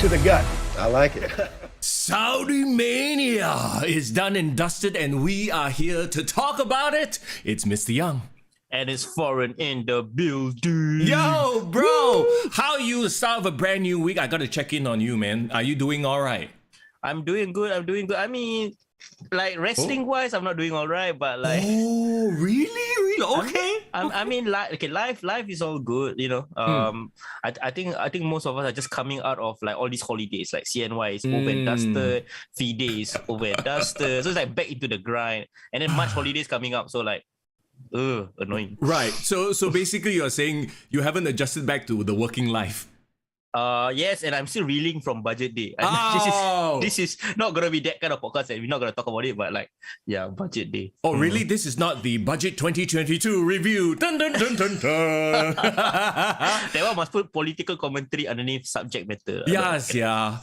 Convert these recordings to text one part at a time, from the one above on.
to the gut. I like it. Saudi Mania is done and dusted, and we are here to talk about it. It's Mr. Young. And it's foreign in the building. Yo, bro, how are you? The start of a brand new week. I gotta check in on you, man. Are you doing all right? I'm doing good. I mean, like wrestling-wise, I'm not doing all right, but like... Oh, really? Okay. I mean, life is all good, you know. I think most of us are just coming out of like all these holidays, like CNY is over and dusted, V-Day is over and dusted, so it's like back into the grind, and then March holidays coming up, so like, annoying. Right. So basically, you're saying you haven't adjusted back to the working life. Yes, and I'm still reeling from budget day. This is not gonna be that kind of podcast, and we're not gonna talk about it. But like, yeah, budget day. Oh, really? This is not the budget 2022 review. Dun dun dun dun dun. That one must put political commentary underneath subject matter. Yes, yeah.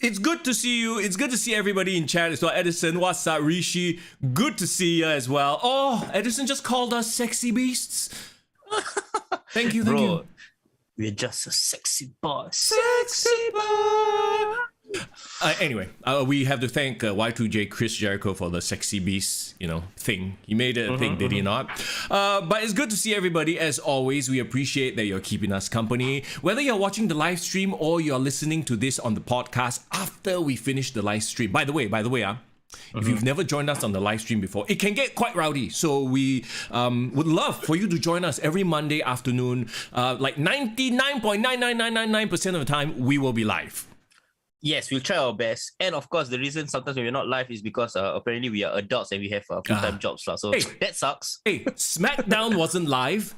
It's good to see you. It's good to see everybody in chat as well. Edison, what's up? Rishi, good to see you as well. Oh, Edison just called us sexy beasts. Thank you, thank you. We're just a sexy boss. Sexy boy. Anyway, we have to thank Y2J Chris Jericho for the sexy beast, thing. He made it a thing, did he not? But it's good to see everybody. As always, we appreciate that you're keeping us company. Whether you're watching the live stream or you're listening to this on the podcast after we finish the live stream. By the way, if you've never joined us on the live stream before, it can get quite rowdy. So we would love for you to join us every Monday afternoon. Like 99.99999% of the time, we will be live. Yes, we'll try our best. And of course, the reason sometimes when we're not live is because apparently we are adults and we have full-time jobs. So that sucks. Hey, SmackDown wasn't live.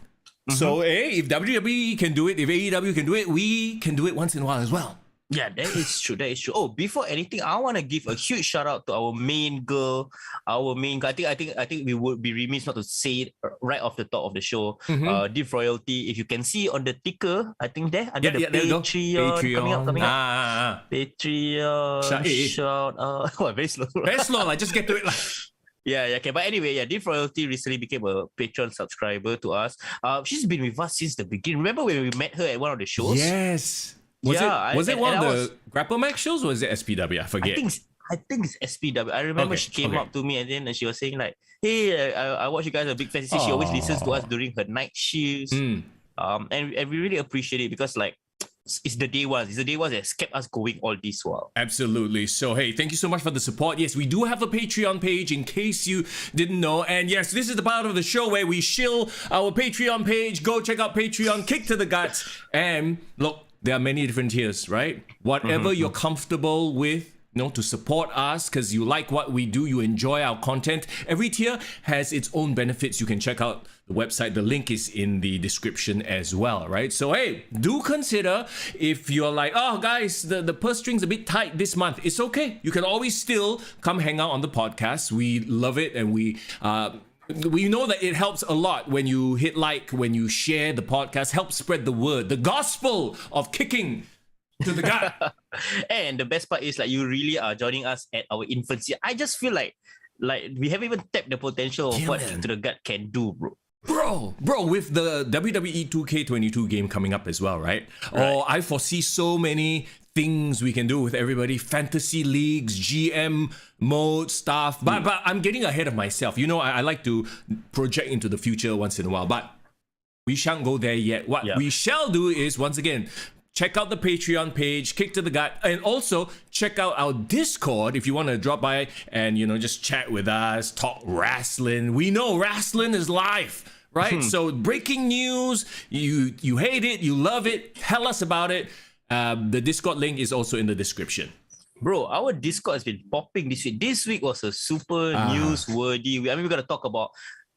So if WWE can do it, if AEW can do it, we can do it once in a while as well. Yeah, that is true. Oh, before anything, I want to give a huge shout out to our main girl. I think we would be remiss not to say it right off the top of the show. Div Royalty. If you can see on the ticker, I think there under the Patreon coming up. Patreon. Shout out. Very slow. Very slow. Like just get to it. Yeah, okay. But anyway, Div Royalty recently became a Patreon subscriber to us. She's been with us since the beginning. Remember when we met her at one of the shows? Yes. Was it one of the Grapple Max shows or was it SPW? I forget. I think it's SPW. I remember she came up to me and then she was saying like, hey, I watch you guys a big fan. She always listens to us during her night shifts. And we really appreciate it because like, it's the day ones. It's the day ones that's kept us going all this while. Absolutely. So, hey, thank you so much for the support. Yes, we do have a Patreon page in case you didn't know. And yes, this is the part of the show where we shill our Patreon page. Go check out Patreon, kick to the guts. And look, there are many different tiers, right? Whatever you're comfortable with, to support us because you like what we do, you enjoy our content. Every tier has its own benefits. You can check out the website. The link is in the description as well, right? So, hey, do consider if you're like, oh, guys, the purse string's a bit tight this month. It's okay. You can always still come hang out on the podcast. We love it and we know that it helps a lot when you hit like, when you share the podcast, help spread the word, the gospel of kicking to the gut. And the best part is like you really are joining us at our infancy. I just feel like we haven't even tapped the potential of what Kick to the Gut can do, bro. Bro, with the WWE 2K22 game coming up as well, right? Oh, I foresee so many things we can do with everybody. Fantasy leagues, GM mode stuff. But I'm getting ahead of myself. I like to project into the future once in a while. But we shan't go there yet. What we shall do is, once again, check out the Patreon page, Kick to the Gut, and also check out our Discord if you want to drop by and, just chat with us, talk wrestling. We know wrestling is life, right? So breaking news, you hate it, you love it, tell us about it. The Discord link is also in the description. Bro, our Discord has been popping this week. This week was a super newsworthy week. I mean, we're going to talk about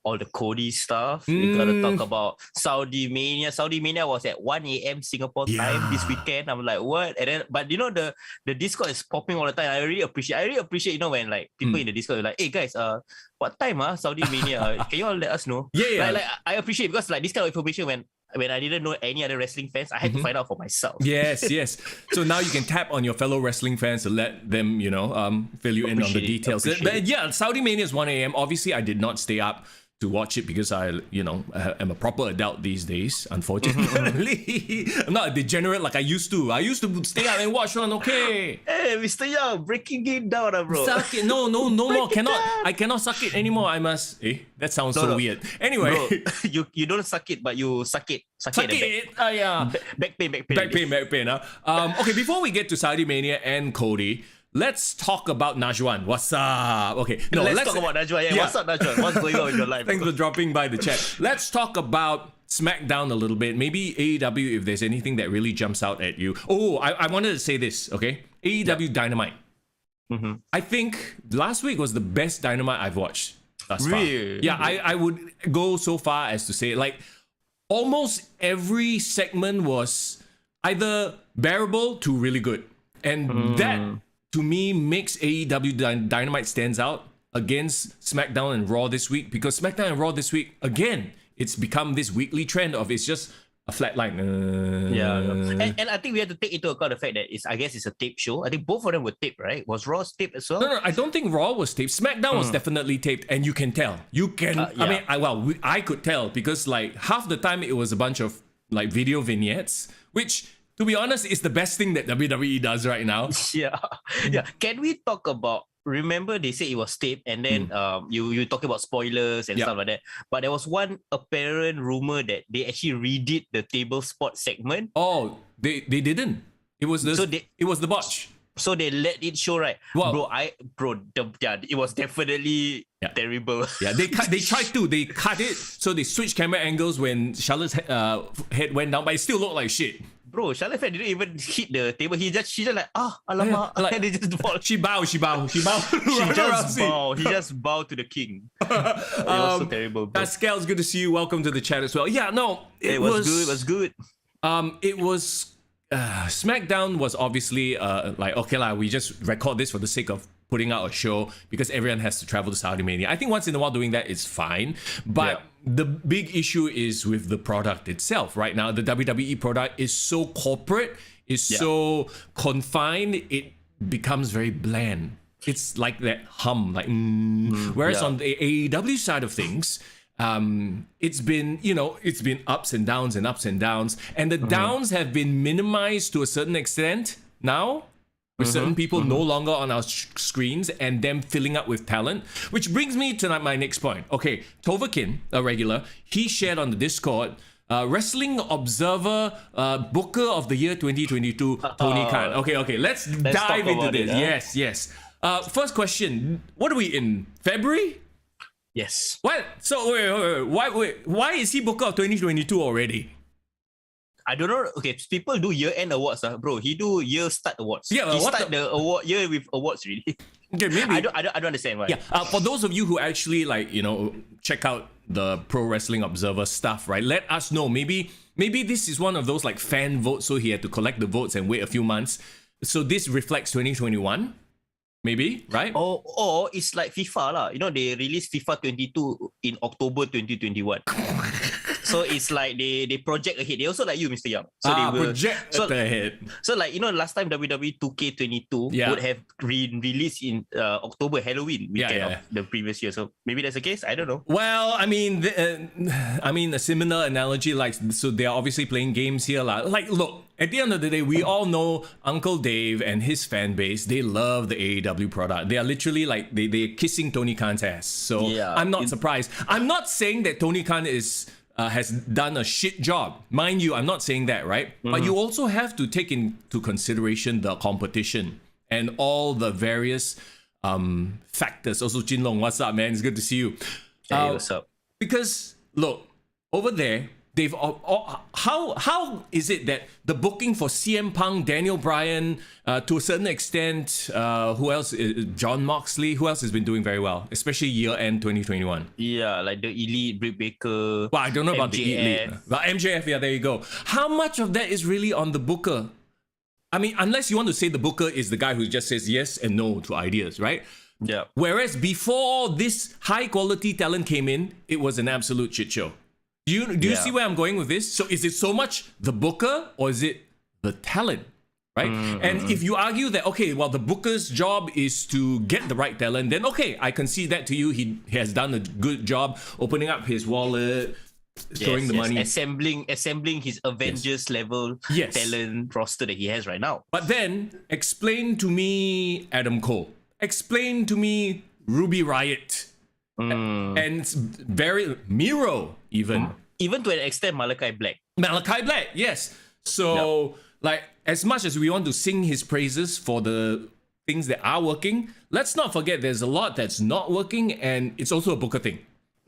all the Cody stuff. We're going to talk about Saudi Mania. Saudi Mania was at 1 a.m. Singapore time this weekend. I'm like, what? And then, but the Discord is popping all the time. I really appreciate, when like people in the Discord are like, hey guys, what time Saudi Mania? Can you all let us know? Yeah. Like, I appreciate because like this kind of information when I didn't know any other wrestling fans, I had to find out for myself. Yes. So now you can tap on your fellow wrestling fans to let them, fill you in on the details. But yeah, Saudi Mania is 1 a.m. Obviously, I did not stay up to watch it because I am a proper adult these days, unfortunately. I'm not a degenerate like I used to. I used to stay out and watch one, okay. Hey, Mr. Young, breaking it down, bro. Suck it. No more. I cannot suck it anymore. I must. That sounds so weird. Anyway. Bro, you don't suck it, but you suck it. Suck it. Yeah. Back pain. Back pain. Okay, before we get to Saudi Mania and Cody, let's talk about Najwan. What's up? Okay, let's talk about Najwan. Yeah, what's up, Najwan? What's going on in your life? Thanks for dropping by the chat. Let's talk about SmackDown a little bit. Maybe AEW, if there's anything that really jumps out at you. Oh, I wanted to say this, okay? AEW Dynamite. I think last week was the best Dynamite I've watched thus far. Really? Yeah, I would go so far as to say, like, almost every segment was either bearable to really good. And that, to me, makes AEW Dynamite stands out against SmackDown and Raw this week, because SmackDown and Raw this week, again, it's become this weekly trend of it's just a flat line. And I think we have to take into account the fact that I guess it's a tape show. I think both of them were taped, right? Was Raw's taped as well? No, I don't think Raw was taped. SmackDown was definitely taped, and you can tell. You can. I could tell because like half the time it was a bunch of like video vignettes, which, to be honest, is the best thing that WWE does right now. Yeah. Can we talk about? Remember, they said it was taped, and then you talk about spoilers and stuff like that. But there was one apparent rumor that they actually redid the table spot segment. Oh, they didn't. It was it was the botch. So they let it show, right? Well, it was definitely terrible. Yeah, they tried to. They cut it, so they switched camera angles when Charlotte's head went down, but it still looked like shit. Bro, Charlotte didn't even hit the table. She just like, alamak. Like, and they just fall. She bowed. She just bowed. He just bowed to the king. It was so terrible, bro. Pascal, it's good to see you. Welcome to the chat as well. Yeah, no, it was good. It was good. It was SmackDown was obviously like, okay lah, we just record this for the sake of putting out a show because everyone has to travel to Saudi Mania. I think once in a while doing that is fine, but the big issue is with the product itself. Right now, the WWE product is so corporate, is so confined, it becomes very bland. It's like that hum, like whereas on the AEW side of things, it's been ups and downs, and the downs have been minimized to a certain extent now, with certain people no longer on our screens and them filling up with talent, which brings me to my next point. Okay, Tovakin, a regular, he shared on the Discord, Wrestling Observer Booker of the Year 2022, Tony Khan. Okay, let's dive into this. Yes. First question, what are we in, February? Yes. What? So wait, why is he Booker of 2022 already? I don't know. Okay, people do year-end awards, bro. He do year start awards. Yeah, he start the award year with awards really. Okay, maybe. I don't understand why. Yeah. For those of you who actually check out the Pro Wrestling Observer stuff, right? Let us know. Maybe this is one of those like fan votes, so he had to collect the votes and wait a few months. So this reflects 2021. Maybe, right? Or it's like FIFA lah. They released FIFA 22 in October 2021. So it's like they project ahead. They also like you, Mr. Young. So they will project ahead. So like last time WWE 2K22 would have released in October Halloween weekend of the previous year. So maybe that's the case. I don't know. Well, I mean, a similar analogy, like, so they are obviously playing games here, lah. Like, look. At the end of the day, we all know Uncle Dave and his fan base, they love the AEW product. They are literally like, they're kissing Tony Khan's ass. So I'm not surprised. I'm not saying that Tony Khan has done a shit job. Mind you, I'm not saying that, right? But you also have to take into consideration the competition and all the various factors. Also, Jinlong, what's up, man? It's good to see you. Hey, what's up? Because, look, over there, they've how is it that the booking for CM Punk, Daniel Bryan, to a certain extent, who else? John Moxley. Who else has been doing very well, especially year end 2021? Yeah, like the Elite, Britt Baker. Well, I don't know about MJF. the Elite, but MJF. Yeah, there you go. How much of that is really on the booker? I mean, unless you want to say the booker is the guy who just says yes and no to ideas, right? Yeah. Whereas before this high quality talent came in, it was an absolute shit show. Do you see where I'm going with this? So is it so much the booker or is it the talent, right? And if you argue that, okay, well, the booker's job is to get the right talent, then okay, I concede that to you. He has done a good job opening up his wallet, throwing the money. Assembling his Avengers level talent roster that he has right now. But then, explain to me Adam Cole. Explain to me Ruby Riott. And it's very Miro even. Even to an extent, Malachi Black. Malachi Black, yes. So, like, as much as we want to sing his praises for the things that are working, let's not forget there's a lot that's not working, and it's also a booker thing.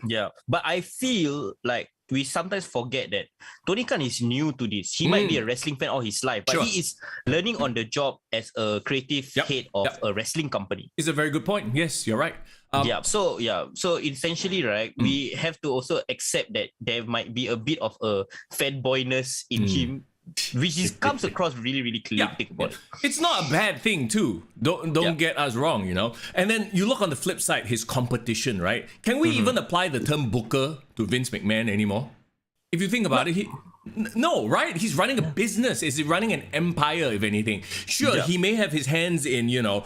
Yeah, but I feel like we sometimes forget that Tony Khan is new to this. He might be a wrestling fan all his life, but he is learning on the job as a creative head of a wrestling company. It's a very good point. Yes, you're right. So essentially, right, we have to also accept that there might be a bit of a fanboyness in him, which comes across really, really clearly. It's not a bad thing too. Don't get us wrong, you know. And then you look on the flip side, his competition, right? Can we even apply the term booker to Vince McMahon anymore? If you think about it, no, right? He's running a business. Is he running an empire, if anything? Sure, he may have his hands in, you know,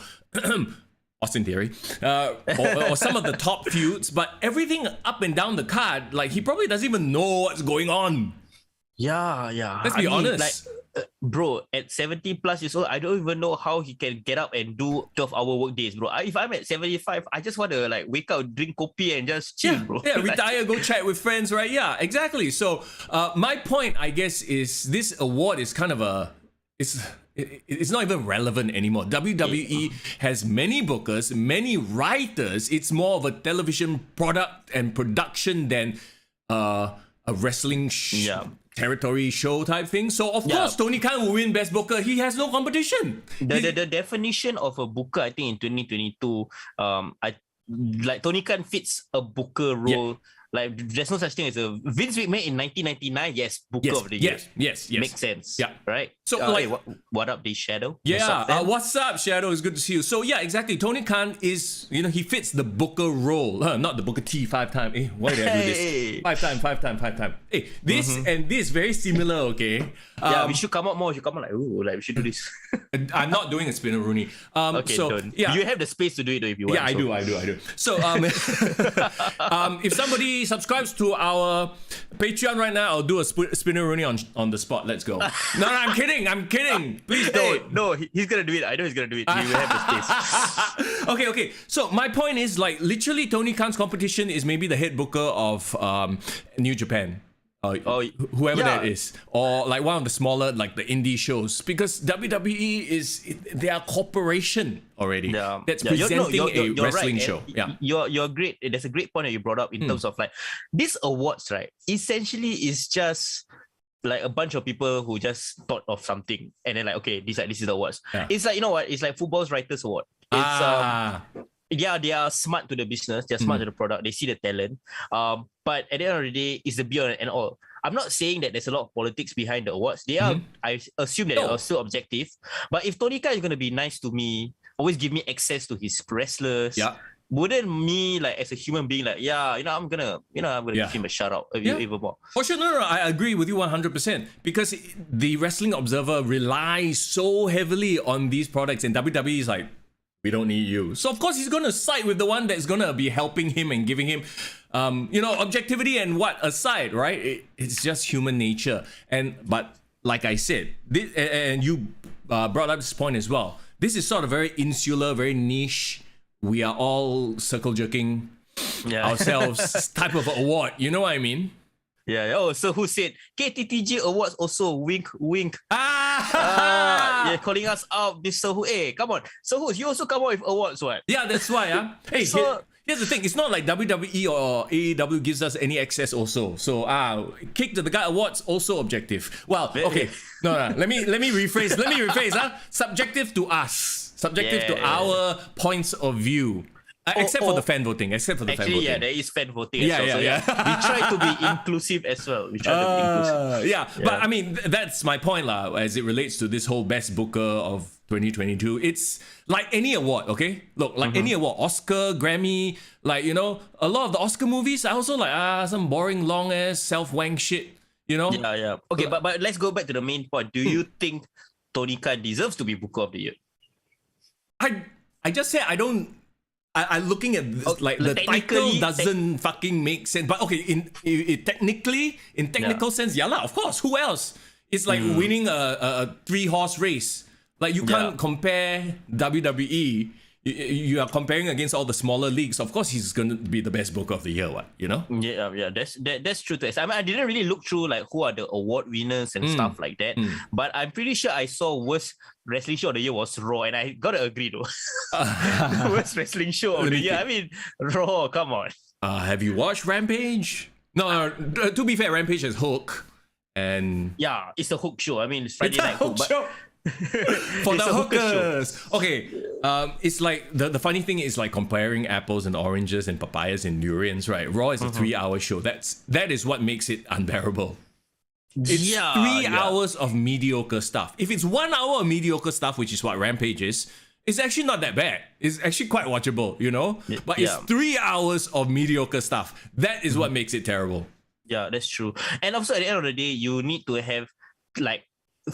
Austin Theory, or some of the top feuds, but everything up and down the card, like, he probably doesn't even know what's going on. Yeah. Let's be honest. Like, bro, at 70 plus years old, I don't even know how he can get up and do 12-hour work days, bro. If I'm at 75, I just want to like wake up, drink kopi and just chill, bro. Yeah, retire, go chat with friends, right? Yeah, exactly. So my point, I guess, is this award is kind of it's not even relevant anymore. WWE has many bookers, many writers. It's more of a television product and production than a wrestling territory show type thing. So of course Tony Khan will win Best Booker. He has no competition. The definition of a booker, I think in 2022, like Tony Khan fits a booker role. Like, there's no such thing as a Vince McMahon in 1999. Yes, Booker of the Year. Yes. Makes sense. Yeah. Right. So, like, hey, what up, the Shadow? Yeah. What's up, Shadow? It's good to see you. So, yeah, exactly. Tony Khan is, you know, he fits the Booker role. Not the Booker T 5 times. Why did I do this? Five time. Hey, this and this very similar. Okay. We should come out more. We should come out like, we should do this. I'm not doing a spinner Rooney. Okay, so don't. Yeah, you have the space to do it though if you want. Yeah, I do. So, if somebody subscribes to our Patreon right now, I'll do a spinner Rooney on the spot. Let's go. No, I'm kidding. Please don't. Hey, no, he's gonna do it. I know he's gonna do it. He will have the space. Okay. So my point is, like, literally Tony Khan's competition is maybe the head booker of New Japan. Whoever that is, or like one of the smaller, like the indie shows, because WWE is their corporation already that's presenting a wrestling show. You're great. There's a great point that you brought up in terms of like these awards, right? Essentially, is just like a bunch of people who just thought of something and then like, okay, this is the awards. It's like, you know what? It's like football's writers award. It's they are smart to the business. They're smart to the product. They see the talent. But at the end of the day, it's the be all and all. I'm not saying that there's a lot of politics behind the awards. They are. I assume that they are still objective. But if Tony Khan is going to be nice to me, always give me access to his wrestlers, wouldn't me, like, as a human being, like, I'm gonna give him a shout out even more. For sure, no, I agree with you 100%, because the Wrestling Observer relies so heavily on these products, and WWE is like, we don't need you. So of course he's going to side with the one that's going to be helping him and giving him, objectivity and what aside, right? It's just human nature. But like I said, and you brought up this point as well. This is sort of very insular, very niche. We are all circle jerking ourselves type of award. You know what I mean? Yeah. Oh, so who said KTTG Awards also wink? Calling us out. This so who? Hey, come on. So who? You also come out with awards, what? Yeah, that's why. Hey, here's the thing. It's not like WWE or AEW gives us any access. Also, so Kick to the Guy Awards also objective. Well, okay. No. Let me rephrase. Subjective to us. Subjective to our points of view. Except for the fan voting. There is fan voting. Yeah. We try to be inclusive as well. But I mean, that's my point, as it relates to this whole Best Booker of 2022. It's like any award, okay? Look, like any award, Oscar, Grammy, like, a lot of the Oscar movies, I also like, some boring, long-ass, self-wank shit, Yeah. Okay, but let's go back to the main point. Do you think Tony Khan deserves to be Booker of the Year. I just said I don't. I'm looking at this, like the title doesn't fucking make sense. But okay, in technical sense, yeah lah, of course. Who else? It's like winning a 3-horse race. Like you can't compare WWE. You are comparing against all the smaller leagues. Of course, he's going to be the best booker of the year. What you know? Yeah. That's true. I mean, I didn't really look through like who are the award winners and stuff like that. But I'm pretty sure I saw worst wrestling show of the year was Raw, and I gotta agree though. Worst wrestling show of the year. I mean, Raw. Come on. Have you watched Rampage? No. To be fair, Rampage has Hook, and yeah, it's a Hook show. I mean, it's Friday Night Hook, show. For the hookers. Okay. It's like the funny thing is like comparing apples and oranges and papayas and durians, right? Raw is a 3-hour show. That is what makes it unbearable. It's 3 hours of mediocre stuff. If it's 1 hour of mediocre stuff, which is what Rampage is, it's actually not that bad. It's actually quite watchable, you know? But it's 3 hours of mediocre stuff. That is what makes it terrible. Yeah, that's true. And also at the end of the day, you need to have like,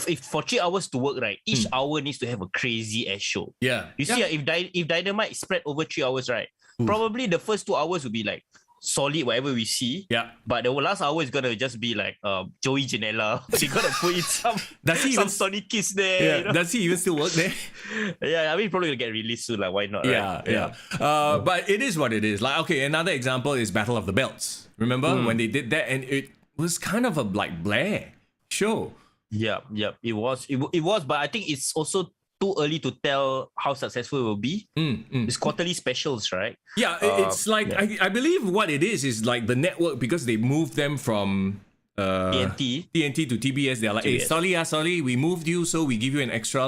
if for 3 hours to work, right, each hour needs to have a crazy ass show. Yeah. You see, if Dynamite spread over 3 hours, right, probably the first 2 hours will be like solid, whatever we see. Yeah. But the last hour is gonna just be like Joey Janela. So you gotta put in some Sonic Kiss there. Yeah. You know? Does he even still work there? Yeah, I mean, probably gonna get released soon. Like, why not? Yeah, right? But it is what it is. Like, okay, another example is Battle of the Belts. Remember when they did that, and it was kind of a like Blair show. Yeah, it was, but I think it's also too early to tell how successful it will be. It's quarterly specials, right? Yeah, it's like I believe what it is like the network, because they moved them from TNT to TBS. They're like, TBS. Hey, sorry, we moved you, so we give you an extra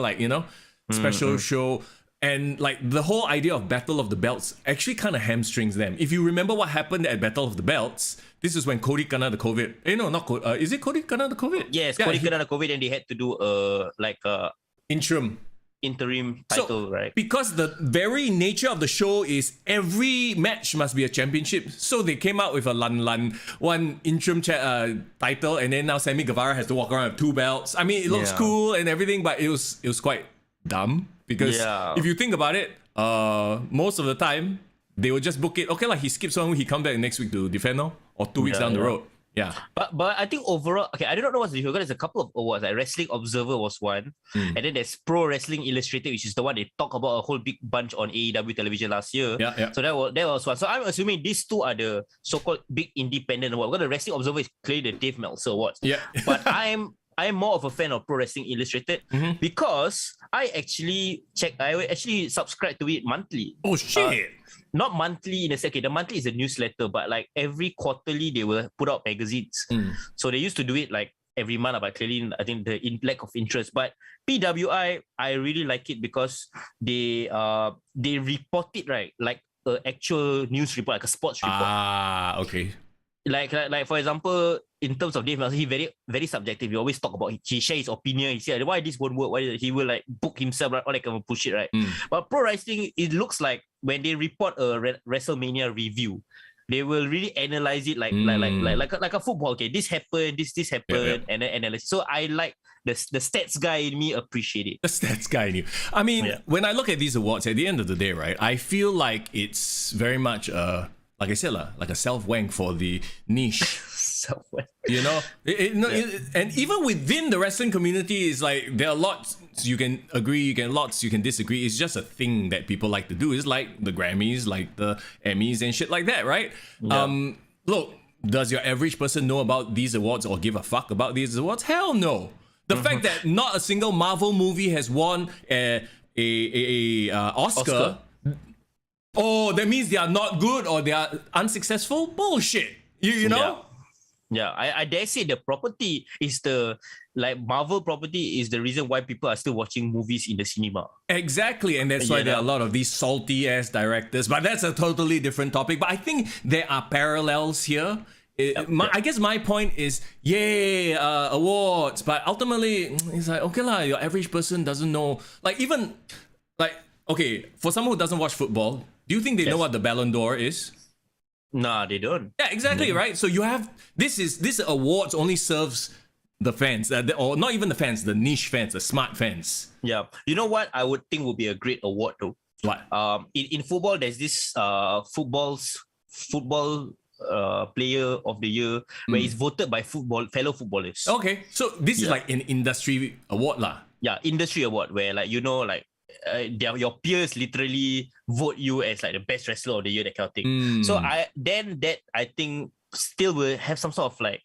special show. And like the whole idea of Battle of the Belts actually kind of hamstrings them. If you remember what happened at Battle of the Belts, this is when Cody kena the COVID. No, not Cody. Is it Cody kena the COVID? Yes, Cody kena the COVID, and they had to do interim title, right? Because the very nature of the show is every match must be a championship. So they came out with a one interim title, and then now Sammy Guevara has to walk around with 2 belts. I mean, it looks cool and everything, but it was quite dumb. Because if you think about it, most of the time, they would just book it. Okay, like he skips 1 week, he come back next week to defend now, or 2 weeks down the road. Yeah. But I think overall, okay, I don't know what's the difference. There's a couple of awards. Like Wrestling Observer was one. And then there's Pro Wrestling Illustrated, which is the one they talk about a whole big bunch on AEW television last year. Yeah. So that was one. So I'm assuming these two are the so-called big independent awards. Because the Wrestling Observer is clearly the Dave Meltzer Awards. Yeah. But I'm more of a fan of Pro Wrestling Illustrated because I actually subscribe to it monthly. Oh shit! Not monthly in a second. The monthly is a newsletter, but like every quarterly they will put out magazines. So they used to do it like every month, but clearly I think the lack of interest. But PWI, I really like it because they report it right like an actual news report, like a sports report. Okay. Like for example, in terms of Dave Meltzer, he very very subjective. He always talk about, he share his opinion. He say why this won't work. Why he will like book himself, right? Or like push it, right? But pro wrestling, it looks like when they report a WrestleMania review, they will really analyze it like a football. Okay, this happened, this happened, and then analyze. So I like the stats guy in me appreciate it. The stats guy in you. I mean, when I look at these awards, at the end of the day, right, I feel like it's very much like I said, like a self-wank for the niche. Self-wank. You know? And even within the wrestling community, it's like there are lots you can agree, lots you can disagree. It's just a thing that people like to do. It's like the Grammys, like the Emmys and shit like that, right? Yeah. Look, does your average person know about these awards or give a fuck about these awards? Hell no. The fact that not a single Marvel movie has won a Oscar. Oh, that means they are not good or they are unsuccessful? Bullshit. You know? Yeah. I dare say the property is Marvel property is the reason why people are still watching movies in the cinema. Exactly. And that's why there are a lot of these salty ass directors. But that's a totally different topic. But I think there are parallels here. I guess my point is, awards. But ultimately, it's like, okay lah, your average person doesn't know. Like even, like, okay, for someone who doesn't watch football, do you think they know what the Ballon d'Or is? Nah, they don't. Yeah, exactly, right? So you have this awards only serves the fans, or not even the fans, the niche fans, the smart fans. Yeah. You know what I would think would be a great award though? What? In football, there's this football player of the year where it's voted by fellow footballers. Okay, so this is like an industry award lah. Yeah, industry award where like your peers literally vote you as like the best wrestler of the year, that kind of thing. So I think still will have some sort of like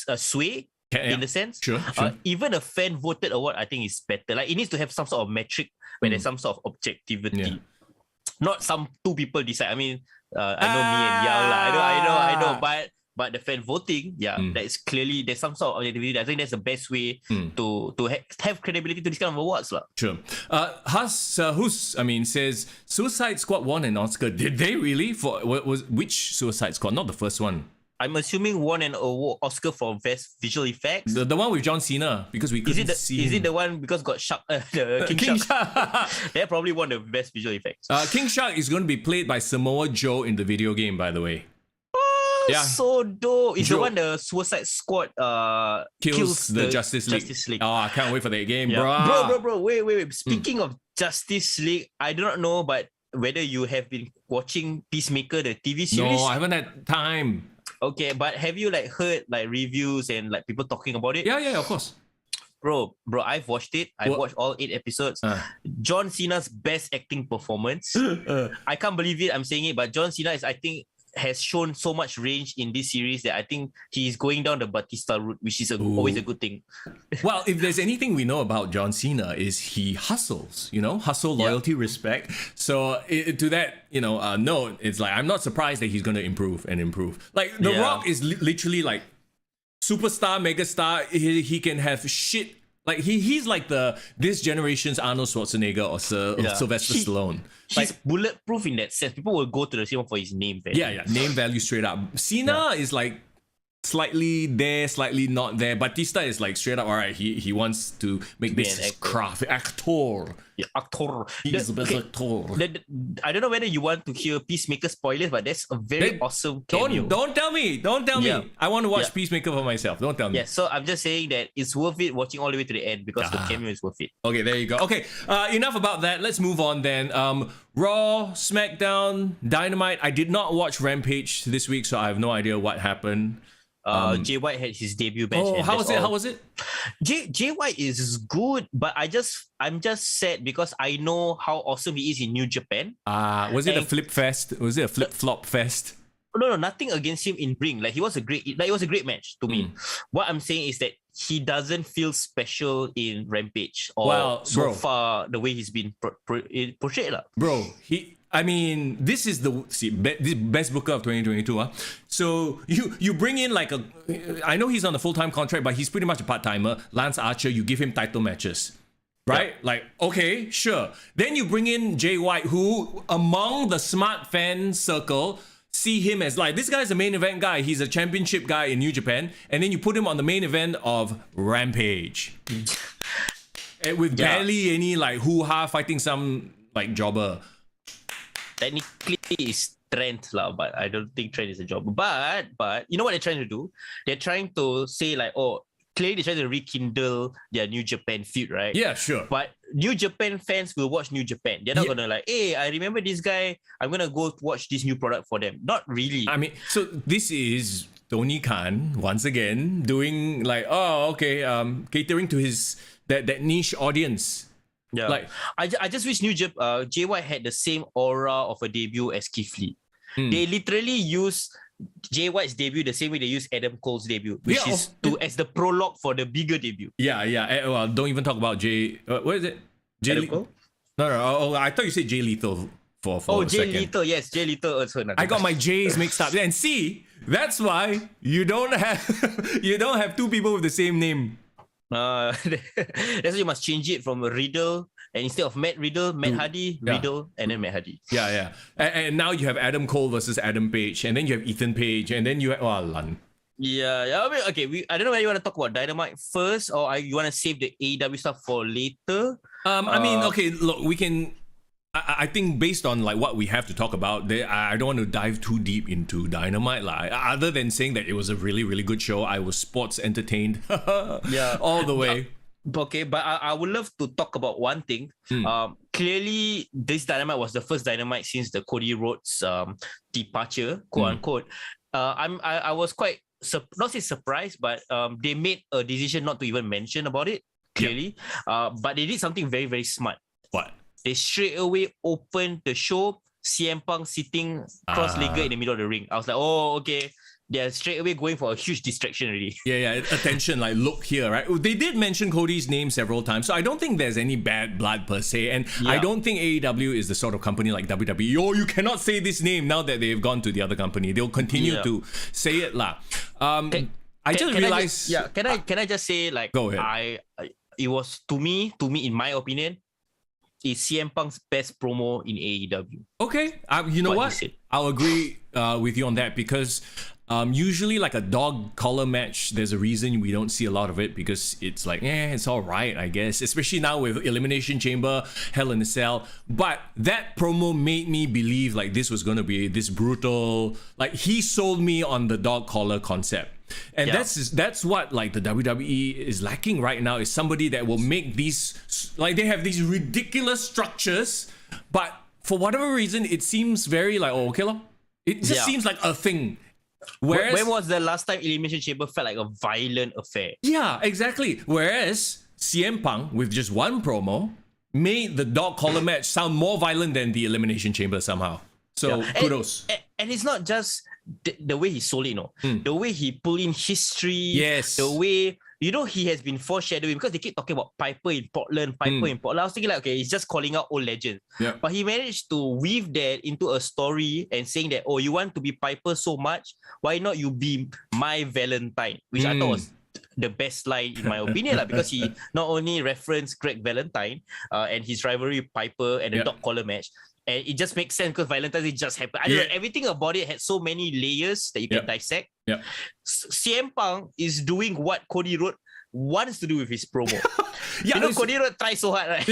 a sway. In the sense, sure. Even a fan voted award, I think is better. Like it needs to have some sort of metric where there's some sort of objectivity, not some two people decide. I mean, I know me and Yang lah. I know. But the fan voting, that's clearly there's some sort of objectivity. I think that's the best way to have credibility to this kind of awards lah. Sure. Says Suicide Squad won an Oscar. Did they really? For which Suicide Squad? Not the first one. I'm assuming won an Oscar for best visual effects. The one with John Cena, because we couldn't see him. Is it the one because got Shark? The King Shark. They probably won the best visual effects. King Shark is going to be played by Samoa Joe in the video game, by the way. Yeah. So dope. It's the one the Suicide Squad kills the Justice League. Oh, I can't wait for that game, bro. Wait. Speaking of Justice League, I do not know, but whether you have been watching Peacemaker, the TV series. No, I haven't had time. Okay, but have you like heard like reviews and like people talking about it? Yeah, of course. Bro, I've watched it. I've watched all 8 episodes. John Cena's best acting performance. I can't believe it. I'm saying it, but John Cena has shown so much range in this series that I think he's going down the Batista route, which is always a good thing. Well, if there's anything we know about John Cena is he hustles, hustle, loyalty, respect. So to that, note, it's like, I'm not surprised that he's going to improve. Like The Rock is literally like superstar, megastar. He can have shit. Like he's like this generation's Arnold Schwarzenegger or Sylvester Stallone. He's bulletproof in that sense. People will go to the cinema for his name value. Yeah, name value straight up. Cena is like slightly there, slightly not there. Batista is like straight up, all right, he wants to make this his craft. Actor. Yeah, actor. He's the best actor. I don't know whether you want to hear Peacemaker spoilers, but that's a very awesome cameo. Don't tell me. I want to watch Peacemaker for myself. Don't tell me. Yeah, so I'm just saying that it's worth it watching all the way to the end because the cameo is worth it. Okay, there you go. Okay, enough about that. Let's move on then. Raw, SmackDown, Dynamite. I did not watch Rampage this week, so I have no idea what happened. Jay White had his debut match. Oh, how was it? Jay White is good, but I'm just sad because I know how awesome he is in New Japan. Was it a flip fest? Was it a flip flop fest? No, nothing against him in ring. Like it was a great match to me. What I'm saying is that he doesn't feel special in Rampage so far the way he's been portrayed. Bro, this is the best booker of 2022. So you bring in like I know he's on a full-time contract, but he's pretty much a part-timer. Lance Archer, you give him title matches. Right? Yeah. Like, okay, sure. Then you bring in Jay White, who among the smart fan circle see him as like, this guy's a main event guy. He's a championship guy in New Japan. And then you put him on the main event of Rampage. With barely any like hoo-ha fighting some like jobber. Technically it's Trent lah, but I don't think Trent is a jobber. But you know what they're trying to do? They're trying to say like, clearly they're trying to rekindle their New Japan feud, right? Yeah, sure. But New Japan fans will watch New Japan. They're not gonna like, hey, I remember this guy. I'm gonna go watch this new product for them. Not really. I mean, so this is Tony Khan once again doing like, catering to his that niche audience. Yeah, like I just wish Jay White had the same aura of a debut as Keith Lee. They literally use Jay White's debut the same way they use Adam Cole's debut, which is as the prologue for the bigger debut. Yeah. Well, don't even talk about Jay. What is it? Adam Cole? No. I thought you said Jay Lethal for a Jay second. Lethal. Yes, Jay Lethal. I got my J's mixed up. And see, that's why you don't have two people with the same name. That's why you must change it from Riddle, and instead of Matt Riddle, Matt Hardy, Riddle, and then Matt Hardy. Yeah. And now you have Adam Cole versus Adam Page, and then you have Ethan Page, and then you have Lan. Yeah. I mean, okay. I don't know whether you want to talk about Dynamite first, or you want to save the AEW stuff for later. I mean, okay. Look, we can I think based on like what we have to talk about, I don't want to dive too deep into Dynamite. Other than saying that it was a really, really good show, I was sports entertained all the way. Okay, but I would love to talk about one thing. Clearly, this Dynamite was the first Dynamite since the Cody Rhodes departure, quote unquote. I was quite not say surprised, but they made a decision not to even mention about it clearly. But they did something very, very smart. What? They straight away opened the show, CM Punk sitting cross-legged in the middle of the ring. I was like, oh, okay. They're straight away going for a huge distraction already. Yeah, attention, like look here, right? They did mention Cody's name several times, so I don't think there's any bad blood per se, and I don't think AEW is the sort of company like WWE. Oh, you cannot say this name now that they've gone to the other company. They'll continue to say it lah. Can I just say, like, go ahead. It was to me in my opinion, is CM Punk's best promo in AEW. Okay, you know what? I'll agree with you on that, because usually like a dog collar match, there's a reason we don't see a lot of it, because it's like, it's all right, I guess. Especially now with Elimination Chamber, Hell in a Cell. But that promo made me believe like this was going to be this brutal, like he sold me on the dog collar concept. And that's what like the WWE is lacking right now, is somebody that will make these, like they have these ridiculous structures, but for whatever reason it seems very like, oh, okay lor. It just seems like a thing. Whereas, when was the last time Elimination Chamber felt like a violent affair? Yeah, exactly. Whereas CM Punk with just one promo made the dog collar match sound more violent than the Elimination Chamber somehow. So kudos. And it's not just the way he sold it, the way he pulled in history, the way, he has been foreshadowing, because they keep talking about Piper in Portland. I was thinking like, okay, he's just calling out old legends. But he managed to weave that into a story and saying that, oh, you want to be Piper so much, why not you be my Valentine? Which I thought was the best line in my opinion, because he not only referenced Greg Valentine and his rivalry with Piper and the dog collar match, and it just makes sense because Valentine's Day just happened. I don't know, everything about it had so many layers that you can dissect. CM Punk is doing what Cody Rhodes wants to do with his promo. Cody Rhodes tries so hard, right?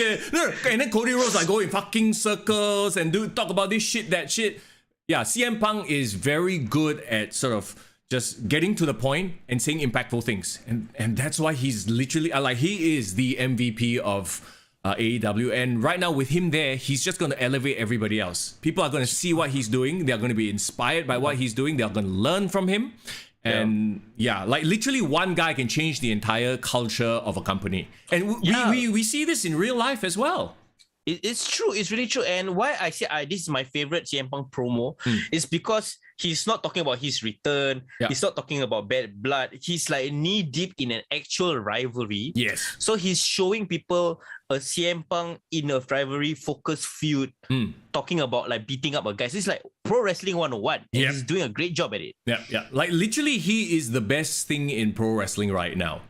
And then Cody Rhodes like go in fucking circles and talk about this shit, that shit. Yeah, CM Punk is very good at sort of just getting to the point and saying impactful things. And that's why he's literally, he is the MVP of AEW, and right now with him there, he's just going to elevate everybody else. People are going to see what he's doing, they're going to be inspired by what he's doing, they're going to learn from him, and like literally one guy can change the entire culture of a company, and we see this in real life as well. It's true. It's really true. And why I say this is my favorite CM Punk promo is because he's not talking about his return. He's not talking about bad blood. He's like knee deep in an actual rivalry. Yes. So he's showing people a CM Punk in a rivalry focused feud, talking about like beating up a guy. So it's like Pro Wrestling 101. And he's doing a great job at it. Yeah. Like literally, he is the best thing in pro wrestling right now.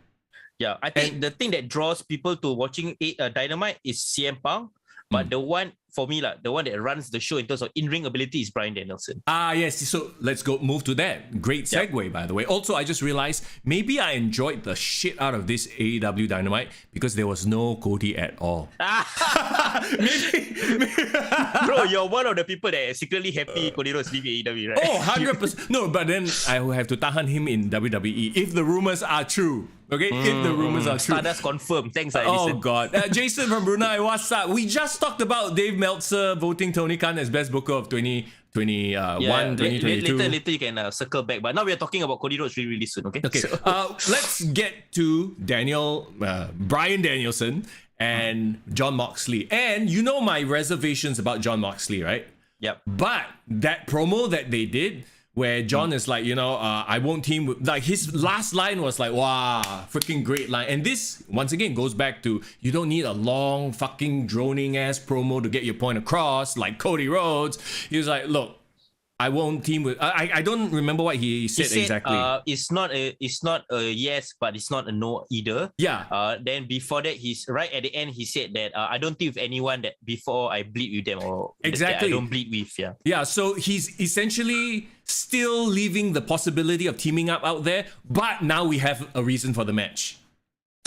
Yeah. I think the thing that draws people to watching Dynamite is CM Punk. But the one, for me, the one that runs the show in terms of in-ring ability is Bryan Danielson. Yes. So let's move to that. Great segue, by the way. Also, I just realized maybe I enjoyed the shit out of this AEW Dynamite because there was no Cody at all. maybe. Bro, you're one of the people that are secretly happy Cody Rhodes leaving AEW, right? Oh, 100%. No, but then I will have to tahan him in WWE if the rumors are true. Okay, if the rumors are true. Stardust confirmed. Thanks, God. Jason from Brunei, what's up? We just talked about Dave Meltzer voting Tony Khan as best booker of 2021, 2022. Later you can circle back. But now we are talking about Cody Rhodes really, really soon, okay? Okay, so, let's get to Bryan Danielson and Jon Moxley. And you know my reservations about Jon Moxley, right? Yep. But that promo that they did, where John is like, I won't team with, like his last line was like, wow, freaking great line. And this, once again, goes back to, you don't need a long fucking droning ass promo to get your point across, like Cody Rhodes. He was like, look, I won't team with, I don't remember what he said exactly. It's not a yes, but it's not a no either. Yeah. Then before that, he's right at the end, he said that I don't team with anyone that before I bleed with them or exactly that I don't bleed with. Yeah, so he's essentially still leaving the possibility of teaming up out there, but now we have a reason for the match.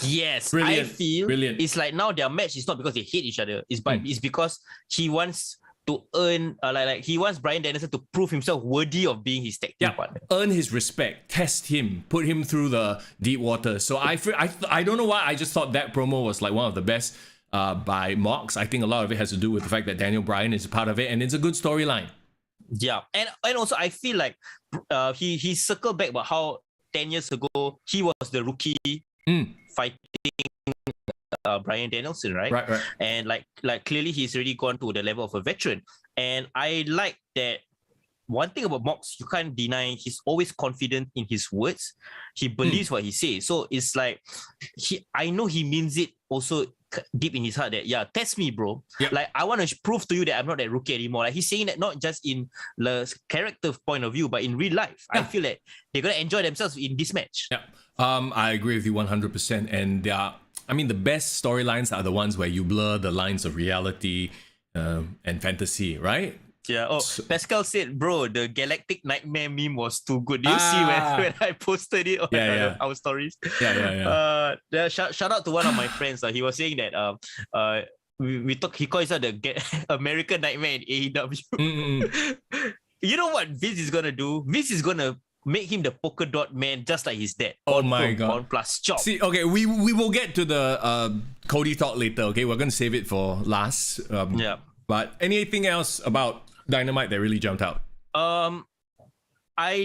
Yes, Brilliant. I feel Brilliant. it's like now their match is not because they hate each other. It's because he wants to earn he wants Bryan Danielson to prove himself worthy of being his tag team partner. Earn his respect, test him, put him through the deep water. So I don't know why, I just thought that promo was like one of the best by Mox. I think a lot of it has to do with the fact that Daniel Bryan is a part of it, and it's a good storyline. Yeah, and also I feel like he circled back about how 10 years ago he was the rookie fighting Bryan Danielson, right? Right. And like clearly he's already gone to the level of a veteran. And I like that. One thing about Mox, you can't deny he's always confident in his words. He believes what he says. So it's like I know he means it also deep in his heart that test me, bro. Yep. Like I want to prove to you that I'm not that rookie anymore. Like he's saying that not just in the character point of view, but in real life. I feel that they're gonna enjoy themselves in this match. Yeah. I agree with you 100%. And the best storylines are the ones where you blur the lines of reality and fantasy, right? Yeah. Oh, Pascal said, bro, the Galactic Nightmare meme was too good. Do you see when I posted it on our stories? Yeah. Shout out to one of my friends. He was saying that we talk. He calls it the American Nightmare in AEW. You know what Vince is gonna do? Vince is gonna make him the polka dot man, just like his dad. Oh my god! On plus chop. See, okay, we will get to the Cody talk later. Okay, we're gonna save it for last. But anything else about Dynamite that really jumped out? I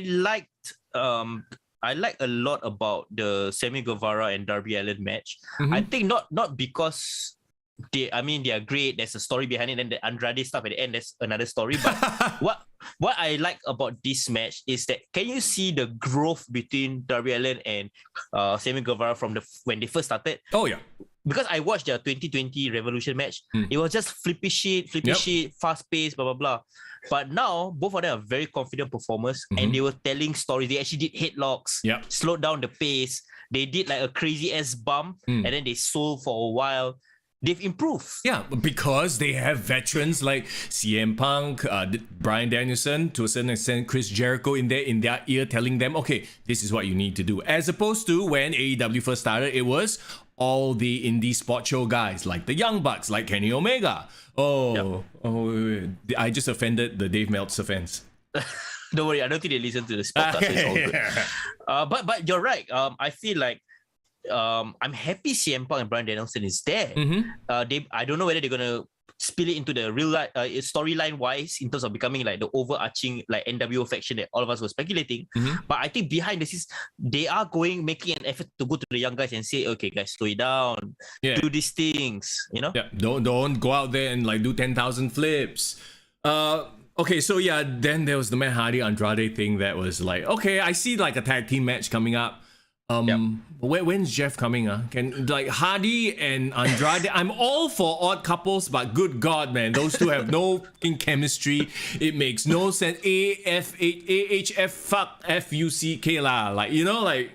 liked a lot about the Sammy Guevara and Darby Allin match. I think not because they are great. There's a story behind it, and the Andrade stuff at the end, that's another story. But what I like about this match is that can you see the growth between Darby Allin and Sammy Guevara from when they first started? Oh yeah. Because I watched their 2020 Revolution match, it was just flippy shit, fast paced, blah blah blah. But now both of them are very confident performers, and they were telling stories. They actually did headlocks, slowed down the pace. They did like a crazy ass bump, and then they sold for a while. They've improved. Yeah, because they have veterans like CM Punk, Bryan Danielson, to a certain extent, Chris Jericho in their ear telling them, okay, this is what you need to do. As opposed to when AEW first started, it was all the indie spot show guys, like the Young Bucks, like Kenny Omega. Wait. I just offended the Dave Meltzer fans. Don't worry, I don't think they listen to the podcast. It's all good. But you're right. I feel like I'm happy CM Punk and Bryan Danielson is there. I don't know whether they're gonna spill it into the real life storyline wise in terms of becoming like the overarching like NWO faction that all of us were speculating. But I think behind the scenes they are making an effort to go to the young guys and say, okay guys, slow it down, do these things, you know. Don't go out there and like do 10,000 flips. Okay, so then there was the Matt Hardy Andrade thing that was like, okay, I see like a tag team match coming up. When's Jeff coming? Can like Hardy and Andrade? I'm all for odd couples, but good God, man, those two have no fucking chemistry. It makes no sense. AHF fuck FUCK lah. Like, you know, like.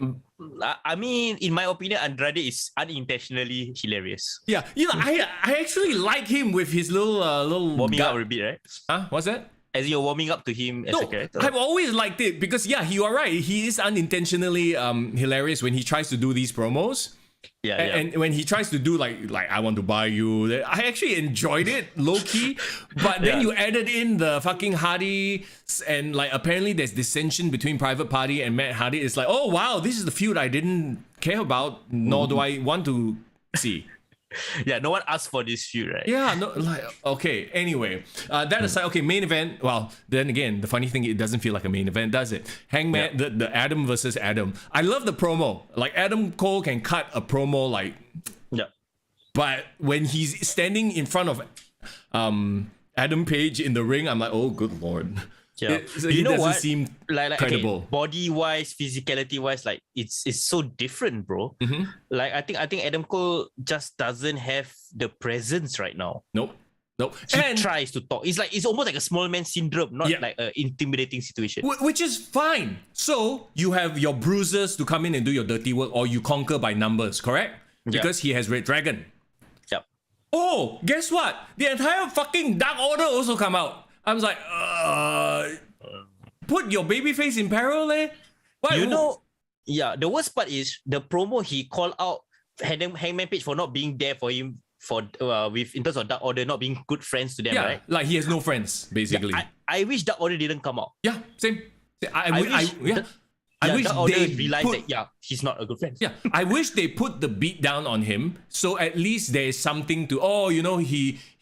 I mean, in my opinion, Andrade is unintentionally hilarious. Yeah, you know, I actually like him with his little warming up a bit, right? Huh? What's that? As you're warming up to him as a character. I've always liked it because you are right. He is unintentionally hilarious when he tries to do these promos. And when he tries to do like I want to buy you, I actually enjoyed it low key. But then you added in the fucking Hardy, and like apparently there's dissension between Private Party and Matt Hardy. It's like, oh wow, this is the feud I didn't care about, nor do I want to see. No one asked for this feud, right? Okay, anyway, that aside, okay, main event. Well, then again, the funny thing, it doesn't feel like a main event, does it? Hangman, the Adam versus Adam. I love the promo. Like Adam Cole can cut a promo like, but when he's standing in front of Adam Page in the ring, I'm like, oh good lord. You know what? Seem like credible. Okay, body wise, physicality wise, like it's so different, bro. Like I think Adam Cole just doesn't have the presence right now. Nope. He tries to talk. It's almost like a small man syndrome, not like an intimidating situation. Which is fine. So you have your bruisers to come in and do your dirty work, or you conquer by numbers, correct? Because he has Red Dragon. Oh, guess what? The entire fucking Dark Order also come out. I was like, put your babyface in peril, eh? Why? The worst part is the promo he called out Hangman Page for not being there for him for with in terms of Dark Order not being good friends to them, Yeah, right? like he has no friends basically. Yeah, I wish Dark Order didn't come out. Yeah, same. I wish Dark Order they realized that he's not a good friend. Yeah, I wish they put the beat down on him, so at least there's something to. Oh,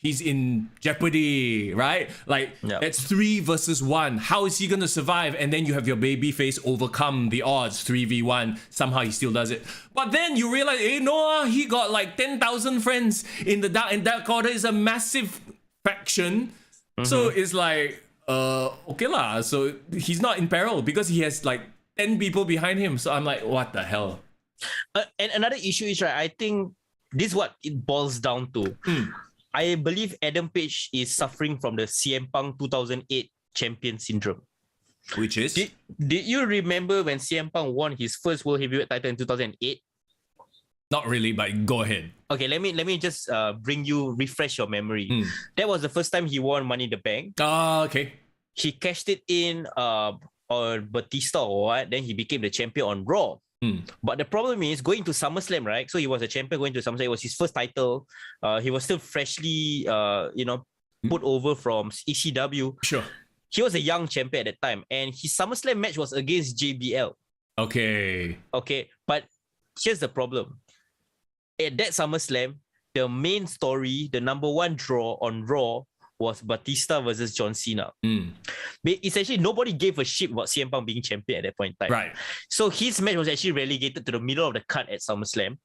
he's in jeopardy, right? Like it's 3 versus 1. How is he gonna survive? And then you have your baby face overcome the odds 3v1. Somehow he still does it. But then you realize, he got like 10,000 friends in the Dark, and Dark Order is a massive faction. So it's like, okay lah. So he's not in peril because he has like 10 people behind him. So I'm like, what the hell? And another issue is, right, I think this is what it boils down to. I believe Adam Page is suffering from the CM Punk 2008 champion syndrome. Which is? Did you remember when CM Punk won his first World Heavyweight title in 2008? Not really, but go ahead. Okay, let me just refresh your memory. That was the first time he won Money in the Bank. Okay. He cashed it in or Batista or what, then he became the champion on Raw. But the problem is going to SummerSlam, right? So he was a champion going to SummerSlam. It was his first title. He was still freshly, put over from ECW. Sure. He was a young champion at that time, and his SummerSlam match was against JBL. Okay. But here's the problem. At that SummerSlam, the main story, the number 1 draw on Raw was Batista versus John Cena. But essentially, nobody gave a shit about CM Punk being champion at that point in time. Right. So his match was actually relegated to the middle of the card at SummerSlam.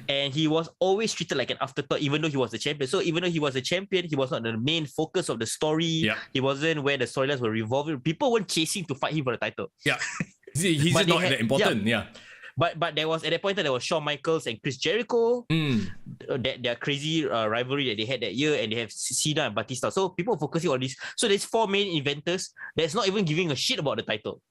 And he was always treated like an afterthought, even though he was the champion. So even though he was a champion, he was not the main focus of the story. Yeah. He wasn't where the storylines were revolving. People weren't chasing to fight him for the title. Yeah. He's just not that important. Yeah. But there was, at that point, there was Shawn Michaels and Chris Jericho, their crazy rivalry that they had that year, and they have Cena and Batista. So people focusing on this. So there's 4 main inventors that's not even giving a shit about the title.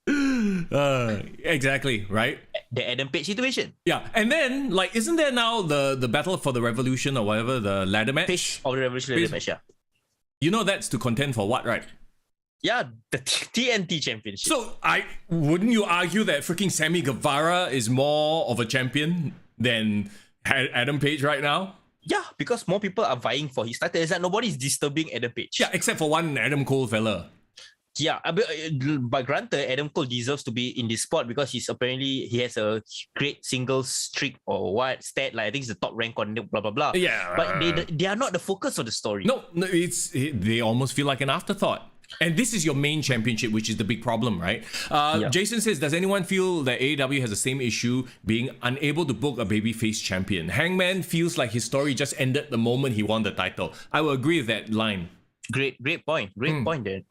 Exactly, right? The Adam Page situation. Yeah, and then like, isn't there now the battle for the Revolution or whatever, the ladder match? Page of the Revolution ladder match, yeah. You know that's to contend for what, right? Yeah, the TNT Championship. So wouldn't you argue that freaking Sammy Guevara is more of a champion than Adam Page right now? Yeah, because more people are vying for his title. It's like nobody's disturbing Adam Page. Yeah, except for one Adam Cole fella. Yeah, but granted, Adam Cole deserves to be in this spot because he has a great singles streak or what stat. Like I think he's the top rank on blah blah blah. Yeah, but they are not the focus of the story. No, they almost feel like an afterthought. And this is your main championship, which is the big problem, right? Jason says, does anyone feel that AEW has the same issue being unable to book a babyface champion? Hangman feels like his story just ended the moment he won the title. I will agree with that line. Great point. Great point there,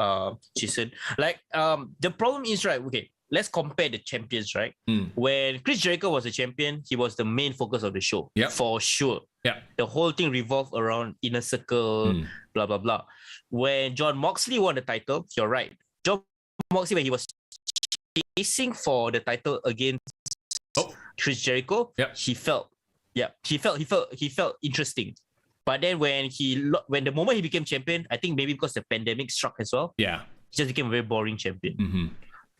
Jason. Like, the problem is, right, okay, let's compare the champions, right? When Chris Jericho was a champion, he was the main focus of the show. Yep. For sure. Yeah. The whole thing revolved around Inner Circle, blah, blah, blah. When John Moxley won the title, you're right. John Moxley, when he was chasing for the title against Chris Jericho, he felt interesting. But then when the moment he became champion, I think maybe because the pandemic struck as well, he just became a very boring champion.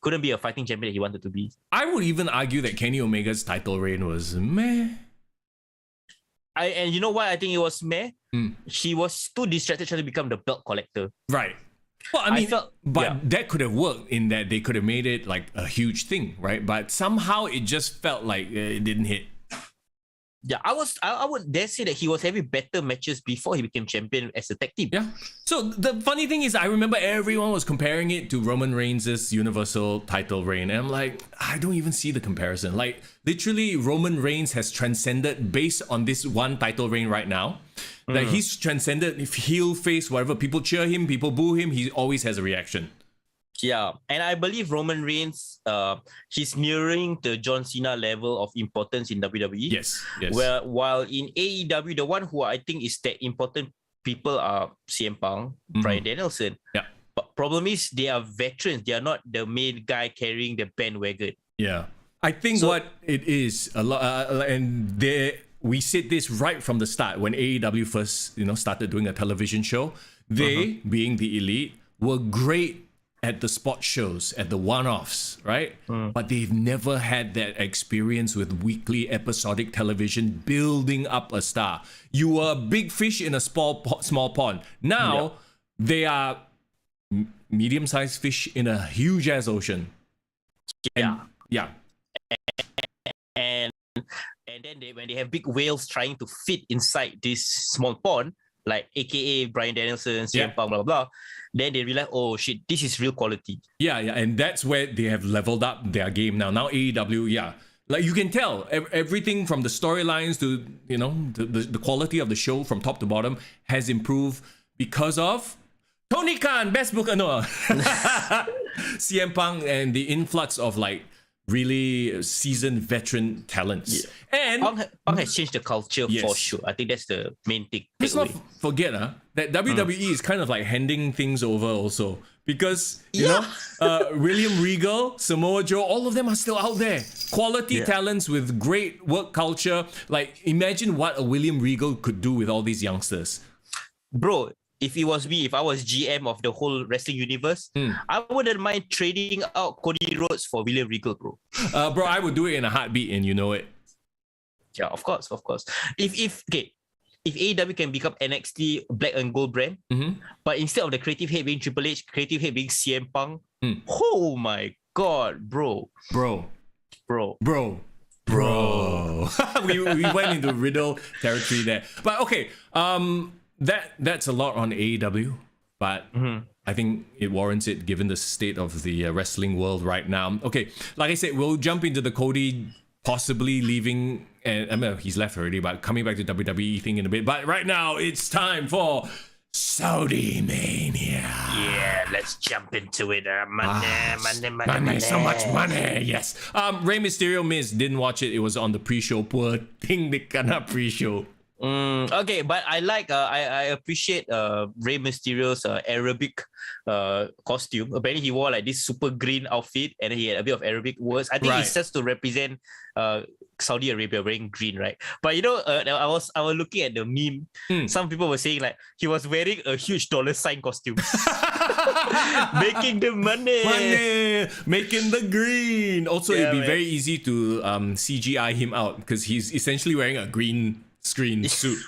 Couldn't be a fighting champion that he wanted to be. I would even argue that Kenny Omega's title reign was meh. And you know why I think it was meh? He was too distracted trying to become the belt collector. Right. Well, I mean, that could have worked in that they could have made it like a huge thing, right? But somehow it just felt like it didn't hit. Yeah, I would dare say that he was having better matches before he became champion as a tag team. Yeah. So the funny thing is, I remember everyone was comparing it to Roman Reigns' Universal title reign. And I'm like, I don't even see the comparison. Like, literally, Roman Reigns has transcended based on this one title reign right now. Like, he's transcended heel, face, whatever. People cheer him, people boo him. He always has a reaction. Yeah, and I believe Roman Reigns, he's nearing the John Cena level of importance in WWE. Yes. While in AEW, the one who I think is that important people are CM Punk, Bryan Danielson. Yeah. But problem is they are veterans. They are not the main guy carrying the bandwagon. Yeah. I think what it is a lot, and we said this right from the start when AEW first, started doing a television show. They, being the elite, were great at the spot shows, at the one-offs, right? But they've never had that experience with weekly episodic television building up a star. You were a big fish in a small pond. Now they are medium-sized fish in a huge-ass ocean. Yeah. Yeah. And then when they have big whales trying to fit inside this small pond, like AKA Bryan Danielson, CM Punk, blah, blah, blah, then they realize, oh shit, this is real quality. Yeah, and that's where they have leveled up their game now. Now AEW, like you can tell everything from the storylines to, you know, the quality of the show from top to bottom has improved because of Tony Khan, best booker, no. CM Punk and the influx of like really seasoned veteran talents. And Punk has changed the culture for sure. I think that's the main thing. Let's not forget that WWE is kind of like handing things over also. Because, you know, William Regal, Samoa Joe, all of them are still out there. Quality talents with great work culture. Like, imagine what a William Regal could do with all these youngsters. Bro, if it was me, if I was GM of the whole wrestling universe, I wouldn't mind trading out Cody Rhodes for William Regal, bro. Bro, I would do it in a heartbeat and you know it. Yeah, of course. If AEW can become NXT black and gold brand, but instead of the creative head being Triple H, creative head being CM Punk, oh my god, bro. we went into Riddle territory there. But okay, that's a lot on AEW, but I think it warrants it given the state of the wrestling world right now. Okay, like I said, we'll jump into the Cody possibly leaving, and I mean he's left already, but coming back to WWE thing in a bit. But right now it's time for Saudi Mania. Yeah, let's jump into it. Money, so much money. Yes. Rey Mysterio Miz, didn't watch it. It was on the pre-show. Poor thing they cannot pre-show. Okay, but I appreciate Rey Mysterio's Arabic costume. Apparently he wore like this super green outfit and he had a bit of Arabic words. I think it's just to represent Saudi Arabia wearing green, right? But you know, I was looking at the meme. Some people were saying like he was wearing a huge $sign costume. Making the money, making the green. Also, it'd be very easy to CGI him out because he's essentially wearing a green screen suit,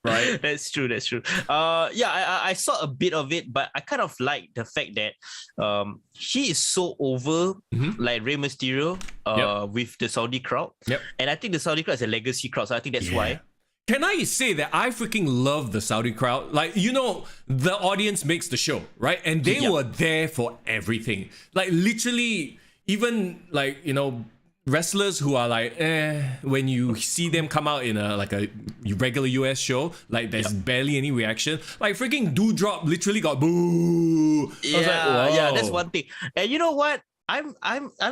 right? That's true. I saw a bit of it, but I kind of like the fact that he is so over, like Rey Mysterio, with the Saudi crowd. And I think the Saudi crowd is a legacy crowd, so I think that's why. Can I say that I freaking love the Saudi crowd? Like, you know, the audience makes the show, right? And they were there for everything. Like, literally, even like, you know, wrestlers who are like, when you see them come out in a regular US show, like there's barely any reaction. Like freaking Doudrop literally got boo. Yeah, that's one thing. And you know what? I'm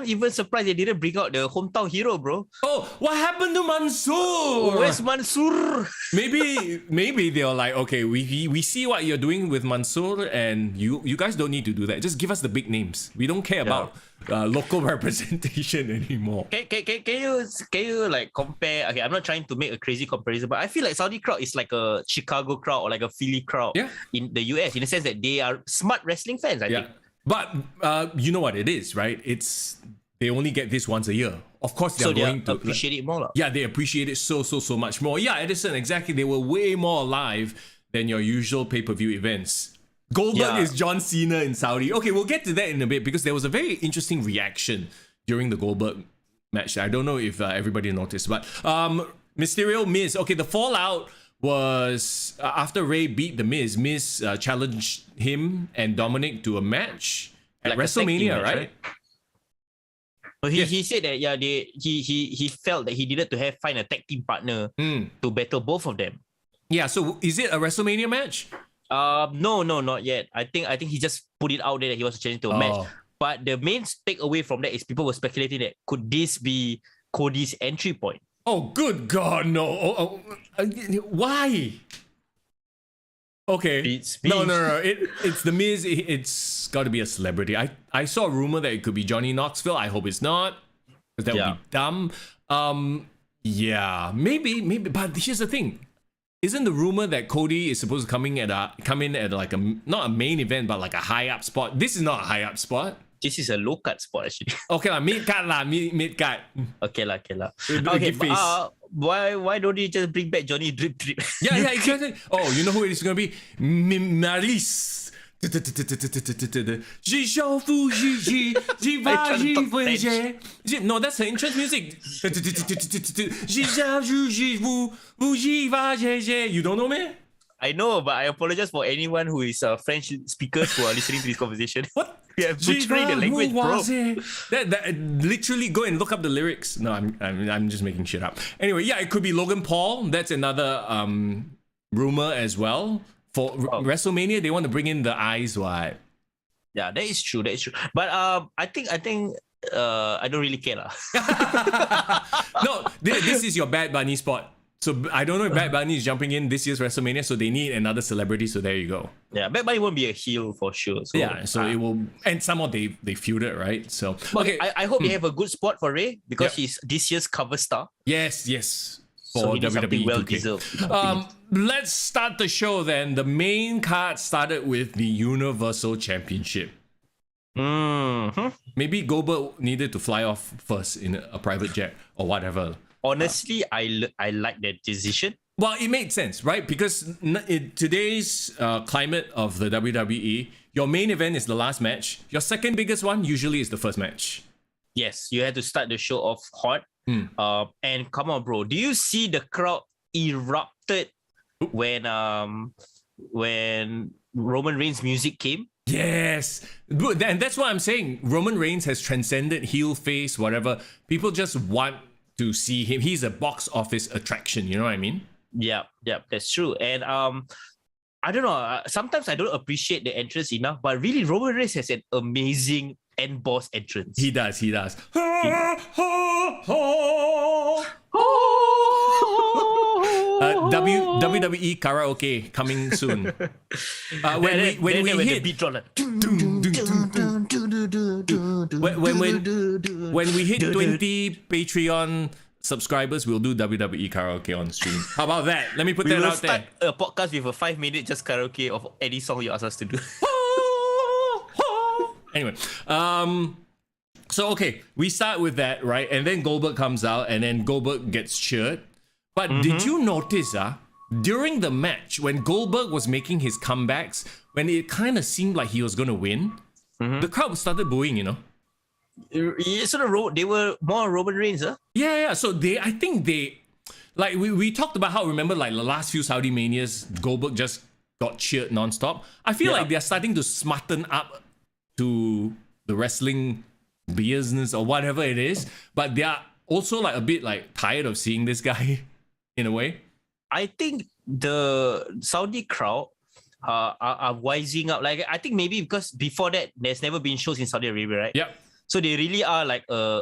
even surprised they didn't bring out the hometown hero, bro. Oh, what happened to Mansoor? Where's Mansoor? Maybe they're like, okay, we see what you're doing with Mansoor, and you guys don't need to do that. Just give us the big names. We don't care about local representation anymore. Can you like compare? Okay, I'm not trying to make a crazy comparison, but I feel like Saudi crowd is like a Chicago crowd or like a Philly crowd in the US, in the sense that they are smart wrestling fans, I think. But you know what it is, right? It's they only get this once a year. Of course, they're going to appreciate it more. Yeah, they appreciate it so much more. Yeah, Edison, exactly. They were way more alive than your usual pay-per-view events. Goldberg is John Cena in Saudi. Okay, we'll get to that in a bit because there was a very interesting reaction during the Goldberg match. I don't know if everybody noticed, but Mysterio, Miz. Okay, the fallout was after Rey beat the Miz. Miz challenged him and Dominic to a match at WrestleMania, right? But he said that he felt that he needed to find a tag team partner to battle both of them. Yeah, so is it a WrestleMania match? No, not yet. I think he just put it out there that he was challenging to a match. But the main takeaway from that is people were speculating that could this be Cody's entry point? Oh, good God, no. Why? Okay. No. It's the Miz. It's got to be a celebrity. I saw a rumor that it could be Johnny Knoxville. I hope it's not, because that would be dumb. Yeah, maybe. But here's the thing. isn't the rumor that Cody is supposed to come in at like not a main event, but like a high up spot? This is not a high up spot. This is a low cut spot actually. Okay lah, mid card lah, mid card. Okay. Okay, why don't you just bring back Johnny Drip? Yeah, exactly. Oh, you know who it is gonna be? Maris. No, that's her entrance music. You don't know, man? I know, but I apologize for anyone who is French speakers who are listening to this conversation. What? We are butchering the language, bro. That literally go and look up the lyrics. No, I'm just making shit up. Anyway, yeah, it could be Logan Paul. That's another rumor as well. For WrestleMania, they want to bring in the eyes, what? Yeah, that is true. But I think I don't really care lah. No, this is your Bad Bunny spot. So I don't know if Bad Bunny is jumping in this year's WrestleMania, so they need another celebrity. So there you go. Yeah, Bad Bunny won't be a heel for sure. So, yeah, so it will, and somehow they feuded, right? So okay, I hope they have a good spot for Ray because he's this year's cover star. Yes. So For WWE well 2K. deserved. Let's start the show then. The main card started with the Universal Championship. Maybe Goldberg needed to fly off first in a private jet or whatever. Honestly, I like that decision. Well, it made sense, right? Because in today's climate of the WWE, your main event is the last match. Your second biggest one usually is the first match. Yes, you had to start the show off hot. And come on, bro. Do you see the crowd erupted when Roman Reigns' music came? Yes. And that's what I'm saying. Roman Reigns has transcended heel, face, whatever. People just want to see him. He's a box office attraction. You know what I mean? Yeah, that's true. And I don't know. Sometimes I don't appreciate the entrance enough, but really, Roman Reigns has an amazing end boss entrance. He does. WWE karaoke coming soon. When we hit the beat drop, when we hit 20 Patreon subscribers, we'll do WWE karaoke on stream. How about that? Let me put that out there. A podcast with a 5-minute just karaoke of any song you ask us to do. Anyway, so okay, we start with that, right? And then Goldberg comes out, and then Goldberg gets cheered. But did you notice, during the match, when Goldberg was making his comebacks, when it kind of seemed like he was going to win, the crowd started booing, you know? Yeah, sort of they were more Roman Reigns, huh? Yeah. So I think like we talked about how, remember, like the last few Saudi Manias, Goldberg just got cheered nonstop. I feel like they're starting to smarten up to the wrestling business or whatever it is, but they are also like a bit like tired of seeing this guy in a way. I think the Saudi crowd are wising up. Like, I think maybe because before that there's never been shows in Saudi Arabia, right? Yep. So they really are like a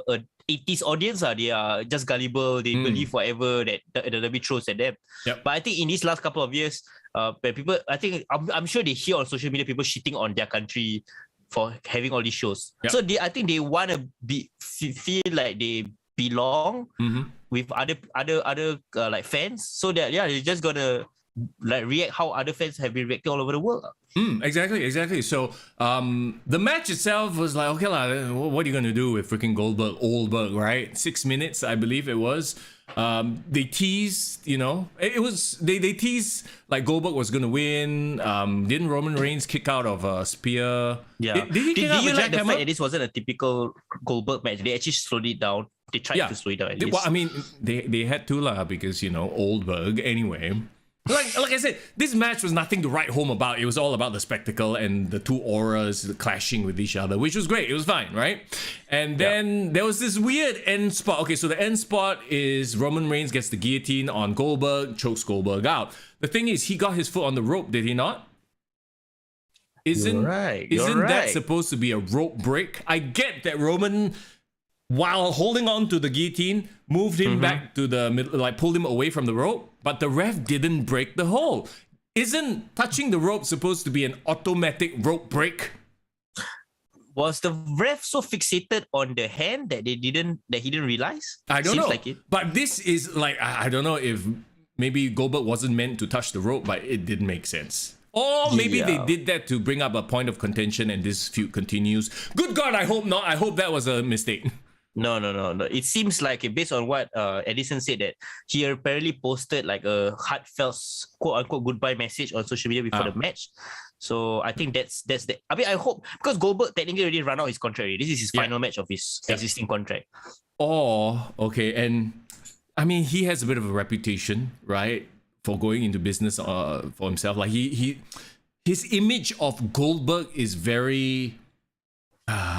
80s audience. They are just gullible. They believe whatever that the WWE throws at them. Yep. But I think in these last couple of years, where people, I'm sure they hear on social media people shitting on their country for having all these shows. Yep. So I think they want to feel like they belong with other like fans. So that they're just gonna like react how other fans have been reacting all over the world. Exactly. So the match itself was like, okay lah, what are you gonna do with freaking Goldberg, right? 6 minutes, I believe it was. They teased, you know, it was they teased like Goldberg was gonna win. Didn't Roman Reigns kick out of a spear? Yeah. Did he kick out you of a like the jackhammer? fact that this wasn't a typical Goldberg match? They actually slowed it down. They tried to slow it down at least. Well, I mean, they had to lah, because, you know, Oldberg anyway. Like I said, this match was nothing to write home about. It was all about the spectacle and the two auras clashing with each other, which was great. It was fine, right? And then there was this weird end spot. Okay, so the end spot is Roman Reigns gets the guillotine on Goldberg, chokes Goldberg out. The thing is, he got his foot on the rope, did he not? Isn't that supposed to be a rope break? I get that Roman, while holding on to the guillotine, moved him back to the middle, like pulled him away from the rope, but the ref didn't break the hold. Isn't touching the rope supposed to be an automatic rope break? Was the ref so fixated on the hand that he didn't realize? I don't know. Like it. But this is like, I don't know if maybe Goldberg wasn't meant to touch the rope, but it didn't make sense. Or maybe they did that to bring up a point of contention and this feud continues. Good God, I hope not. I hope that was a mistake. No. It seems like based on what Edison said, that he apparently posted like a heartfelt quote unquote goodbye message on social media before the match. So I think that's the. I mean, I hope, because Goldberg technically already run out his contract already. This is his final match of his existing contract. Oh, okay. And I mean, he has a bit of a reputation, right, for going into business for himself. Like his image of Goldberg is very.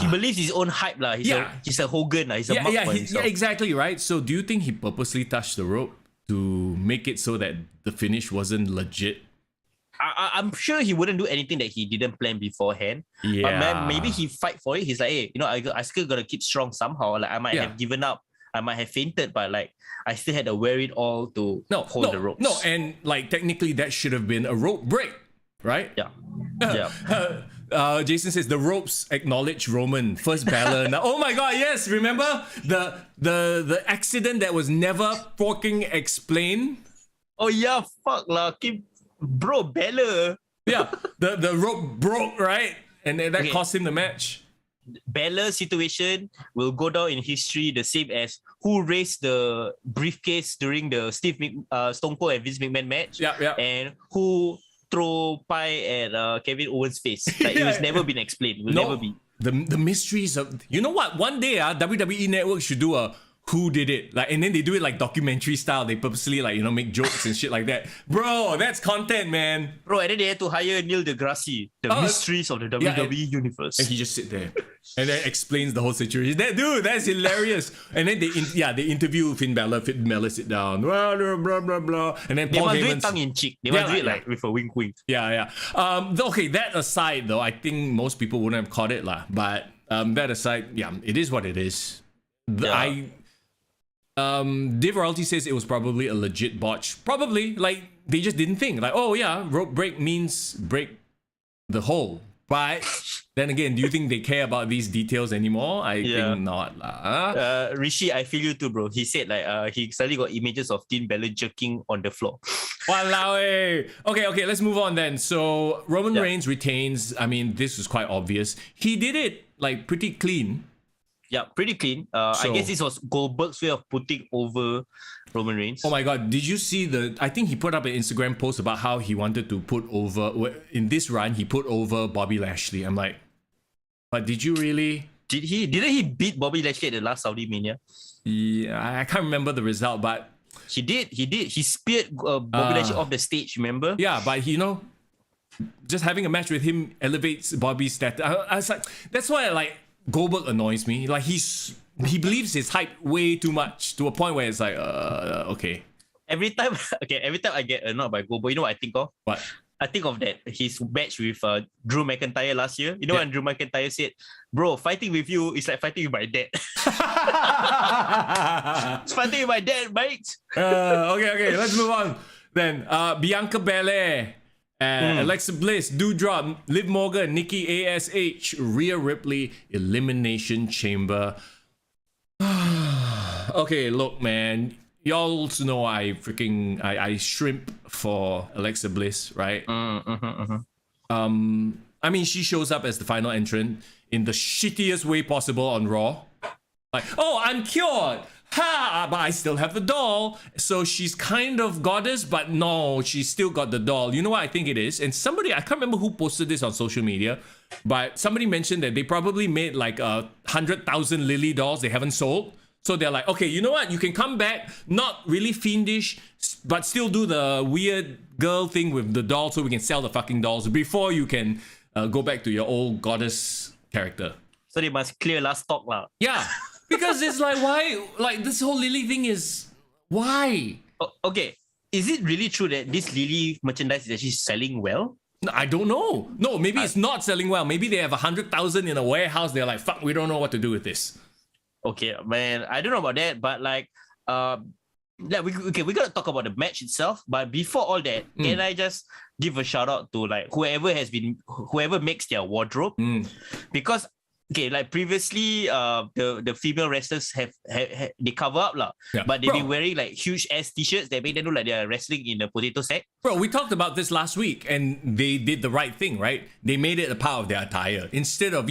He believes his own hype lah. He's a Hogan lah. He's a mark for himself. Yeah, exactly, right. So do you think he purposely touched the rope to make it so that the finish wasn't legit? I'm sure he wouldn't do anything that he didn't plan beforehand. Yeah. But man, maybe he fight for it. He's like, hey, I still gotta keep strong somehow. Like I might have given up. I might have fainted, but like I still had to wear it all to hold the ropes. No, and like technically that should have been a rope break, right? Yeah. Jason says the ropes acknowledge Roman first Balor. Now, oh my God, yes! Remember the accident that was never fucking explained? Oh yeah, fuck lah, bro, Balor. Yeah, the rope broke, right, and that cost him the match. Balor's situation will go down in history the same as who raised the briefcase during the Stone Cold and Vince McMahon match. Yeah. And who throw pie at Kevin Owens' face. Like it was never been explained. Will never be. The mysteries of, you know what? One day, WWE Network should do a who did it, like, and then they do it like documentary style. They purposely like make jokes and shit like that. Bro, that's content, man. Bro, and then they had to hire Neil deGrasse, the mysteries of the WWE universe, and he just sit there and then explains the whole situation. That's hilarious. And then they interview Finn Balor. Finn Balor sit down, blah blah blah blah, and then they Paul must do Heyman's, it tongue in cheek. They must do it like with a wink wink. Yeah. Okay, that aside though, I think most people wouldn't have caught it lah. But that aside, yeah, it is what it is. Dave Royalty says it was probably a legit botch. Probably, like, they just didn't think. Like, oh yeah, rope break means break the hole. But then again, do you think they care about these details anymore? I think not. Rishi, I feel you too, bro. He said like he suddenly got images of Finn Balor jerking on the floor. Walao eh. Okay, let's move on then. So Roman Reigns retains. I mean, this was quite obvious. He did it like pretty clean. Yeah, pretty clean. I guess this was Goldberg's way of putting over Roman Reigns. Oh my God, did you see I think he put up an Instagram post about how he wanted to put over, in this run, he put over Bobby Lashley. I'm like, but did you really? Didn't he beat Bobby Lashley at the last Saudi Mania? Yeah, I can't remember the result, but... He did. He speared Bobby Lashley off the stage, remember? Yeah, but just having a match with him elevates Bobby's status. I was like, that's why Goldberg annoys me. Like he believes his hype way too much to a point where it's like, okay. Every time I get annoyed by Goldberg, you know what I think of? What? I think of his match with Drew McIntyre last year. You know when Drew McIntyre said, "Bro, fighting with you is like fighting with my dad." It's fighting with my dad, mate. Okay, let's move on. Then Bianca Belair. Alexa Bliss, Doudrop, Liv Morgan, Nikki ASH, Rhea Ripley, Elimination Chamber. Okay, look, man. Y'all also know I shrimp for Alexa Bliss, right? I mean, she shows up as the final entrant in the shittiest way possible on Raw. Like, oh, I'm cured. Ha! But I still have the doll. So she's kind of goddess, but no, she's still got the doll. You know what I think it is? And somebody, I can't remember who posted this on social media, but somebody mentioned that they probably made like 100,000 Lily dolls they haven't sold. So they're like, okay, you know what? You can come back, not really fiendish, but still do the weird girl thing with the doll so we can sell the fucking dolls before you can go back to your old goddess character. So they must clear last stock lah. Yeah. Because it's like, why? Like, this whole Lily thing is... Why? Okay. Is it really true that this Lily merchandise is actually selling well? No, I don't know. No, maybe it's not selling well. Maybe they have 100,000 in a warehouse. They're like, fuck, we don't know what to do with this. Okay, man. I don't know about that, but like... we gotta talk about the match itself. But before all that, can I just give a shout out to like whoever makes their wardrobe? Because okay, like previously, the female wrestlers have they cover up lah, Yeah. but they've Bro. been wearing like huge ass t-shirts that make them look like they're wrestling in a potato sack. Bro, we talked about this last week and they did the right thing, right? They made it a part of their attire. Instead of,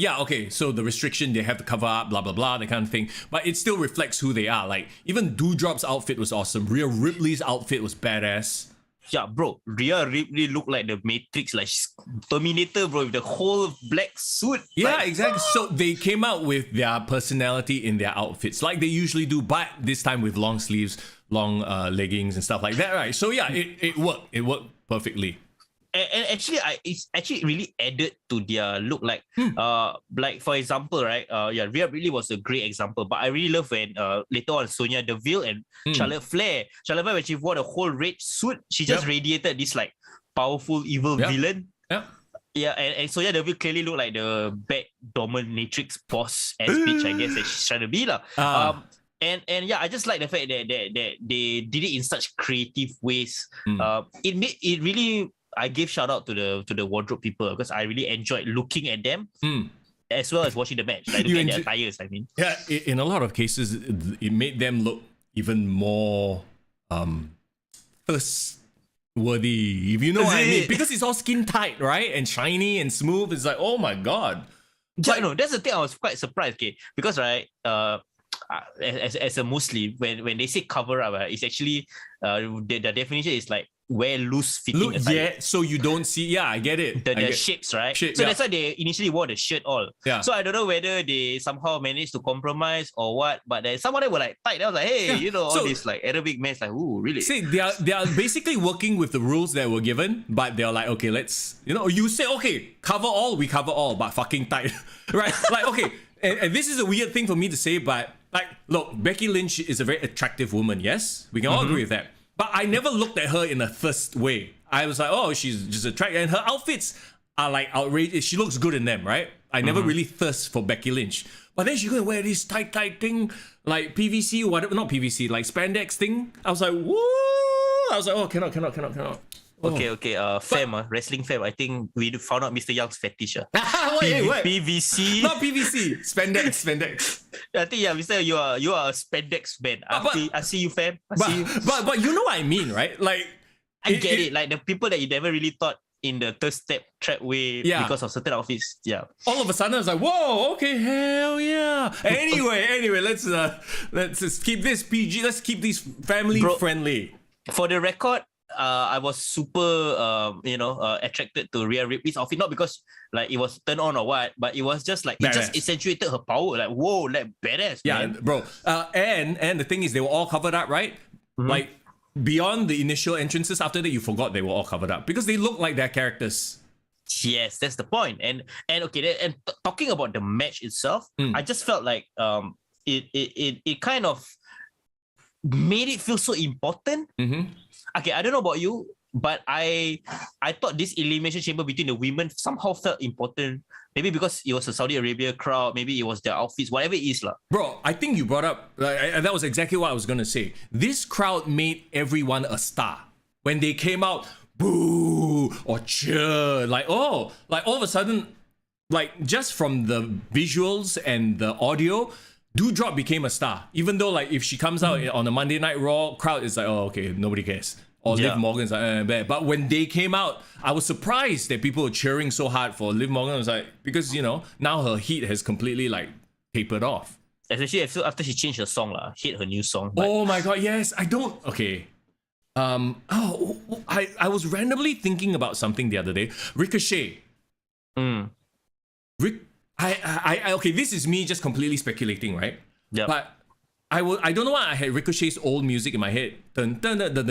so the restriction, they have to cover up, blah, blah, blah, that kind of thing. But it still reflects who they are. Like, even Doudrop's outfit was awesome. Rhea Ripley's outfit was badass. Yeah, bro, Rhea Ripley looked like the Matrix, like Terminator, bro, with the whole black suit. Yeah, like, exactly. So they came out with their personality in their outfits, like they usually do, but this time with long sleeves, long leggings and stuff like that, right? So yeah, it worked. It worked perfectly. And actually, it's actually really added to their look. Like, like for example, right? Rhea really was a great example. But I really love when later on Sonia Deville and Charlotte Flair, when she wore a whole red suit, she just radiated this like powerful evil villain. Yeah. Yeah, and Sonia Deville clearly looked like the bad dominatrix boss as bitch, I guess that she's trying to be lah. And I just like the fact that they did it in such creative ways. It really. I gave shout out to the wardrobe people because I really enjoyed looking at them as well as watching the match. Like looking at their attires, I mean. Yeah, in a lot of cases, it made them look even more worthy, if you know what I mean. Because it's all skin tight, right? And shiny and smooth. It's like, oh my god. Yeah, no, that's the thing. I was quite surprised, okay? Because right, as a Muslim, when they say cover up, it's actually the definition is like wear loose fitting attire. Yeah, so you don't see. Yeah, I get it. The shapes, right? So that's why they initially wore the shirt all. Yeah. So I don't know whether they somehow managed to compromise or what, but then some of them were like tight. I was like, hey, all these like Arabic men, like, ooh, really? See, they are basically working with the rules that were given, but they're like, okay, let's, you say, okay, cover all, we cover all, but fucking tight, right? Like, okay, and this is a weird thing for me to say, but like, look, Becky Lynch is a very attractive woman, yes? We can all agree with that. But I never looked at her in a thirst way. I was like, oh, she's just attractive. And her outfits are like outrageous. She looks good in them, right? I never really thirst for Becky Lynch. But then she go and wear this tight thing, like PVC or whatever, not PVC, like spandex thing. I was like, woo! I was like, oh, cannot. Okay. Wrestling fam. I think we found out Mr. Young's fetish. Wait. PVC. Not PVC. Spandex. I think Mr. You are a spandex man. I see you, fam. See you. But you know what I mean, right? Like I get it. Like the people that you never really thought in the third step trap way because of certain outfits. Yeah. All of a sudden I was like, whoa, okay, hell yeah. Anyway, let's just keep this PG. Let's keep these family friendly. For the record, I was super, attracted to Rhea Ripley's outfit, not because like it was turned on or what, but it was just like badass. It just accentuated her power. Like, whoa, like badass, man. Yeah, bro. And the thing is, they were all covered up, right? Like beyond the initial entrances. After that, you forgot they were all covered up because they look like their characters. Yes, that's the point. And talking about the match itself, I just felt like it kind of made it feel so important. Okay, I don't know about you, but I thought this Elimination Chamber between the women somehow felt important. Maybe because it was a Saudi Arabia crowd, maybe it was their outfits, whatever it is. Bro, I think you brought up, that was exactly what I was going to say. This crowd made everyone a star. When they came out, boo, or cheer, like all of a sudden, like just from the visuals and the audio, Doudrop became a star. Even though like if she comes out on a Monday Night Raw, crowd is like, oh, okay, nobody cares. Or Liv Morgan's like, bad. But when they came out, I was surprised that people were cheering so hard for Liv Morgan. I was like, because now her heat has completely like tapered off. Especially after she changed her song, hit her new song. But... Oh my god, yes. I don't. Okay. I was randomly thinking about something the other day. Ricochet. Okay, this is me just completely speculating, right? Yeah. But I don't know why I had Ricochet's old music in my head, the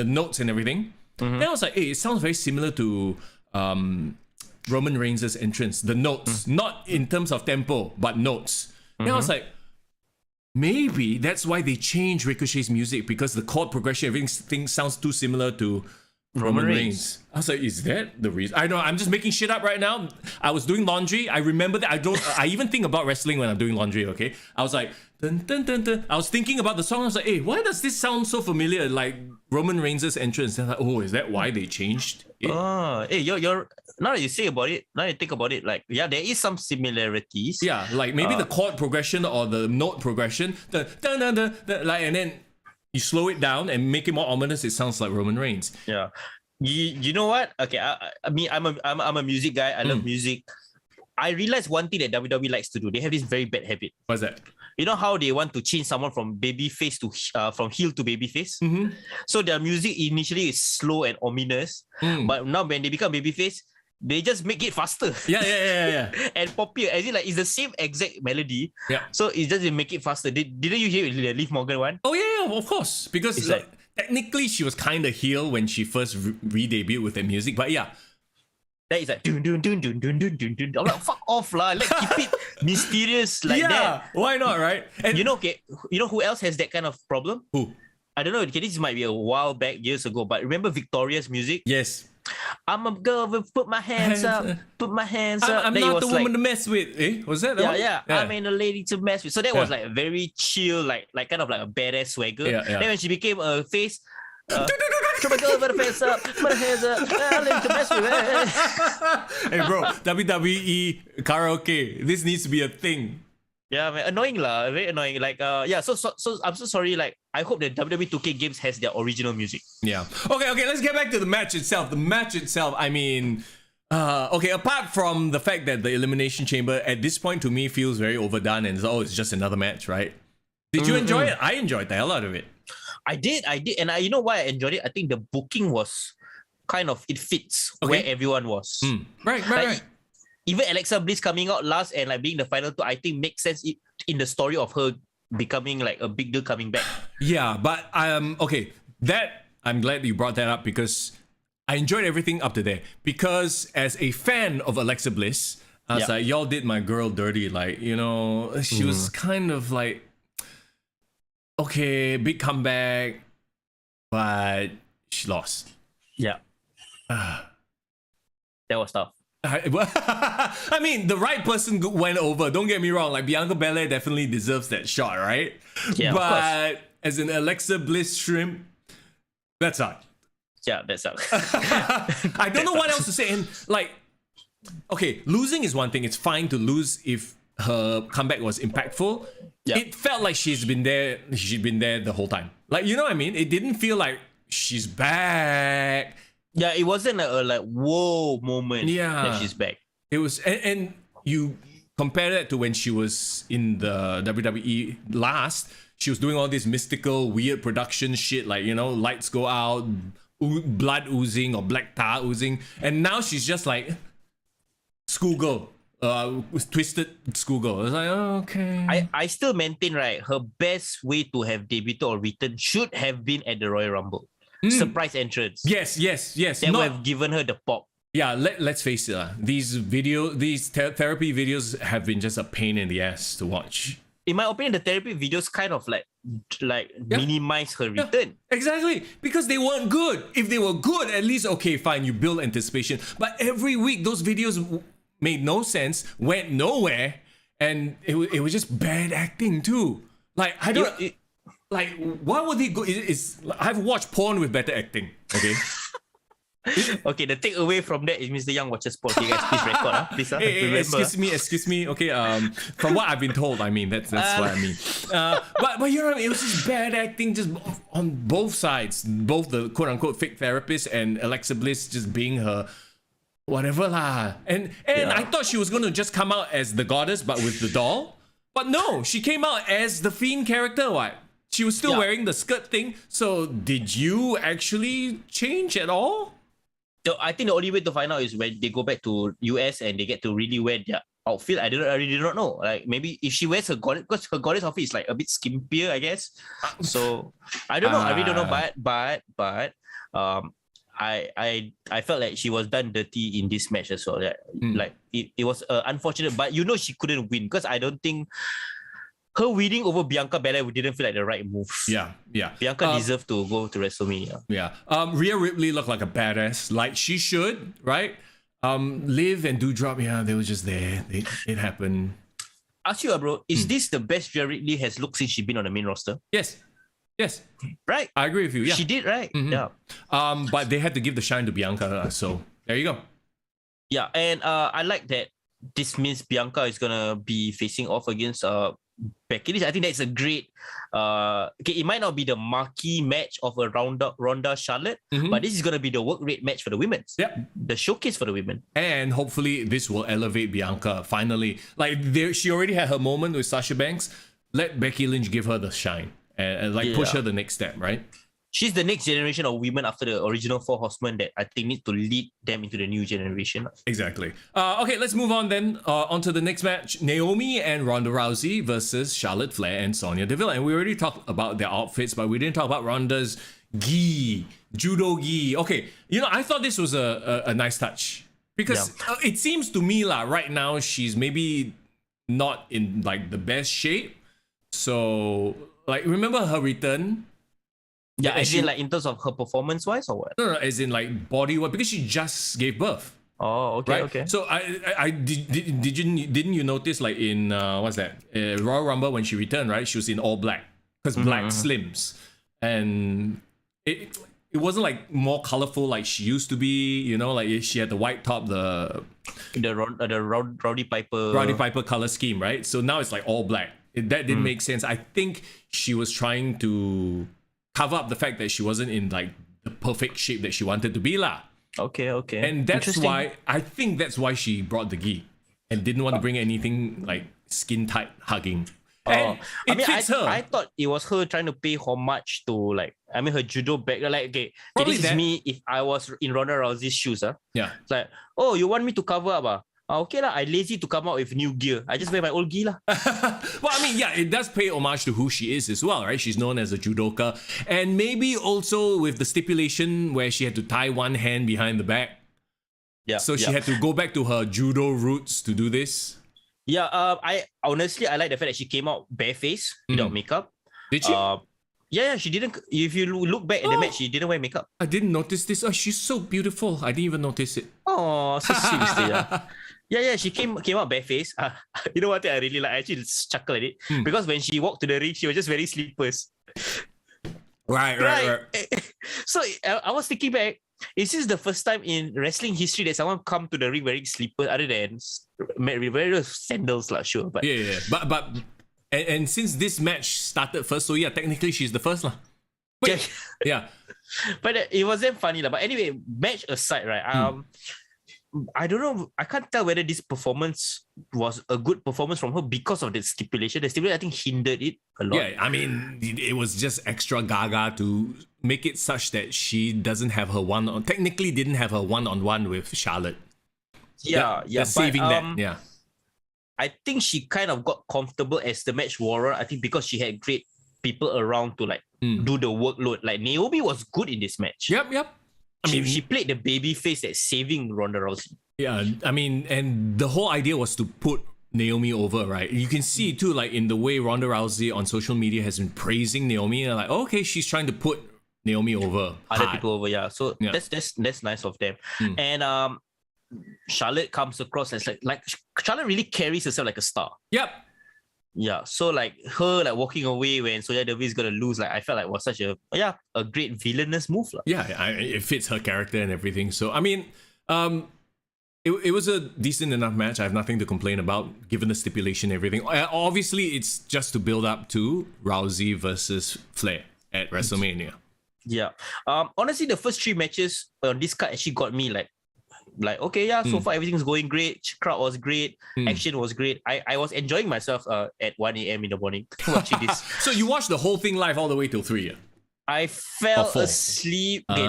notes and everything. Then I was like, hey, it sounds very similar to Roman Reigns' entrance. The notes, not in terms of tempo, but notes. Then I was like, maybe that's why they changed Ricochet's music, because the chord progression, everything sounds too similar to Roman Reigns. I was like, is that the reason? I know, I'm just making shit up right now. I was doing laundry. I remember that. I even think about wrestling when I'm doing laundry, okay? I was like, dun, dun, dun, dun. I was thinking about the song. I was like, hey, why does this sound so familiar? Like Roman Reigns' entrance. And I'm like, oh, is that why they changed it? Hey, you're now that you say about it, now you think about it, like, yeah, there is some similarities. Yeah, like maybe the chord progression or the note progression. The dun, dun, dun, dun, like, and then you slow it down and make it more ominous. It sounds like Roman Reigns. Yeah. You know what? Okay, I'm a music guy. I love music. I realized one thing that WWE likes to do. They have this very bad habit. What's that? You know how they want to change someone from babyface to from heel to babyface? Mm-hmm. So their music initially is slow and ominous, but now when they become babyface, they just make it faster. Yeah. And popular. As in, like, it's the same exact melody. Yeah. So it's just they make it faster. Didn't you hear the Liv Morgan one? Oh yeah, of course. Because It's like- technically she was kind of heel when she first re-debuted with the music. But yeah. That is like dun dun dun dun dun dun dun dun. I'm like, fuck off lah. Like, keep it mysterious like that. Yeah, why not, right? And You know who else has that kind of problem? who? I don't know. Okay, this might be a while back, years ago, but remember Victoria's music? Yes. I'm a girl with put my hands up, put my hands up. I'm Then it not was the like, woman to mess with. Eh? Was that? yeah. I ain't a lady to mess with. So that was Yeah. like very chill, like kind of like a badass swagger. Yeah. Then when she became a face, put my girl with her hands up, put my hands up, a lady to mess with. Hey bro, WWE karaoke. This needs to be a thing. Yeah, man, annoying lah, very annoying. Like, yeah. So I'm so sorry. Like, I hope that WWE 2K games has their original music. Yeah. Okay. Let's get back to the match itself. The match itself. I mean, okay. Apart from the fact that the Elimination Chamber at this point to me feels very overdone and it's just another match, right? Did you enjoy it? I enjoyed the hell out of it. I did, and you know why I enjoyed it? I think the booking was kind of, it fits where everyone was. Right. Even Alexa Bliss coming out last and like being the final two, I think makes sense in the story of her becoming like a big deal coming back. Yeah, but okay. That I'm glad you brought that up because I enjoyed everything up to there. Because as a fan of Alexa Bliss, I was like, y'all did my girl dirty. Like, you know, she was kind of like, okay, big comeback, but she lost. Yeah. That was tough. I mean, the right person went over. Don't get me wrong. Like, Bianca Belair definitely deserves that shot, right? Yeah, but of course. as an Alexa Bliss shrimp, that sucked. Yeah, that sucks. I don't know what else to say. And like, okay, losing is one thing. It's fine to lose if her comeback was impactful. Yeah. It felt like she'd been there the whole time. Like, you know what I mean? It didn't feel like she's back. Yeah, it wasn't a like whoa moment that she's back. It was, and you compare that to when she was in the WWE last, she was doing all this mystical, weird production shit, like, you know, lights go out, blood oozing or black tar oozing, and now she's just like schoolgirl, twisted schoolgirl. It's like, oh, okay. I still maintain, right, her best way to have debuted or returned should have been at the Royal Rumble. Surprise entrance. Yes. That would have given her the pop. Yeah, let's face it. These therapy videos have been just a pain in the ass to watch. In my opinion, the therapy videos kind of like minimize her return. Exactly, because they weren't good. If they were good, at least, okay, fine, you build anticipation. But every week, those videos made no sense, went nowhere, and it was just bad acting too. Like, I don't... Like, why would they go? I've watched porn with better acting. Okay. Okay, the takeaway from that is Mr. Young watches porn. Okay, guys, please record. Please remember. Excuse me. Okay. From what I've been told, I mean that's what I mean. But you know what I mean? It was just bad acting, just on both sides, both the quote unquote fake therapist and Alexa Bliss just being her whatever lah. And I thought she was gonna just come out as the goddess, but with the doll. But no, she came out as the Fiend character. What? She was still wearing the skirt thing. So did you actually change at all? I think the only way to find out is when they go back to US and they get to really wear their outfit. I really do not know. Like, maybe if she wears her goddess, because her goddess outfit is like a bit skimpier, I guess. So I don't know. I really don't know. But I felt like she was done dirty in this match as well. Like it was unfortunate, but you know she couldn't win because I don't think her winning over Bianca Belair didn't feel like the right move. Yeah. Bianca deserved to go to WrestleMania. Yeah. Rhea Ripley looked like a badass, like she should, right? Liv and Doudrop, yeah, they were just there. It happened. Ask you, bro, is this the best Rhea Ripley has looked since she's been on the main roster? Yes. Right. I agree with you. Yeah. She did, right? Mm-hmm. Yeah. But they had to give the shine to Bianca, so there you go. Yeah, and I like that this means Bianca is gonna be facing off against Becky. I think that's a great. Okay, it might not be the marquee match of a Ronda Charlotte, but this is gonna be the work rate match for the women. Yep. The showcase for the women. And hopefully this will elevate Bianca finally. Like she already had her moment with Sasha Banks. Let Becky Lynch give her the shine and push her the next step, right? She's the next generation of women after the original Four Horsemen that I think need to lead them into the new generation. Exactly. Okay, let's move on then. On to the next match. Naomi and Ronda Rousey versus Charlotte Flair and Sonia Deville. And we already talked about their outfits, but we didn't talk about Ronda's gi, judo gi. Okay, I thought this was a nice touch. Because it seems to me right now, she's maybe not in like the best shape. So, remember her return? Yeah, as in in terms of her performance wise or what? No, as in body wise, because she just gave birth. Oh, okay, right? okay. So didn't you notice in what's that Royal Rumble when she returned, right? She was in all black because black slims, and it wasn't more colorful like she used to be. She had the white top, the Rowdy Piper color scheme, right? So now it's all black. That didn't make sense. I think she was trying to cover up the fact that she wasn't in the perfect shape that she wanted to be lah. Okay. And that's why she brought the gi and didn't want to bring anything skin tight hugging. And it fits her. I thought it was her trying to pay homage to her judo bag. This is me if I was in Ronda Rousey's shoes. Yeah. It's oh, you want me to cover up? Okay lah, I lazy to come out with new gear. I just wear my old gear lah. Well, it does pay homage to who she is as well, right? She's known as a judoka. And maybe also with the stipulation where she had to tie one hand behind the back. Yeah. So she had to go back to her judo roots to do this. Yeah, I honestly like the fact that she came out barefaced without makeup. Did she? Yeah, she didn't. If you look back at the match, she didn't wear makeup. I didn't notice this. Oh, she's so beautiful. I didn't even notice it. Oh, so sweet. Yeah, she came out barefaced. You know what I really like? I actually chuckle at it because when she walked to the ring, she was just wearing slippers. Right. So I was thinking back, is this the first time in wrestling history that someone come to the ring wearing slippers other than wearing sandals lah? Sure, but yeah. But and since this match started first, so yeah, technically she's the first lah. Wait, yeah. But it wasn't funny lah. But anyway, match aside, right? I don't know. I can't tell whether this performance was a good performance from her because of the stipulation. The stipulation, I think, hindered it a lot. Yeah, it was just extra gaga to make it such that she doesn't have her technically didn't have her one-on-one with Charlotte. Yeah. Saving that. Yeah. I think she kind of got comfortable as the match wore on. I think because she had great people around to do the workload. Naomi was good in this match. Yep. She played the baby face that's saving Ronda Rousey. Yeah, and the whole idea was to put Naomi over, right? You can see too, in the way Ronda Rousey on social media has been praising Naomi, and okay, she's trying to put Naomi over. Other people over, yeah. So that's nice of them. And Charlotte comes across as Charlotte really carries herself like a star. Yep. Yeah, so her walking away when Sonia Deville is gonna lose, I felt was such a great villainous move. Yeah, it fits her character and everything. So it was a decent enough match. I have nothing to complain about given the stipulation and everything. Obviously, it's just to build up to Rousey versus Flair at WrestleMania. Yeah. Honestly, the first three matches on this card actually got me so far everything's going great. Crowd was great. Action was great. I was enjoying myself at 1 a.m. in the morning watching this. So you watched the whole thing live all the way till 3, yeah? I fell asleep. When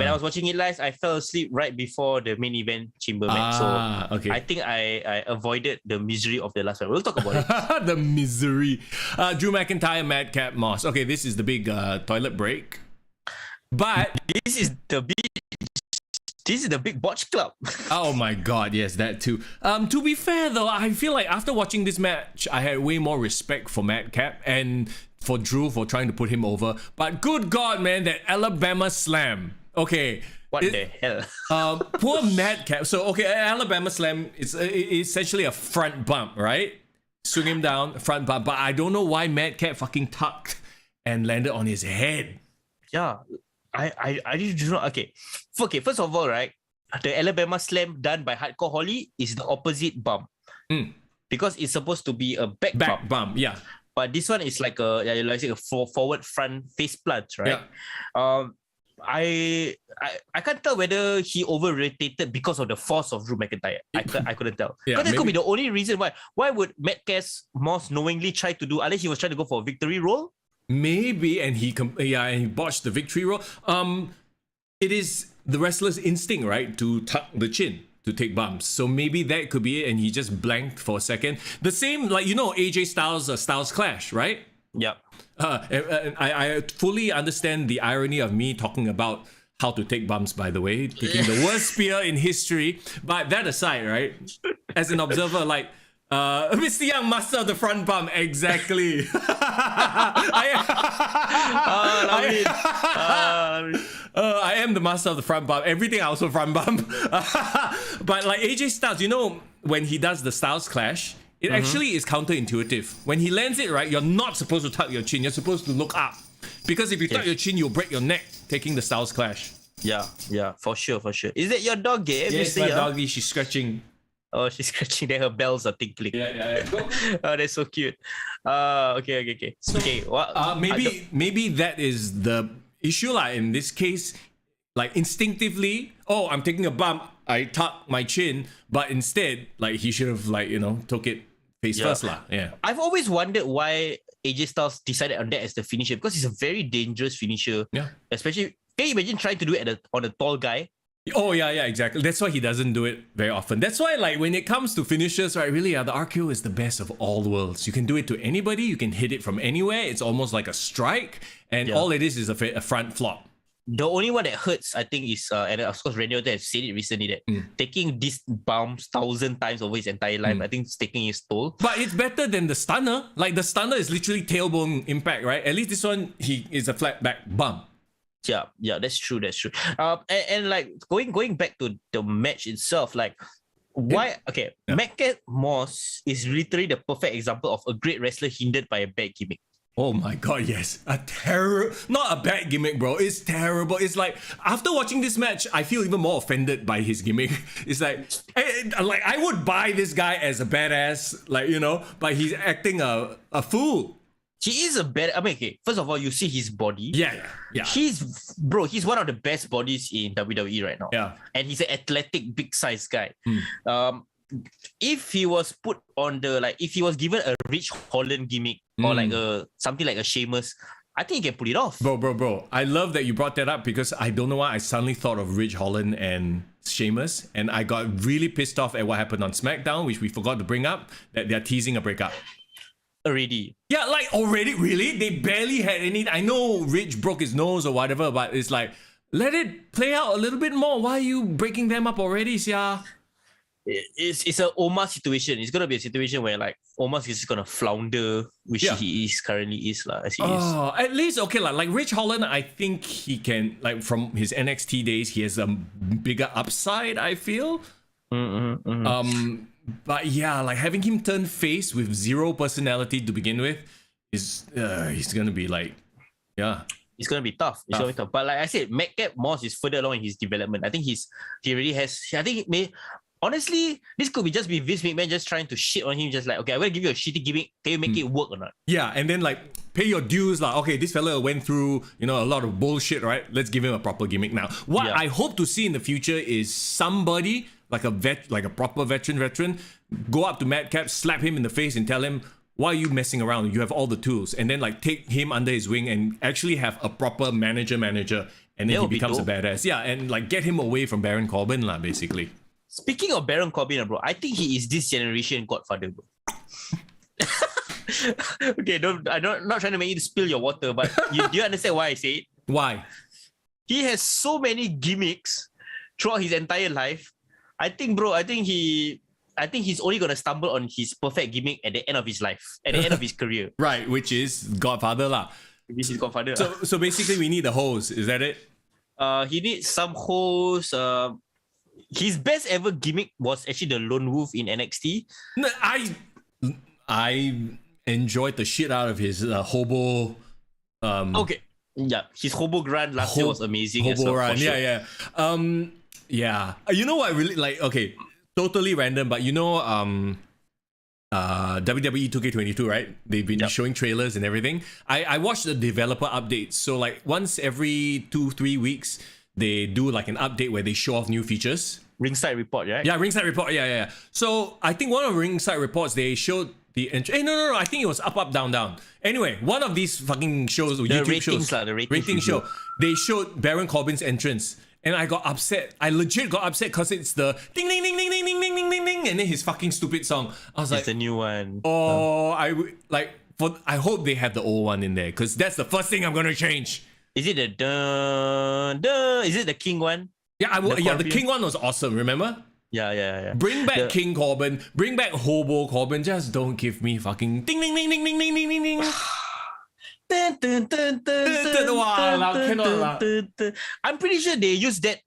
I was watching it live, I fell asleep right before the main event chamber match. So okay. I think I avoided the misery of the last one. We'll talk about it. The misery. Drew McIntyre, Madcap Moss. Okay, this is the big toilet break. But this is the big This is the big botch club. Oh my god, yes, that too. To be fair though, I feel like after watching this match, I had way more respect for Madcap and for Drew for trying to put him over. But good god, man, that Alabama slam. Okay. What the hell? Poor Madcap. So, okay, Alabama slam is essentially a front bump, right? Swing him down, front bump. But I don't know why Madcap fucking tucked and landed on his head. Yeah. I do not. Okay, first of all, right, the Alabama slam done by Hardcore Holly is the opposite bump. Because it's supposed to be a back bump, yeah. But this one is like a forward front face plant, right? Yeah. I can't tell whether he over rotated because of the force of Drew McIntyre. I couldn't tell. Yeah, but that could be the only reason why. Why would Madcap Moss knowingly try to do, unless he was trying to go for a victory roll? Maybe, and he botched the victory roll. It is the wrestler's instinct, right, to tuck the chin to take bumps. So maybe that could be it, and he just blanked for a second. The same, like, you know, AJ Styles Clash, right? Yeah. I fully understand the irony of me talking about how to take bumps, by the way, taking the worst spear in history. But that aside, right, as an observer, like, Mr. Young, master of the front bump, exactly. I am the master of the front bump. Everything I also front bump. But like AJ Styles, you know, when he does the Styles Clash, it actually is counterintuitive. When he lands it, right, you're not supposed to tuck your chin. You're supposed to look up. Because if you tuck your chin, you'll break your neck taking the Styles Clash. Yeah, for sure. Is that your dog, Gabe? Yes, my doggy. She's scratching. Oh, she's scratching there. Her bells are tinkling. Yeah. Oh, that's so cute. Okay. So, maybe that is the issue, like, in this case. Like, instinctively, I'm taking a bump, I tuck my chin, but instead, like, he should have, like, you know, took it face first lah. Yeah. I've always wondered why AJ Styles decided on that as the finisher, because it's a very dangerous finisher. Yeah. Especially, can you imagine trying to do it on a tall guy? Oh, yeah, exactly. That's why he doesn't do it very often. That's why, like, when it comes to finishers, right, really, the RKO is the best of all worlds. You can do it to anybody. You can hit it from anywhere. It's almost like a strike. And all it is a front flop. The only one that hurts, I think, is, and of course, Randy Orton has said it recently, that taking these bumps 1,000 times over his entire life, I think it's taking his toll. But it's better than the stunner. Like, the stunner is literally tailbone impact, right? At least this one, he is a flat back bump. Yeah, that's true. And like going back to the match itself, like Madcap Moss is literally the perfect example of a great wrestler hindered by a bad gimmick. Oh my god, yes. Not a bad gimmick, bro. It's terrible. It's like, after watching this match, I feel even more offended by his gimmick. It's like I would buy this guy as a badass, like, you know, but he's acting a fool. He is a bad. I mean, okay, first of all, you see his body. Yeah. He's one of the best bodies in WWE right now. Yeah. And he's an athletic, big size guy. If he was put on if he was given a Rich Holland gimmick or like something like a Sheamus, I think he can pull it off. Bro. I love that you brought that up, because I don't know why I suddenly thought of Rich Holland and Sheamus, and I got really pissed off at what happened on SmackDown, which we forgot to bring up, that they're teasing a breakup. Already. Yeah, like, already? Really? They barely had any. I know Rich broke his nose or whatever, but it's like, let it play out a little bit more. Why are you breaking them up already, Sia? It's a Omar situation. It's gonna be a situation where like Omar's just gonna flounder, which he currently is. At least, okay, like Rich Holland, I think he can, like, from his NXT days, he has a bigger upside, I feel. But yeah, like, having him turn face with zero personality to begin with is he's gonna be like, it's gonna be tough. But like I said, Madcap Moss is further along in his development. I think he already has. I think it may. Honestly, this could just be Vince McMahon just trying to shit on him, just like, okay, I'm gonna give you a shitty gimmick. Can you make it work or not? Yeah, and then like pay your dues. Like, okay, this fella went through, you know, a lot of bullshit, right? Let's give him a proper gimmick now. What I hope to see in the future is somebody like a proper veteran, go up to Madcap, slap him in the face, and tell him, why are you messing around? You have all the tools. And then like take him under his wing and actually have a proper manager, and then he becomes a badass. Yeah, and like get him away from Baron Corbin lah, basically. Speaking of Baron Corbin, bro, I think he is this generation Godfather, bro. Okay, I'm not trying to make you spill your water, but do you understand why I say it? Why? He has so many gimmicks throughout his entire life, I think he's only gonna stumble on his perfect gimmick at the end of his life, at the end of his career. Right, which is Godfather lah. Which is Godfather. So basically, we need a hose. Is that it? He needs some hose. His best ever gimmick was actually the Lone Wolf in NXT. No, I enjoyed the shit out of his hobo. Okay. Yeah, his hobo grunt last year was amazing. Hobo run, sure. yeah. You know what I really like? Okay, totally random, but you know, WWE 2K22, right? They've been showing trailers and everything. I watched the developer updates. So like once every 2-3 weeks, they do like an update where they show off new features. Ringside Report, right? Yeah, Ringside Report. Yeah. So I think one of the Ringside Reports, they showed the entry. Hey, no. I think it was up, down. Anyway, one of these fucking shows, the YouTube ratings, shows, the rating show, they showed Baron Corbin's entrance. And I got upset. I legit got upset because it's the ding, ding, ding, ding, ding, ding, ding, ding, ding, ding, and then his fucking stupid song. I was like, it's a new one. Oh, I hope they have the old one in there because that's the first thing I'm gonna change. Is it the dun dun? Is it the King one? Yeah, the King one was awesome. Remember? Yeah. Bring back King Corbin. Bring back Hobo Corbin. Just don't give me fucking ding, ding, ding, ding, ding, ding, ding, ding, ding. I'm pretty sure they used that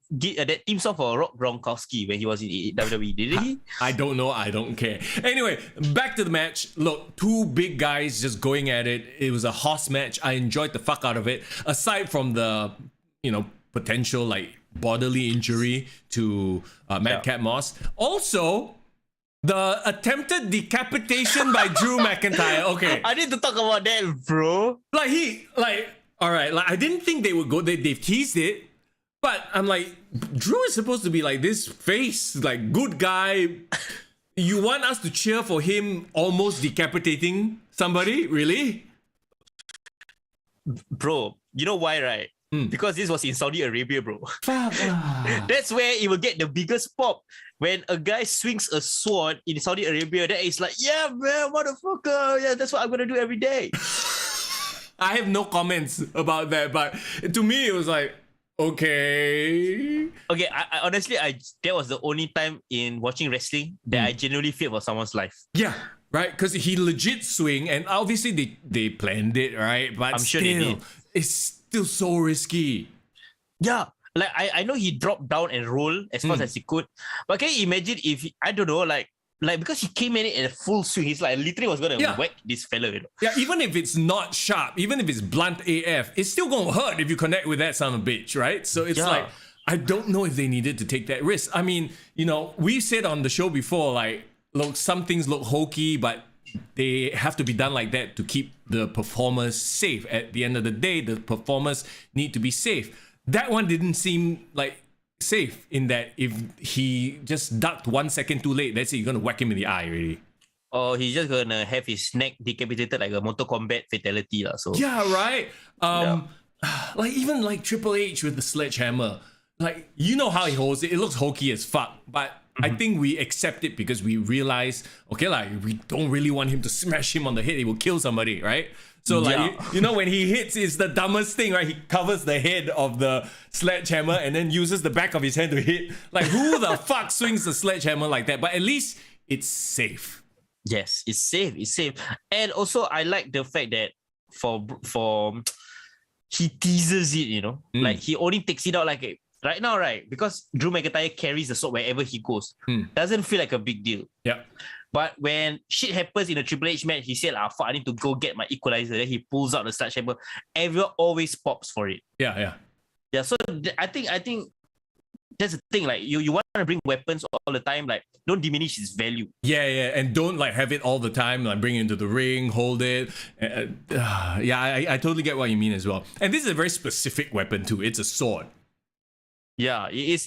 theme song for Rob Gronkowski when he was in WWE. Did he? I don't know. I don't care. Anyway, back to the match. Look, two big guys just going at it. It was a horse match. I enjoyed the fuck out of it. Aside from the, potential like bodily injury to Madcap Moss. Also, the attempted decapitation by Drew McIntyre. Okay. I need to talk about that, bro. All right. Like, I didn't think they would go. They've teased it. But I'm like, Drew is supposed to be like this face, like good guy. You want us to cheer for him almost decapitating somebody? Really? Bro, you know why, right? Because this was in Saudi Arabia, bro. That's where it will get the biggest pop. When a guy swings a sword in Saudi Arabia, that is like, yeah, man, motherfucker. Yeah, that's what I'm going to do every day. I have no comments about that, but to me, it was like, okay. Okay, I honestly, that was the only time in watching wrestling that I genuinely feared for someone's life. Yeah, right? Because he legit swing, and obviously they planned it, right? But I'm sure they did. It's still so risky. Yeah. Like, I know he dropped down and rolled as fast as he could. But can you imagine if, I don't know, like because he came in it in a full swing, he's like literally was going to whack this fella, Yeah, even if it's not sharp, even if it's blunt AF, it's still going to hurt if you connect with that son of a bitch, right? So it's like, I don't know if they needed to take that risk. I mean, we said on the show before, like, look, some things look hokey, but they have to be done like that to keep the performers safe. At the end of the day, the performers need to be safe. That one didn't seem like safe in that if he just ducked 1 second too late, let's say you're going to whack him in the eye already. Or he's just going to have his neck decapitated like a Mortal Kombat fatality. So. Yeah, right? Like even like Triple H with the sledgehammer. Like, you know how he holds it. It looks hokey as fuck. But I think we accept it because we realize, okay, like we don't really want him to smash him on the head. He will kill somebody, right? So like, when he hits, it's the dumbest thing, right? He covers the head of the sledgehammer and then uses the back of his hand to hit. Like, who the fuck swings the sledgehammer like that? But at least it's safe. Yes, it's safe. It's safe. And also, I like the fact that for he teases it, like he only takes it out like right now, right? Because Drew McIntyre carries the sword wherever he goes. Doesn't feel like a big deal. Yeah. But when shit happens in a Triple H match, he said, fuck, I need to go get my equalizer. Then he pulls out the sledgehammer. Everyone always pops for it. Yeah. Yeah, so I think that's the thing. Like, you want to bring weapons all the time. Like, don't diminish its value. Yeah. And don't like have it all the time. Like, bring it into the ring, hold it. I totally get what you mean as well. And this is a very specific weapon too. It's a sword. Yeah, it is.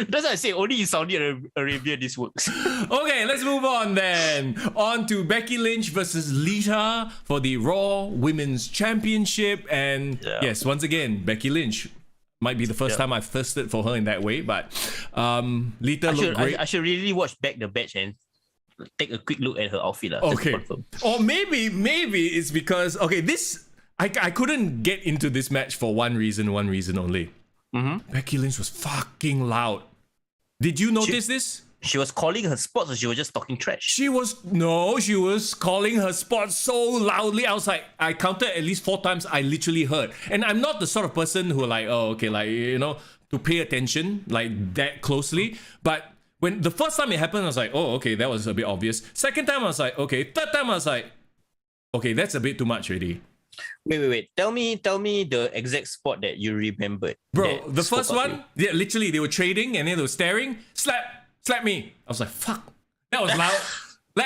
That's why I say only in Saudi Arabia this works. Okay, let's move on then. On to Becky Lynch versus Lita for the Raw Women's Championship. And yes, once again, Becky Lynch. Might be the first time I've thirsted for her in that way, but Lita looked great. I should really watch back the batch and take a quick look at her outfit. Okay. Or maybe it's because, this I couldn't get into this match for one reason only. Becky Lynch was fucking loud. Did you notice this? She was calling her spots, or she was just talking trash? She was calling her spots so loudly. I was like, I counted at least 4 times. I literally heard. And I'm not the sort of person who to pay attention like that closely. But when the first time it happened, I was like, oh, okay, that was a bit obvious. Second time, I was like, okay. Third time, I was like, okay, that's a bit too much already. Wait. Tell me the exact spot that you remembered. Bro, the first one, yeah, literally they were trading and then they were staring. Slap me. I was like, fuck. That was loud.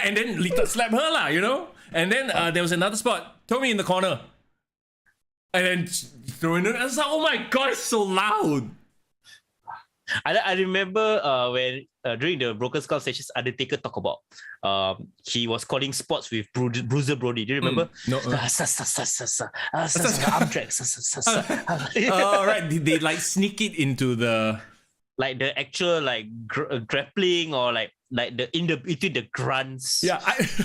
And then Lita slapped her lah, And then there was another spot. Throw me in the corner. And then throwing it. I was like, oh my god, it's so loud. I remember when during the Broken Skull sessions, Undertaker talk about he was calling spots with Bruiser Brody. Do you remember? No. Arm drag. Oh, right. They like sneak it into the the actual grappling or between the grunts. Yeah,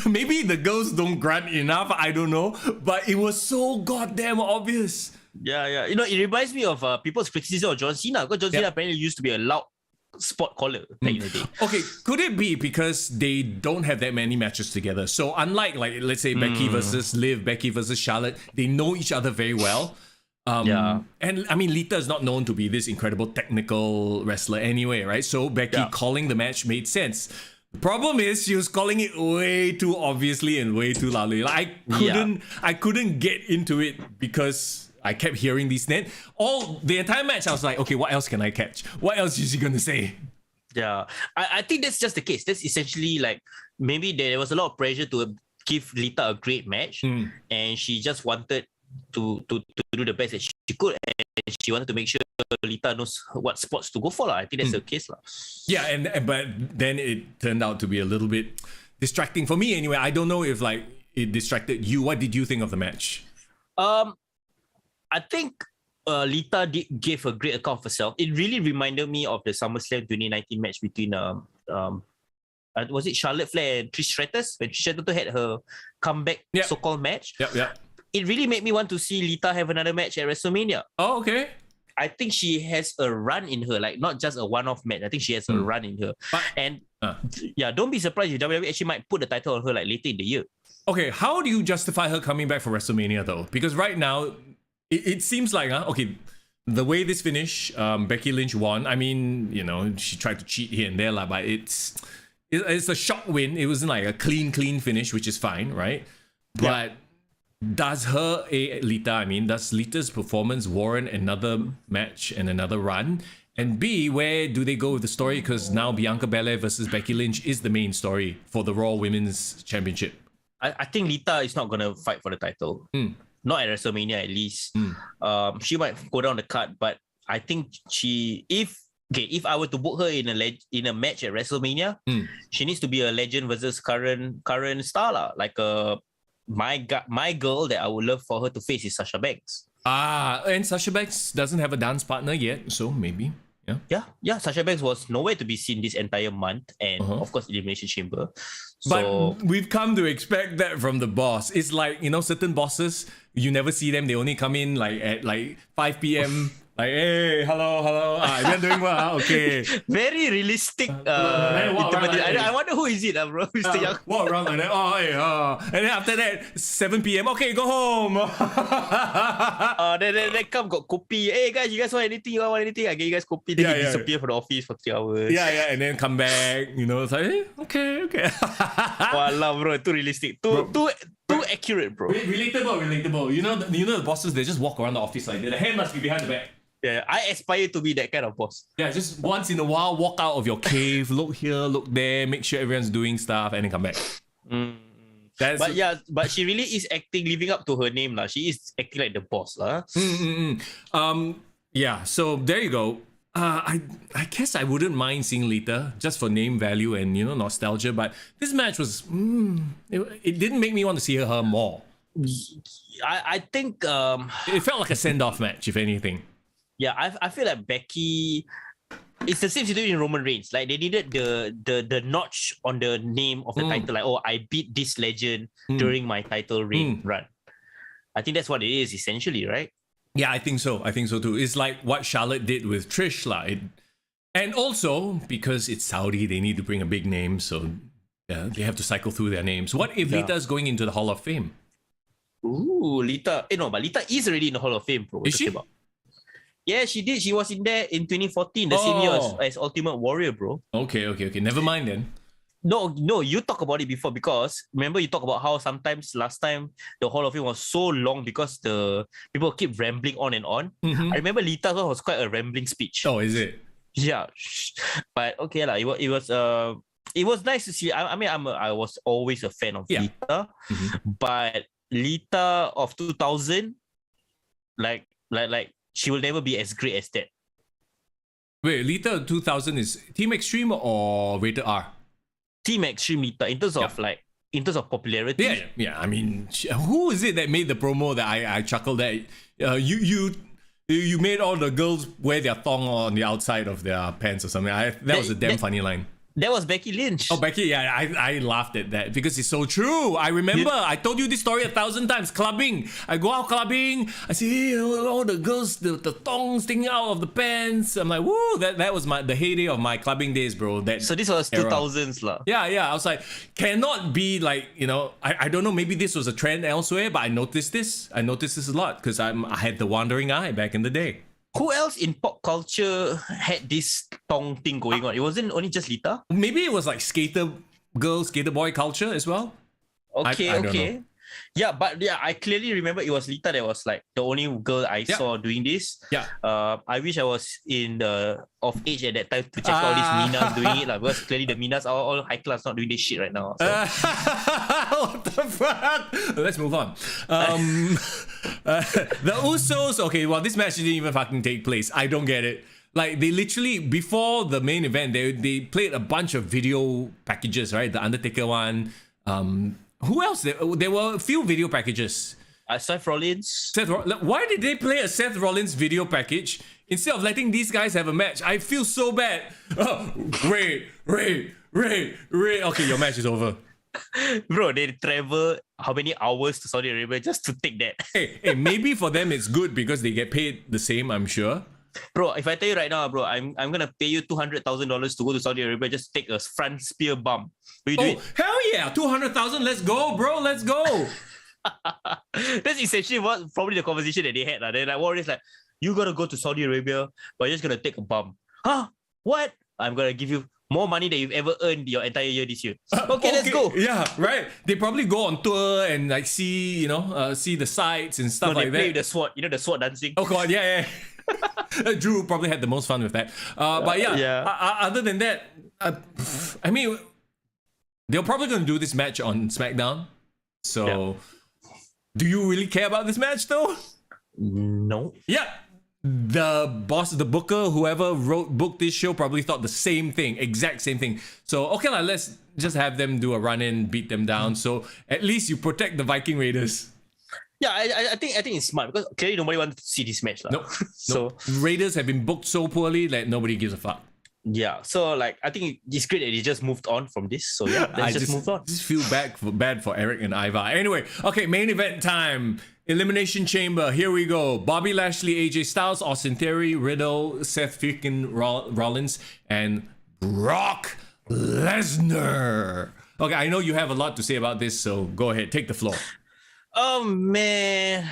maybe the girls don't grunt enough. I don't know, but it was so goddamn obvious. Yeah. It reminds me of people's criticism of John Cena, because John Cena apparently used to be a loud spot caller back in the day. Okay, could it be because they don't have that many matches together? So unlike let's say Becky versus Liv, Becky versus Charlotte, they know each other very well. And I mean, Lita is not known to be this incredible technical wrestler anyway, right? So Becky calling the match made sense. The problem is she was calling it way too obviously and way too loudly. I couldn't get into it because I kept hearing these names. The entire match, I was like, okay, what else can I catch? What else is she gonna say? Yeah, I think that's just the case. That's essentially maybe there was a lot of pressure to give Lita a great match, and she just wanted to do the best that she could, and she wanted to make sure Lita knows what spots to go for. I think that's the case. Yeah, but then it turned out to be a little bit distracting for me anyway. I don't know if it distracted you. What did you think of the match? I think Lita gave a great account of herself. It really reminded me of the SummerSlam 2019 match between was it Charlotte Flair and Trish Stratus, when Trish Stratus had her comeback so-called match. Yeah. It really made me want to see Lita have another match at WrestleMania. Oh, okay. I think she has a run in her, not just a one-off match. I think she has a run in her. Don't be surprised if WWE actually might put the title on her later in the year. Okay, how do you justify her coming back for WrestleMania though? Because right now, it seems like, the way this finished, Becky Lynch won. I mean, she tried to cheat here and there, but it's a shock win. It wasn't a clean finish, which is fine, right? But does Lita's performance warrant another match and another run? And B, where do they go with the story? Because now Bianca Belair versus Becky Lynch is the main story for the Raw Women's Championship. I think Lita is not going to fight for the title. Not at WrestleMania, at least. She might go down the card, but I think if I were to book her in a match at WrestleMania, she needs to be a legend versus current star, my girl that I would love for her to face is Sasha Banks. And Sasha Banks doesn't have a dance partner yet, so maybe. Yeah. Sasha Banks was nowhere to be seen this entire month, and of course Elimination Chamber. But we've come to expect that from the boss. It's like, certain bosses, you never see them. They only come in at 5 p.m. Hey, hello. You're doing well. Okay. Very realistic. I wonder who is it, bro? Mr. Young. Walk around like that. And then after that, 7 p.m. Okay, go home. Then come got kopi. Hey guys, you guys want anything? You want anything? I get you guys kopi. Then you disappear from the office for 3 hours. Yeah, and then come back. It's like, hey, okay. Wallah, bro, too realistic. Too accurate, bro. Relatable. You know the bosses, they just walk around the office like that. The hand must be behind the back. Yeah, I aspire to be that kind of boss. Yeah, just once in a while, walk out of your cave, look here, look there, make sure everyone's doing stuff, and then come back. But she really is living up to her name. She is acting like the boss. Yeah, so there you go. I guess I wouldn't mind seeing Lita just for name value and nostalgia, but this match was it didn't make me want to see her more. I think it felt like a send-off match, if anything. Yeah, I feel like Becky. It's the same situation in Roman Reigns. They needed the notch on the name of the title. I beat this legend during my title reign run. I think that's what it is essentially, right? Yeah, I think so. I think so too. It's like what Charlotte did with Trish, and also because it's Saudi, they need to bring a big name, so yeah, they have to cycle through their names. What if Lita's going into the Hall of Fame? Ooh, Lita. No, but Lita is already in the Hall of Fame, bro. Is she? About. Yeah, she did. She was in there in 2014, the same year as Ultimate Warrior, bro. Okay. Never mind then. No, you talk about it before because remember you talk about how sometimes last time the Hall of Fame was so long because the people keep rambling on and on. Mm-hmm. I remember Lita's one was quite a rambling speech. Oh, is it? Yeah, but okay lah. It was nice to see. I mean, I was always a fan of Lita, but Lita of 2000, like she will never be as great as that. Wait, Lita 2000 is Team Extreme or Rated R? Team Extreme Lita in terms of in terms of popularity. Yeah. I mean, who is it that made the promo that I chuckled at? You made all the girls wear their thong on the outside of their pants or something. That was a damn funny line. That was Becky Lynch. Oh, Becky, yeah, I laughed at that because it's so true. I remember, I told you this story 1,000 times. Clubbing, I go out clubbing, I see all the girls, the thongs sticking out of the pants. I'm like, woo, that was the heyday of my clubbing days, bro. So this was 2000s lah. Yeah, I was like, cannot be like, I don't know, maybe this was a trend elsewhere, but I noticed this a lot because I had the wandering eye back in the day. Who else in pop culture had this thong thing going on? It wasn't only just Lita. Maybe it was like skater girl, skater boy culture as well. Okay. I don't know. Yeah, but I clearly remember it was Lita that was like the only girl I saw doing this. Yeah. I wish I was of age at that time to check all these Minas doing it because clearly the Minas are all high class, not doing this shit right now. So. What the fuck? Let's move on. The Usos. Okay, well, this match didn't even fucking take place. I don't get it. Like, they literally, before the main event, they played a bunch of video packages, right? The Undertaker one. Who else? There were a few video packages. Seth Rollins. Why did they play a Seth Rollins video package instead of letting these guys have a match? I feel so bad. Oh, Ray. Okay, your match is over. Bro, they travel how many hours to Saudi Arabia just to take that? Hey, maybe for them it's good because they get paid the same, I'm sure. Bro, if I tell you right now, bro, I'm gonna pay you $200,000 to go to Saudi Arabia just to take a front spear bump. Will you do it? Hell yeah, 200,000. Let's go, bro. Let's go. That's essentially what probably the conversation that they had. They're like, Warriors, like, you gotta go to Saudi Arabia, but you're just gonna take a bump. Huh? What? I'm gonna give you more money than you've ever earned your entire year this year. Okay, let's go. Yeah, right. They probably go on tour and like see the sights and stuff like that. They play with the sword, the sword dancing. Oh god, yeah. Drew probably had the most fun with that. But other than that, I mean, they're probably going to do this match on SmackDown. So, do you really care about this match though? No. Yeah. The boss, the booker, whoever booked this show probably thought the same thing, exact same thing. So, okay, let's just have them do a run-in, beat them down. So, at least you protect the Viking Raiders. Yeah, I think it's smart because clearly nobody wanted to see this match. Nope. So Raiders have been booked so poorly that nobody gives a fuck. Yeah, so like I think it's great that he just moved on from this. So yeah, let's just move on. I just feel bad for Eric and Ivar. Anyway, okay, main event time. Elimination Chamber. Here we go. Bobby Lashley, AJ Styles, Austin Theory, Riddle, Seth freaking Rollins, and Brock Lesnar. Okay, I know you have a lot to say about this, so go ahead, take the floor. Oh man,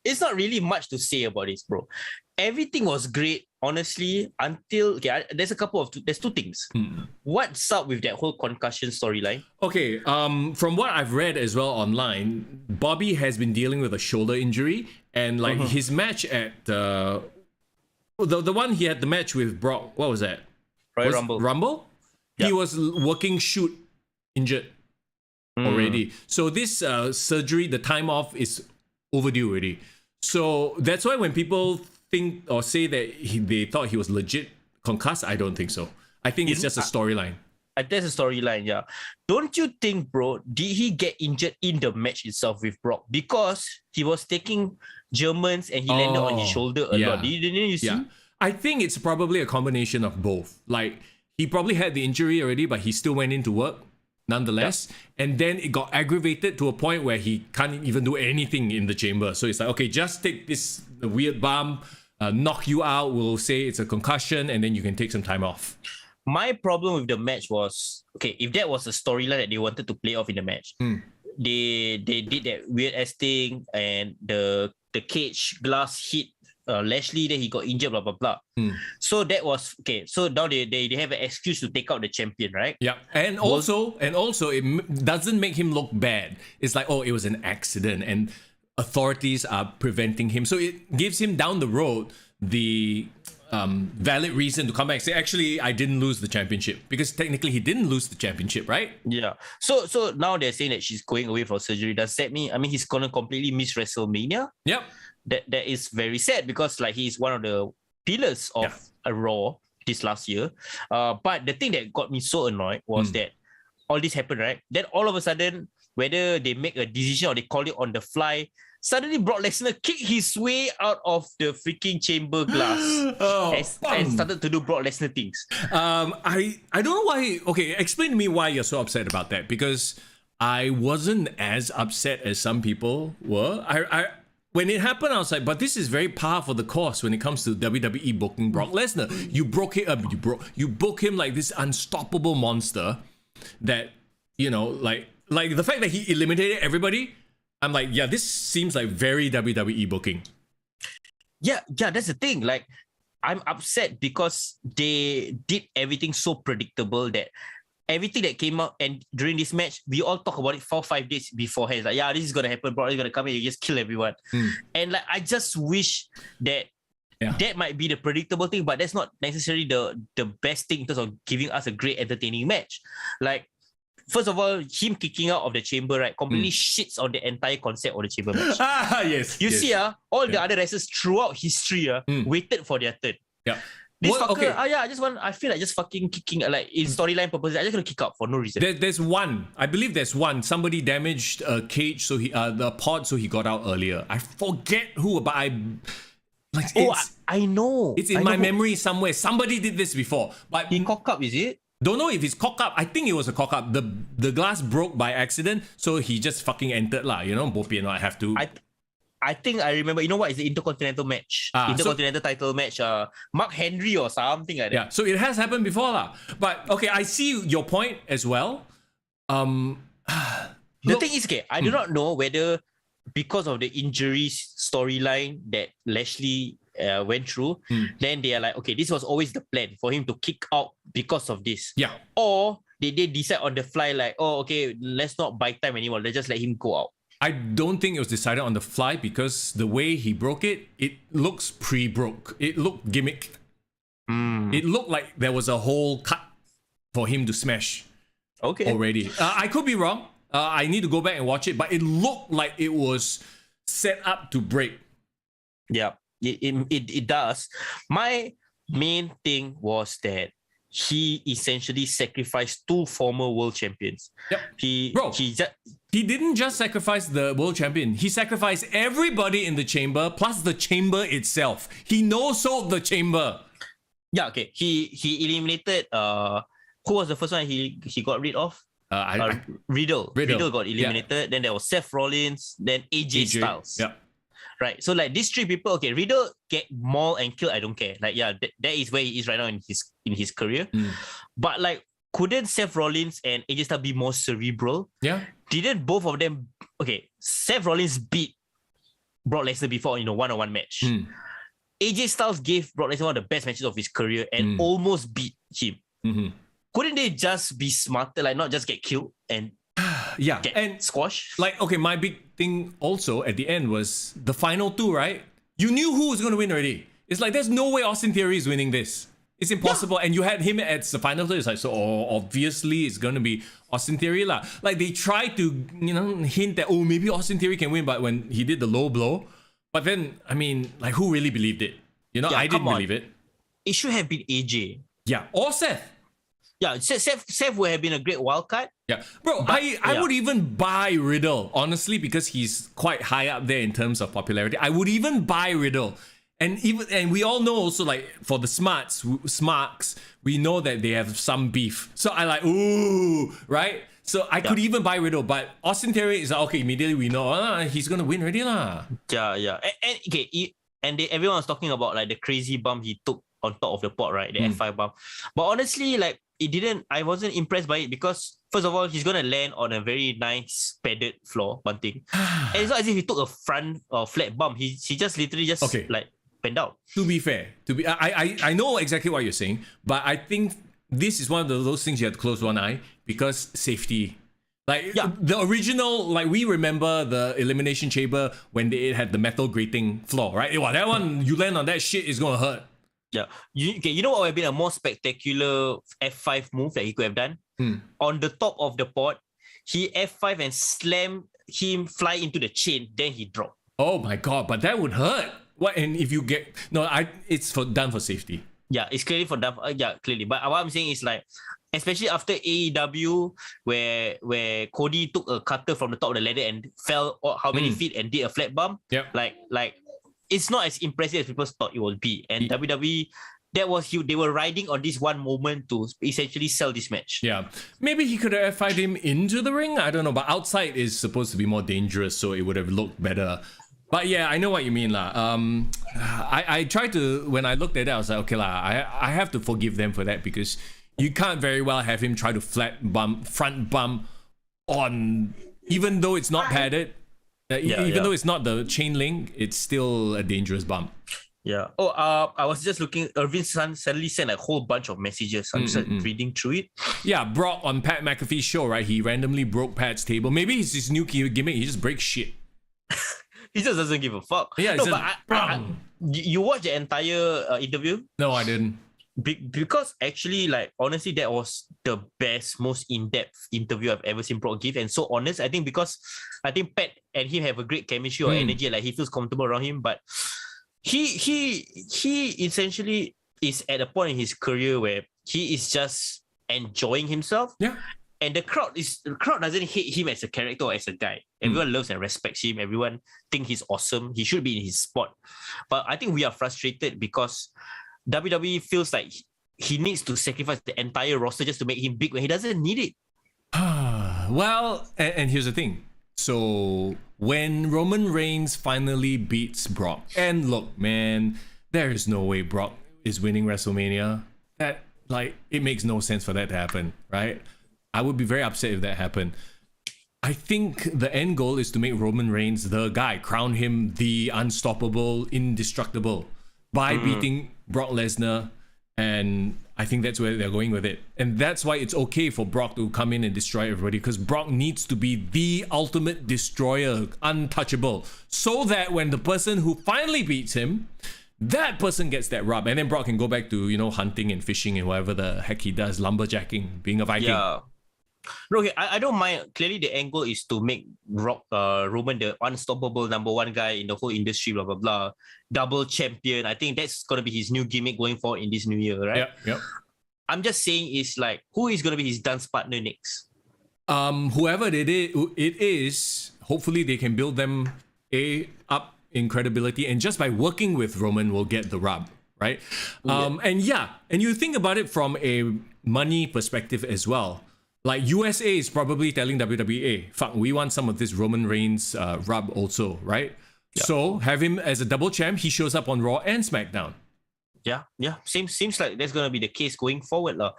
it's not really much to say about this, bro. Everything was great, honestly, until there's two things. What's up with that whole concussion storyline? Okay, from what I've read as well online, Bobby has been dealing with a shoulder injury, and like his match at the one he had the match with Brock. What was that? Rumble. Yep. He was working shoot injured already. So this surgery, the time off is overdue already. So that's why when people think or say that they thought he was legit concussed, I don't think so. I think it's just a storyline. That's a storyline, yeah. Don't you think, bro, did he get injured in the match itself with Brock? Because he was taking Germans and he landed on his shoulder a lot. Didn't you see? Yeah. I think it's probably a combination of both. Like, he probably had the injury already, but he still went into work. nonetheless. And then it got aggravated to a point where he can't even do anything in the chamber. So it's like, okay, just take this weird bump, knock you out. We'll say it's a concussion, and then you can take some time off. My problem with the match was, okay, if that was a storyline that they wanted to play off in the match, they did that weird ass thing, and the cage glass hit Lashley, then he got injured, blah blah blah. So that was okay. So now they have an excuse to take out the champion, right? Yeah, and also it doesn't make him look bad. It's like, oh, it was an accident, and authorities are preventing him. So it gives him down the road the valid reason to come back and say, actually, I didn't lose the championship, because technically he didn't lose the championship, right? Yeah. So now they're saying that she's going away for surgery. Does that mean? I mean, he's gonna completely miss WrestleMania? Yep. That is very sad, because like he's one of the pillars of a Raw this last year. But the thing that got me so annoyed was that all this happened, right? Then all of a sudden, whether they make a decision or they call it on the fly, suddenly Brock Lesnar kicked his way out of the freaking chamber glass and started to do Brock Lesnar things. I don't know why. Okay, explain to me why you're so upset about that, because I wasn't as upset as some people were. I when it happened, I was like, but this is very par for the course when it comes to WWE booking Brock Lesnar. You book him like this unstoppable monster that, you know, like the fact that he eliminated everybody. I'm like, yeah, this seems like very WWE booking. Yeah, that's the thing. Like, I'm upset because they did everything so predictable that everything that came out and during this match, we all talk about it 4-5 days beforehand. Like, yeah, this is gonna happen. Brock is gonna come in, you just kill everyone. And like, I just wish that that might be the predictable thing, but that's not necessarily the best thing in terms of giving us a great entertaining match. Like, first of all, him kicking out of the chamber, right, completely shits on the entire concept of the chamber match. Yes. You see, all the other wrestlers throughout history waited for their turn. Yeah. This fucker, I feel like just fucking kicking, like in storyline purposes, I just gonna kick out for no reason. There's one. I believe there's one. Somebody damaged a cage, so the pod, so he got out earlier. I forget who, but I know. It's in my memory somewhere. Somebody did this before. But he cock up, is it? Don't know if it's cock up. I think it was a cock up. The glass broke by accident, so he just fucking entered lah. You know, bopian. I have to. I think I remember. You know what? It's the Intercontinental match. Intercontinental title match. Mark Henry or something like that. Yeah. So it has happened before lah. But okay, I see your point as well. The thing is, okay, I do not know whether because of the injuries storyline that Lashley went through, then they are like, okay, this was always the plan for him to kick out because of this. Yeah. Or they decide on the fly like, oh, okay, let's not buy time anymore. Let's just let him go out. I don't think it was decided on the fly, because the way he broke it, it looks pre-broke. It looked gimmicked. It looked like there was a whole cut for him to smash. Okay. Already. I could be wrong. I need to go back and watch it, but it looked like it was set up to break. Yeah, it does. My main thing was that he essentially sacrificed 2 former world champions. Yep. He didn't just sacrifice the world champion. He sacrificed everybody in the chamber, plus the chamber itself. He no-sold the chamber. Yeah, okay. He eliminated who was the first one he got rid of? Riddle. Riddle got eliminated. Yeah. Then there was Seth Rollins. Then AJ Styles. Yeah. Right. So like these 3 people, okay, Riddle get mauled and killed. I don't care. Like, yeah, that is where he is right now in his career. But like, couldn't Seth Rollins and AJ Styles be more cerebral? Yeah. Didn't both of them? Okay, Seth Rollins beat Brock Lesnar before in a one-on-one match. AJ Styles gave Brock Lesnar one of the best matches of his career and almost beat him. Couldn't they just be smarter, like not just get killed and get squashed? Like, okay, my big thing also at the end was the final 2, right? You knew who was going to win already. It's like, there's no way Austin Theory is winning this. It's impossible. Yeah. And you had him at the final 2. It's like, so obviously it's going to be Austin Theory lah. Like, they tried to, you know, hint that, oh, maybe Austin Theory can win, but when he did the low blow, but then, I mean, like, who really believed it? You know, I didn't believe it. It should have been AJ. Yeah, or Seth. Yeah, Seth would have been a great wild card. Yeah, bro, I would even buy Riddle, honestly, because he's quite high up there in terms of popularity. I would even buy Riddle. And we all know also, like, for the smarks, we know that they have some beef. So I like, ooh, right? So I could even buy Riddle, but Austin Theory is like, okay, immediately we know he's gonna win already lah. Yeah. And okay, everyone was talking about like the crazy bump he took on top of the pot, right? The F5 bump. But honestly, like I wasn't impressed by it because first of all, he's gonna land on a very nice padded floor, one thing. And it's not as if he took a front or flat bump. He just literally just like bent out. To be fair, I know exactly what you're saying, but I think this is one of those things you have to close one eye because safety. Like the original, like we remember the Elimination Chamber when it had the metal grating floor, right? Well, that one, you land on that shit, is gonna hurt. Yeah. You know what would have been a more spectacular F5 move that he could have done? On the top of the pot, he F5 and slam him fly into the chain, then he dropped. Oh my god, but that would hurt. What? And if you get it's done for safety. Yeah, it's clearly for done. Clearly. But what I'm saying is like, especially after AEW, where Cody took a cutter from the top of the ladder and fell how many feet and did a flat bump. Yeah. Like it's not as impressive as people thought it would be. And WWE, that was they were riding on this one moment to essentially sell this match. Yeah. Maybe he could have F5'd him into the ring. I don't know. But outside is supposed to be more dangerous, so it would have looked better. But yeah, I know what you mean lah. I tried to, when I looked at it, I was like, okay lah, I have to forgive them for that because you can't very well have him try to front bump on, even though it's not padded, even though it's not the chain link, it's still a dangerous bump. Yeah. I was just looking. Irvin suddenly sent a whole bunch of messages. I'm just reading through it. Yeah, Brock on Pat McAfee's show, right? He randomly broke Pat's table. Maybe it's his new gimmick. He just breaks shit. He just doesn't give a fuck. Yeah, no, but you watched the entire interview? No, I didn't. Because actually, like, honestly, that was the best, most in-depth interview I've ever seen Brock give. And so honest, I think because Pat and him have a great chemistry or energy, like he feels comfortable around him. But he essentially is at a point in his career where he is just enjoying himself. Yeah. And the crowd doesn't hate him as a character or as a guy. Everyone loves and respects him. Everyone think he's awesome. He should be in his spot. But I think we are frustrated because WWE feels like he needs to sacrifice the entire roster just to make him big when he doesn't need it. Well, and here's the thing. So when Roman Reigns finally beats Brock, and look, man, there is no way Brock is winning WrestleMania. That, like, it makes no sense for that to happen, right? I would be very upset if that happened. I think the end goal is to make Roman Reigns the guy, crown him the unstoppable, indestructible by beating Brock Lesnar. And I think that's where they're going with it. And that's why it's okay for Brock to come in and destroy everybody, because Brock needs to be the ultimate destroyer, untouchable, so that when the person who finally beats him, that person gets that rub. And then Brock can go back to, hunting and fishing and whatever the heck he does, lumberjacking, being a Viking. Yeah. No, okay, I don't mind. Clearly, the angle is to make Roman the unstoppable number one guy in the whole industry, blah, blah, blah. Double champion. I think that's going to be his new gimmick going forward in this new year, right? Yep. I'm just saying is like, who is going to be his dance partner next? Whoever it is, hopefully they can build them up in credibility. And just by working with Roman, will get the rub, right? And you think about it from a money perspective as well. Like USA is probably telling WWE, fuck, we want some of this Roman Reigns rub also, right? Yeah. So have him as a double champ. He shows up on Raw and SmackDown. Yeah. Seems like that's gonna be the case going forward, lah.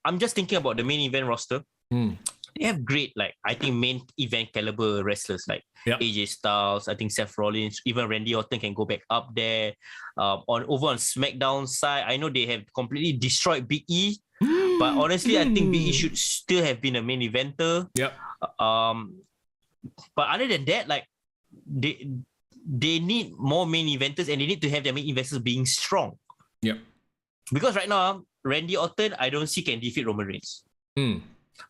I'm just thinking about the main event roster. They have great, like, I think main event caliber wrestlers like AJ Styles. I think Seth Rollins, even Randy Orton can go back up there. Over on SmackDown side, I know they have completely destroyed Big E. But honestly, I think Big E should still have been a main eventer. Yep. But other than that, like, they need more main eventers, and they need to have their main eventers being strong. Yep. Because right now, Randy Orton, I don't see can defeat Roman Reigns.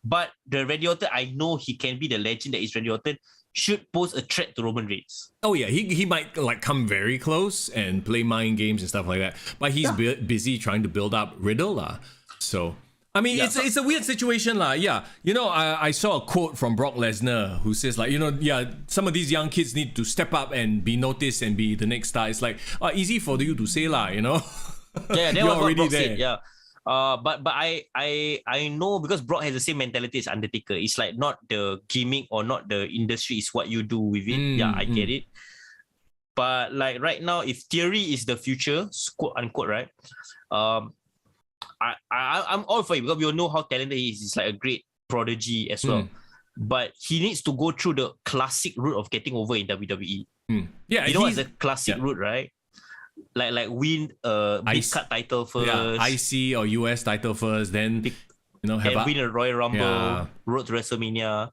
But the Randy Orton, I know he can be the legend that is Randy Orton, should pose a threat to Roman Reigns. Oh yeah, he might like come very close and play mind games and stuff like that. But he's busy trying to build up Riddle lah. So I mean, it's a weird situation lah. Yeah, I saw a quote from Brock Lesnar who says like, some of these young kids need to step up and be noticed and be the next star. It's like easy for you to say lah, Yeah, that was what Brock said. Yeah. But I know because Brock has the same mentality as Undertaker. It's like not the gimmick or not the industry, is what you do with it. Yeah, I get it. But like right now, if theory is the future, quote unquote, right? I'm all for it because we all know how talented he is. He's like a great prodigy as well. But he needs to go through the classic route of getting over in WWE. Yeah, you know what's the classic route, right? Like win a big cut title first, IC or US title first, then have win a Royal Rumble, road to WrestleMania.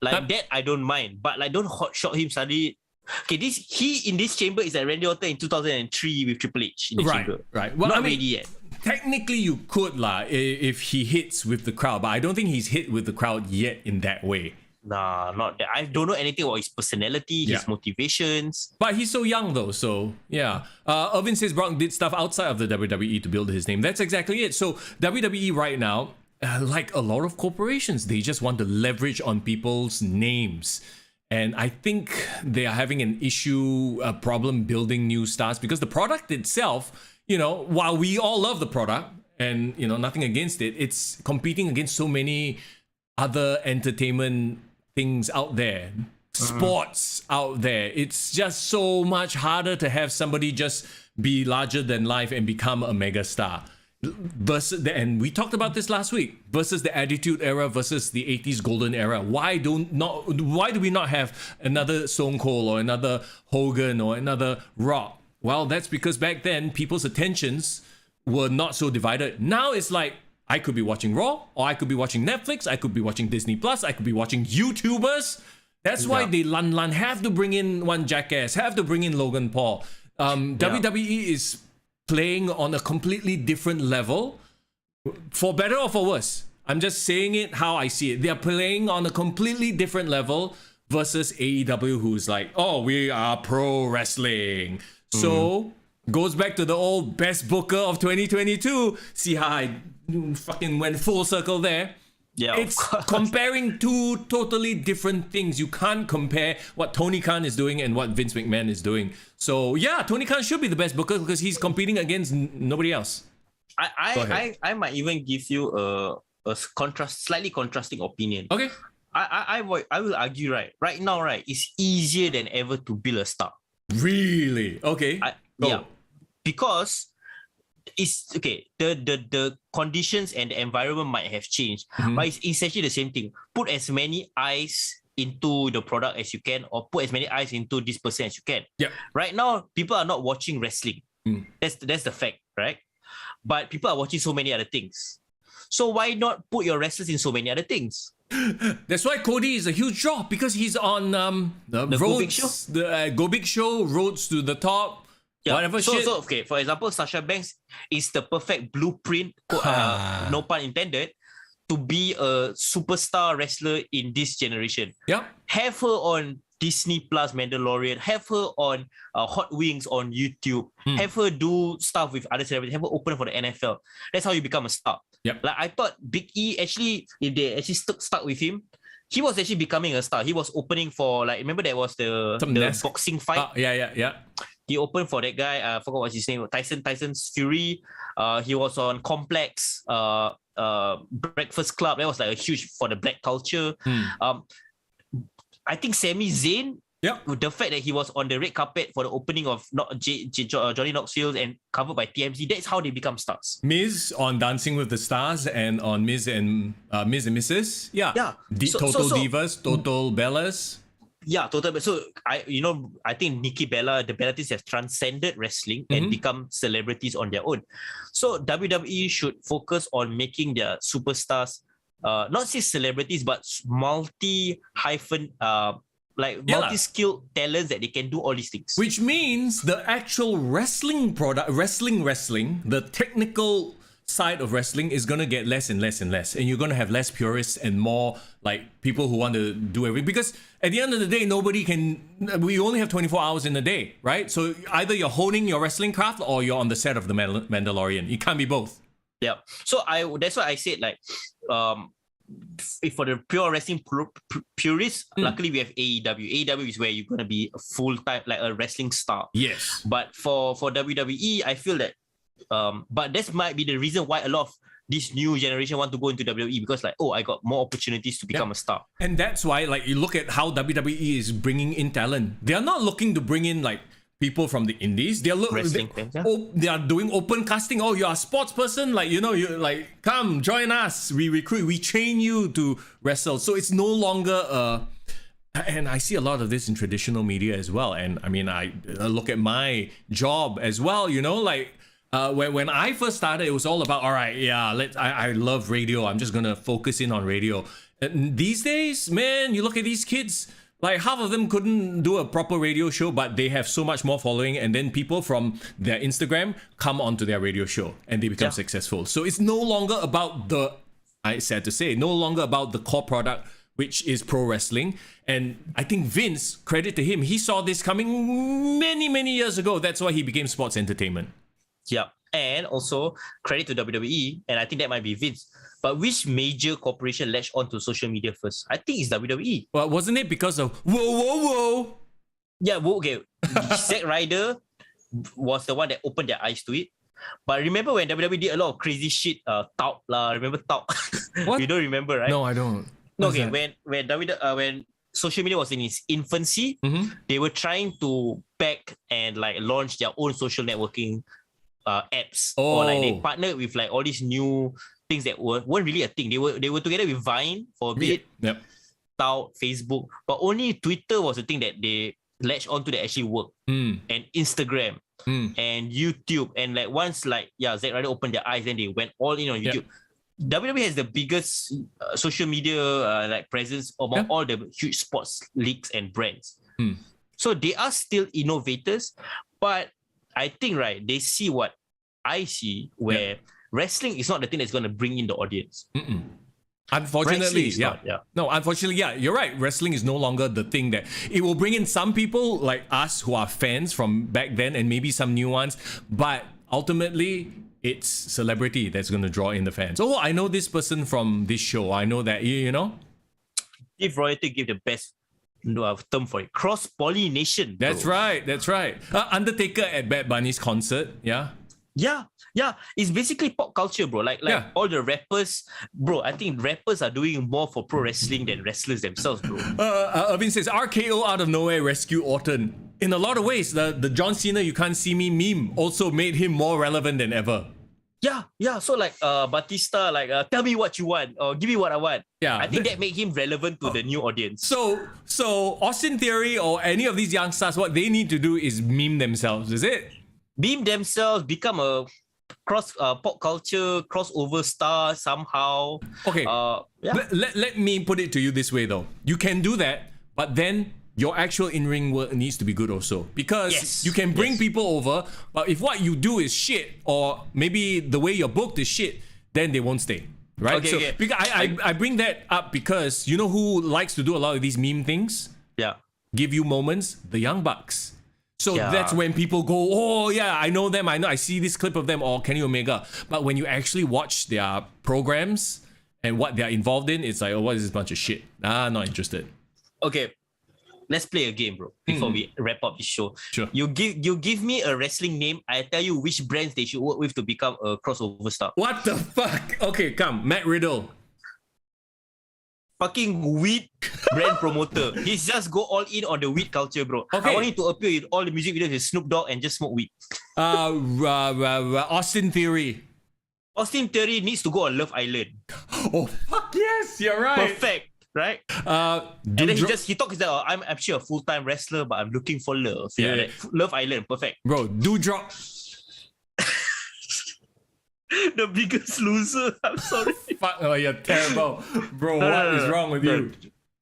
Like that, I don't mind. But like, don't hotshot him suddenly. Okay, he in this chamber is like Randy Orton in 2003 with Triple H in the chamber. Right. Well, not ready yet. Technically, you could if he hits with the crowd, but I don't think he's hit with the crowd yet in that way. Nah, not that. I don't know anything about his personality, his motivations. But he's so young though, so yeah. Irvin says Brock did stuff outside of the WWE to build his name. That's exactly it. So WWE right now, like a lot of corporations, they just want to leverage on people's names. And I think they are having an issue, a problem building new stars because the product itself, while we all love the product and, nothing against it, it's competing against so many other entertainment things out there, sports out there. It's just so much harder to have somebody just be larger than life and become a mega star. And we talked about this last week, versus the Attitude Era versus the 80s Golden Era. Why do we not have another Stone Cold or another Hogan or another Rock? Well, that's because back then people's attentions were not so divided. Now it's like I could be watching Raw, or I could be watching Netflix, I could be watching Disney Plus, I could be watching YouTubers. That's why they have to bring in one jackass, have to bring in Logan Paul. WWE is playing on a completely different level, for better or for worse. I'm just saying it how I see it. They are playing on a completely different level versus AEW, who's like, oh, we are pro wrestling. So goes back to the old best booker of 2022. See how I fucking went full circle there. Yeah, it's comparing two totally different things. You can't compare what Tony Khan is doing and what Vince McMahon is doing. So yeah, Tony Khan should be the best booker because he's competing against nobody else. I might even give you a slightly contrasting opinion. Okay. I will argue right now, it's easier than ever to build a star. Really? Okay. Yeah, because it's okay. The conditions and the environment might have changed, but it's essentially the same thing. Put as many eyes into the product as you can, or put as many eyes into this person as you can. Yeah. Right now, people are not watching wrestling. That's the fact, right? But people are watching so many other things. So why not put your wrestlers in so many other things? That's why Cody is a huge draw, because he's on the Go Big Show? The Go Big Show, Roads to the Top. Yeah. Whatever shit. So okay, for example, Sasha Banks is the perfect blueprint, no pun intended, to be a superstar wrestler in this generation. Yeah. Have her on Disney Plus Mandalorian, have her on Hot Wings on YouTube, have her do stuff with other celebrities, have her open for the NFL. That's how you become a star. Yep. Like I thought Big E actually, if they actually stuck with him, he was actually becoming a star. He was opening for, like, remember that was the boxing fight? Yeah. He opened for that guy, I forgot what's his name, Tyson's Fury. He was on Complex, Breakfast Club. That was like a huge for the black culture. I think Sami Zayn, the fact that he was on the red carpet for the opening of Johnny Knoxville and covered by TMZ, that's how they become stars. Miz on Dancing with the Stars and on Miz and Mrs. Yeah. Total Divas, Total Bellas. Yeah, total. So I think Nikki Bella, the Bellatins have transcended wrestling and become celebrities on their own. So WWE should focus on making their superstars, not just celebrities, but multi-skilled talents that they can do all these things. Which means the actual wrestling product, the technical side of wrestling is going to get less and less and less. And you're going to have less purists and more like people who want to do everything. Because at the end of the day, we only have 24 hours in a day, right? So either you're honing your wrestling craft or you're on the set of The Mandalorian. You can't be both. Yeah. So that's why I said, like, if for the pure wrestling purists, luckily we have AEW. AEW is where you're going to be a full-time, like a wrestling star. Yes. But for WWE, I feel that But this might be the reason why a lot of this new generation want to go into WWE, because like, I got more opportunities to become a star. And that's why, like, you look at how WWE is bringing in talent. They are not looking to bring in like people from the indies. They are doing open casting. Oh, you are a sports person, like, you like, come join us. We recruit, we train you to wrestle. So it's no longer and I see a lot of this in traditional media as well. And I mean, I look at my job as well, like. When I first started, it was all about, all right, I love radio. I'm just going to focus in on radio. And these days, man, you look at these kids, like half of them couldn't do a proper radio show, but they have so much more following. And then people from their Instagram come onto their radio show and they become successful. So it's no longer about sad to say, no longer about the core product, which is pro wrestling. And I think Vince, credit to him, he saw this coming many, many years ago. That's why he became sports entertainment. Yeah, and also credit to WWE, and I think that might be Vince. But which major corporation latched onto social media first? I think it's WWE. Well, wasn't it because of whoa? Yeah, okay. Zack Ryder was the one that opened their eyes to it. But remember when WWE did a lot of crazy shit? Tout lah, remember Tout? What? You don't remember, right? No, I don't. Okay, when social media was in its infancy, they were trying to back and like launch their own social networking apps, or like they partnered with like all these new things that weren't really a thing. They were together with Vine for a bit, Tout, Facebook, but only Twitter was the thing that they latched onto that actually worked, and Instagram and YouTube, and like once like Zack Ryder opened their eyes, then they went all in on YouTube. WWE has the biggest social media like presence among all the huge sports leagues and brands. So they are still innovators, but I think, right, they see what I see, where wrestling is not the thing that's going to bring in the audience. Unfortunately, unfortunately, you're right. Wrestling is no longer the thing that it will bring in some people like us who are fans from back then, and maybe some new ones. But ultimately, it's celebrity that's going to draw in the fans. Oh, I know this person from this show. I know that, Give royalty, give the best term for it. Cross-pollination. That's right. Undertaker at Bad Bunny's concert. Yeah. It's basically pop culture, bro. Like all the rappers, bro. I think rappers are doing more for pro wrestling than wrestlers themselves, bro. Irvin says RKO out of nowhere rescue Orton. In a lot of ways, the John Cena "You Can't See Me" meme also made him more relevant than ever. Yeah. So like Batista, like tell me what you want or give me what I want. Yeah, I think that made him relevant to the new audience. So Austin Theory or any of these young stars, what they need to do is meme themselves. Is it? Meme themselves, become a cross pop culture crossover star somehow. Okay. Let me put it to you this way though. You can do that, but then your actual in-ring work needs to be good also, because you can bring people over, but if what you do is shit, or maybe the way you're booked is shit, then they won't stay, right? Because I bring that up because you know who likes to do a lot of these meme things? Give you moments, the Young Bucks. So that's when people go, oh yeah, I know them, I see this clip of them, or Kenny Omega. But when you actually watch their programs and what they're involved in, it's like, oh, what is this bunch of shit? Not interested. Okay. Let's play a game, bro, before we wrap up this show. Sure. You give me a wrestling name, I tell you which brands they should work with to become a crossover star. What the fuck? Okay, come. Matt Riddle. Fucking weed brand promoter. He's just go all in on the weed culture, bro. Okay. I want him to appear in all the music videos with Snoop Dogg and just smoke weed. Austin Theory. Austin Theory needs to go on Love Island. Oh, fuck yes, you're right. Perfect. Right? And then he talks that I'm actually a full-time wrestler, but I'm looking for love. Yeah. Love Island, perfect. Bro, Doudrop. The biggest loser. I'm sorry. Fuck, you're terrible. Bro, what is wrong with you?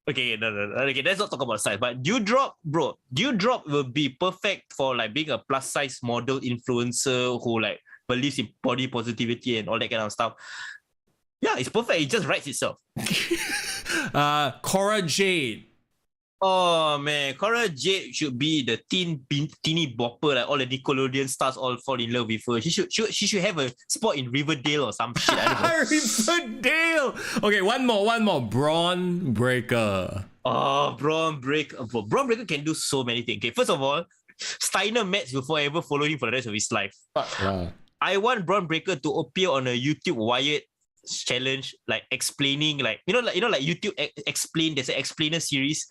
Okay, no. Okay, let's not talk about size. But Dewdrop, bro, Dewdrop will be perfect for like being a plus-size model influencer who like believes in body positivity and all that kind of stuff. Yeah, it's perfect. It just writes itself. Cora Jade. Oh man, Cora Jade should be the teeny bopper. Like all the Nickelodeon stars all fall in love with her. She should have a spot in Riverdale or some shit. I don't know. Riverdale. Okay, one more. Braun Breaker. Oh, Braun Breaker. Braun Breaker can do so many things. Okay, first of all, Steiner Metz will forever follow him for the rest of his life. I want Braun Breaker to appear on a YouTube Wired challenge, like explaining, like YouTube explain. There's an explainer series,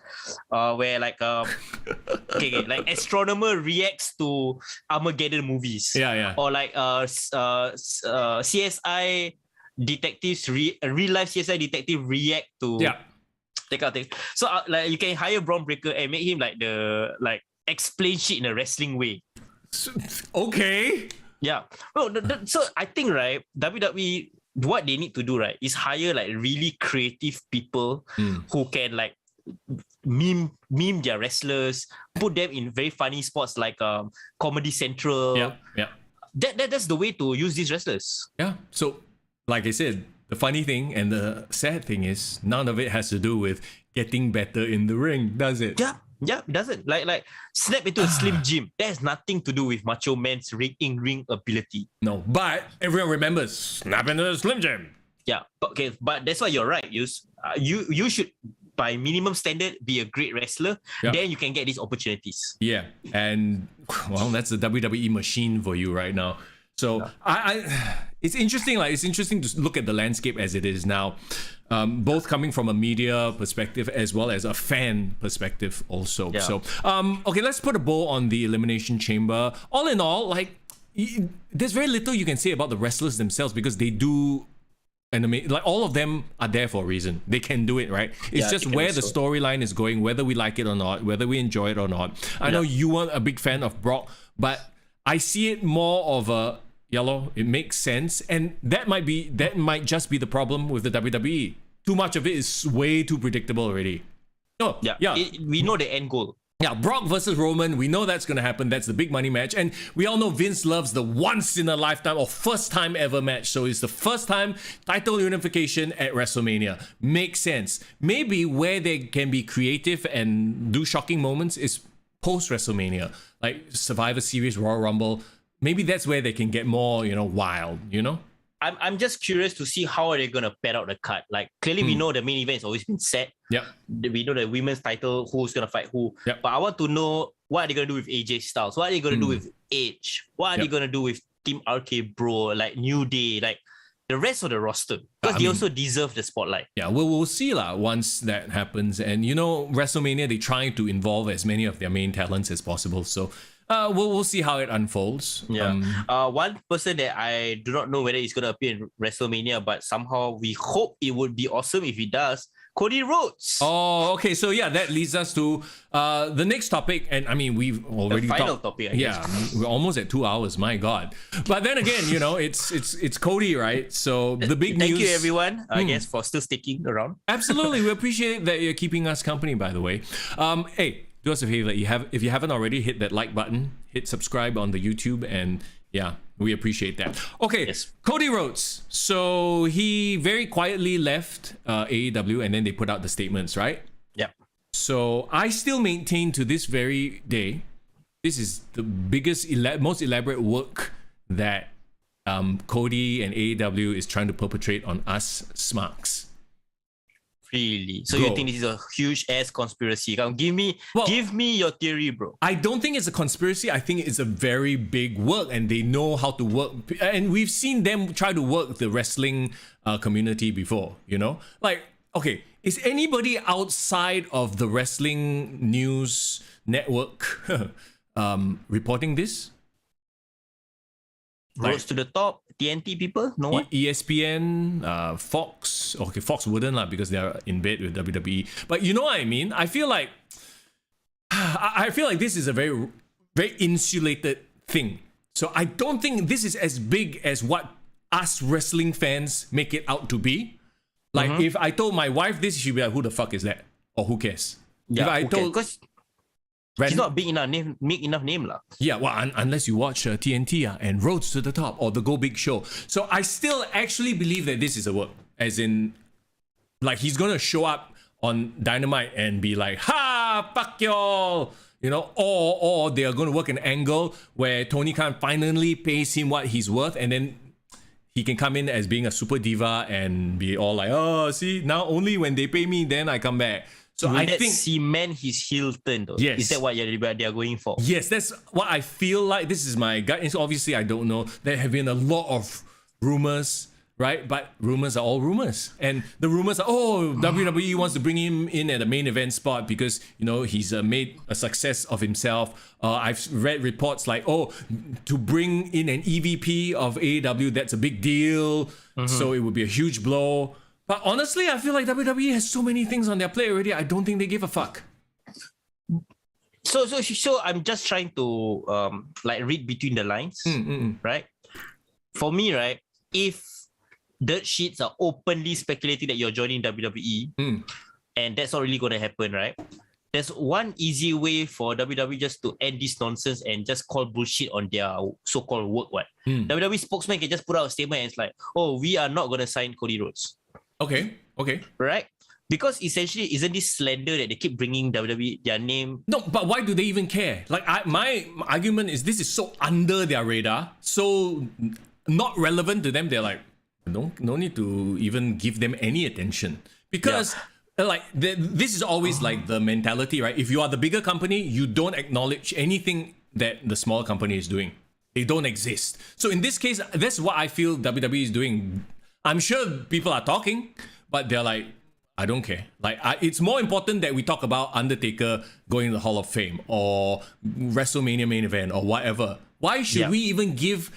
where like like astronomer reacts to Armageddon movies. Yeah. Or like CSI detectives, real life CSI detective react to that kind of thing. So like you can hire Braun Breaker and make him like explain shit in a wrestling way. Okay. Yeah. Well, so I think, right, WWE, what they need to do, right, is hire like really creative people who can like meme their wrestlers, put them in very funny spots like Comedy Central. Yeah. That's the way to use these wrestlers. Yeah. So, like I said, the funny thing and the sad thing is none of it has to do with getting better in the ring, does it? Yeah, it doesn't. Like snap into a Slim Jim. That has nothing to do with Macho Man's ring ability. No, but everyone remembers snap into the Slim Jim. Yeah, okay, but that's why you're right. You should, by minimum standard, be a great wrestler. Then you can get these opportunities. Yeah, and well, that's the WWE machine for you right now. So it's interesting. Like it's interesting to look at the landscape as it is now. Both coming from a media perspective as well as a fan perspective also. Yeah. So, okay, let's put a bow on the Elimination Chamber. All in all, like, there's very little you can say about the wrestlers themselves because they do like all of them are there for a reason. They can do it, right? It's just where the storyline is going, whether we like it or not, whether we enjoy it or not. I know you weren't a big fan of Brock, but I see it more of a yellow. It makes sense, and that might just be the problem with the WWE. Too much of it is way too predictable already. Oh, yeah. We know the end goal. Yeah, Brock versus Roman, we know that's going to happen. That's the big money match. And we all know Vince loves the once in a lifetime or first time ever match. So it's the first time title unification at WrestleMania. Makes sense. Maybe where they can be creative and do shocking moments is post WrestleMania, like Survivor Series, Royal Rumble. Maybe that's where they can get more, wild, I'm just curious to see how are they going to pad out the card. Like, clearly we know the main event has always been set. Yeah. We know the women's title, who's going to fight who. Yep. But I want to know what are they going to do with AJ Styles? What are they going to do with Edge? What are they going to do with Team RK Bro, like New Day, like the rest of the roster? Because they also deserve the spotlight. Yeah, we'll see once that happens. And, WrestleMania, they try to involve as many of their main talents as possible. So, we'll see how it unfolds. Yeah. One person that I do not know whether he's going to appear in WrestleMania, but somehow we hope it would be awesome if he does. Cody Rhodes. Oh, okay. So yeah, that leads us to the next topic, and I mean we've already the final topic. I guess. We're almost at 2 hours. My God! But then again, it's Cody, right? So the big news. Thank you, everyone. I guess for still sticking around. Absolutely, we appreciate that you're keeping us company. By the way, hey. Do us a favor, if you haven't already, hit that like button, hit subscribe on the YouTube, and yeah, we appreciate that. Okay, yes. Cody Rhodes. So he very quietly left AEW, and then they put out the statements, right? Yeah. So I still maintain to this very day, this is the biggest, most elaborate work that Cody and AEW is trying to perpetrate on us smarks. Really? So you think this is a huge ass conspiracy? Give me your theory, bro. I don't think it's a conspiracy. I think it's a very big work, and they know how to work. And we've seen them try to work the wrestling community before. Like, okay, is anybody outside of the wrestling news network reporting this? Rose to the top, TNT people? No one? ESPN, Fox. Okay, Fox wouldn't because they're in bed with WWE. But you know what I mean? I feel like this is a very, very insulated thing. So I don't think this is as big as what us wrestling fans make it out to be. Like if I told my wife this, she'd be like, "Who the fuck is that?" Or "Who cares?" Yeah, if I told. She's not big enough name lah. Yeah, well, unless you watch TNT and Roads to the Top or the Go Big Show. So I still actually believe that this is a work. As in, like, he's going to show up on Dynamite and be like, "Ha, fuck y'all." Or they are going to work an angle where Tony Khan finally pays him what he's worth, and then he can come in as being a super diva and be all like, "Oh, see, now only when they pay me, then I come back." So will I that think cement his heel turn though? Yes. Is that what they are going for? yes, that's what I feel like. This is my gut. And so obviously, I don't know. There have been a lot of rumors, right? But rumors are all rumors. And the rumors are, WWE wants to bring him in at a main event spot because, he's made a success of himself. I've read reports like, to bring in an EVP of AEW, that's a big deal. So it would be a huge blow. But honestly, I feel like WWE has so many things on their plate already. I don't think they give a fuck. So I'm just trying to read between the lines, right? For me, right, if dirt sheets are openly speculating that you're joining WWE, and that's not really going to happen, right? There's one easy way for WWE just to end this nonsense and just call bullshit on their so-called work. WWE spokesman can just put out a statement and it's like, we are not going to sign Cody Rhodes. Okay. Right? Because essentially, isn't this slander that they keep bringing WWE, their name? No, but why do they even care? Like, my argument is this is so under their radar, so not relevant to them. They're like, no need to even give them any attention. Because, this is always like the mentality, right? If you are the bigger company, you don't acknowledge anything that the small company is doing. They don't exist. So in this case, that's what I feel WWE is doing. I'm sure people are talking, but they're like, I don't care. It's more important that we talk about Undertaker going to the Hall of Fame or WrestleMania main event or whatever. Why should we even give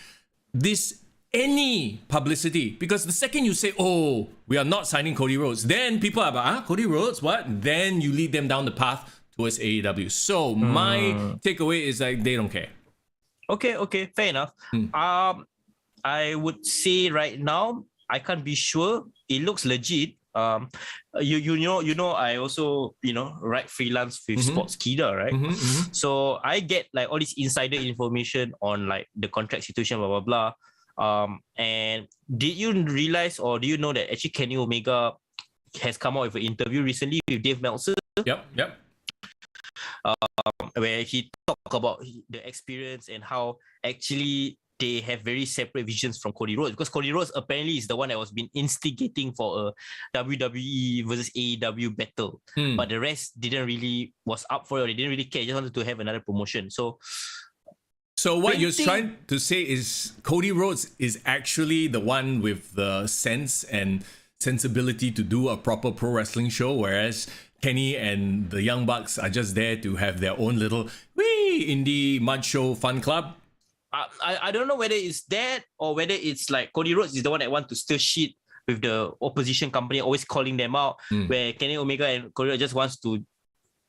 this any publicity? Because the second you say, we are not signing Cody Rhodes, then people are like, Cody Rhodes, what? Then you lead them down the path towards AEW. So my takeaway is like, they don't care. Okay, fair enough. I would say right now, I can't be sure. It looks legit. You know, I also write freelance with Sportskeeda, right? So I get like all this insider information on like the contract situation, blah blah blah. And did you realize or do you know that actually Kenny Omega has come out with an interview recently with Dave Meltzer? Yep. Where he talked about the experience and how actually they have very separate visions from Cody Rhodes, because Cody Rhodes apparently is the one that was been instigating for a WWE versus AEW battle, but the rest didn't really was up for it. Or they didn't really care. They just wanted to have another promotion. So what you're trying to say is Cody Rhodes is actually the one with the sense and sensibility to do a proper pro wrestling show, whereas Kenny and the Young Bucks are just there to have their own little indie mud show fun club. I don't know whether it's that or whether it's like Cody Rhodes is the one that want to stir shit with the opposition company, always calling them out, where Kenny Omega and Cody Rhodes just wants to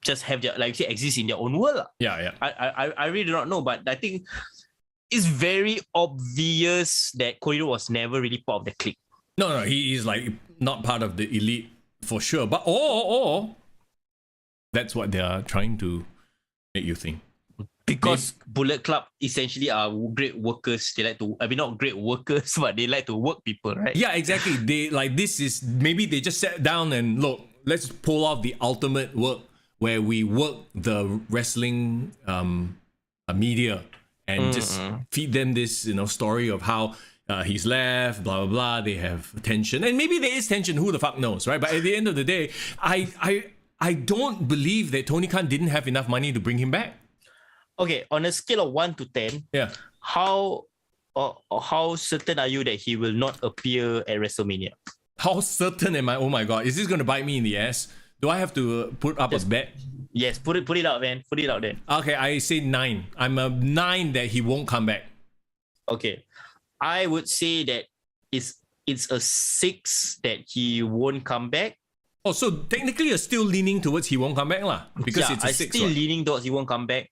just have their, like you say, exist in their own world. Yeah. I really do not know, but I think it's very obvious that Cody Rhodes was never really part of the clique. No, he is like not part of the elite for sure. But or that's what they are trying to make you think. Because Bullet Club essentially are great workers. They like to, not great workers, but they like to work people, right? Yeah, exactly. They like, this is, maybe they just sat down and look, let's pull off the ultimate work where we work the wrestling media and just feed them this, story of how he's left, blah, blah, blah. They have tension. And maybe there is tension, who the fuck knows, right? But at the end of the day, I don't believe that Tony Khan didn't have enough money to bring him back. Okay, on a scale of 1 to 10, how certain are you that he will not appear at WrestleMania? How certain am I? Oh my god, is this going to bite me in the ass? Do I have to put up a bet? Yes, put it out, man. Put it out then. Okay, I say 9. I'm a 9 that he won't come back. Okay, I would say that it's a 6 that he won't come back. Oh, so technically you're still leaning towards he won't come back lah? Because it's a 6. I'm still leaning towards he won't come back.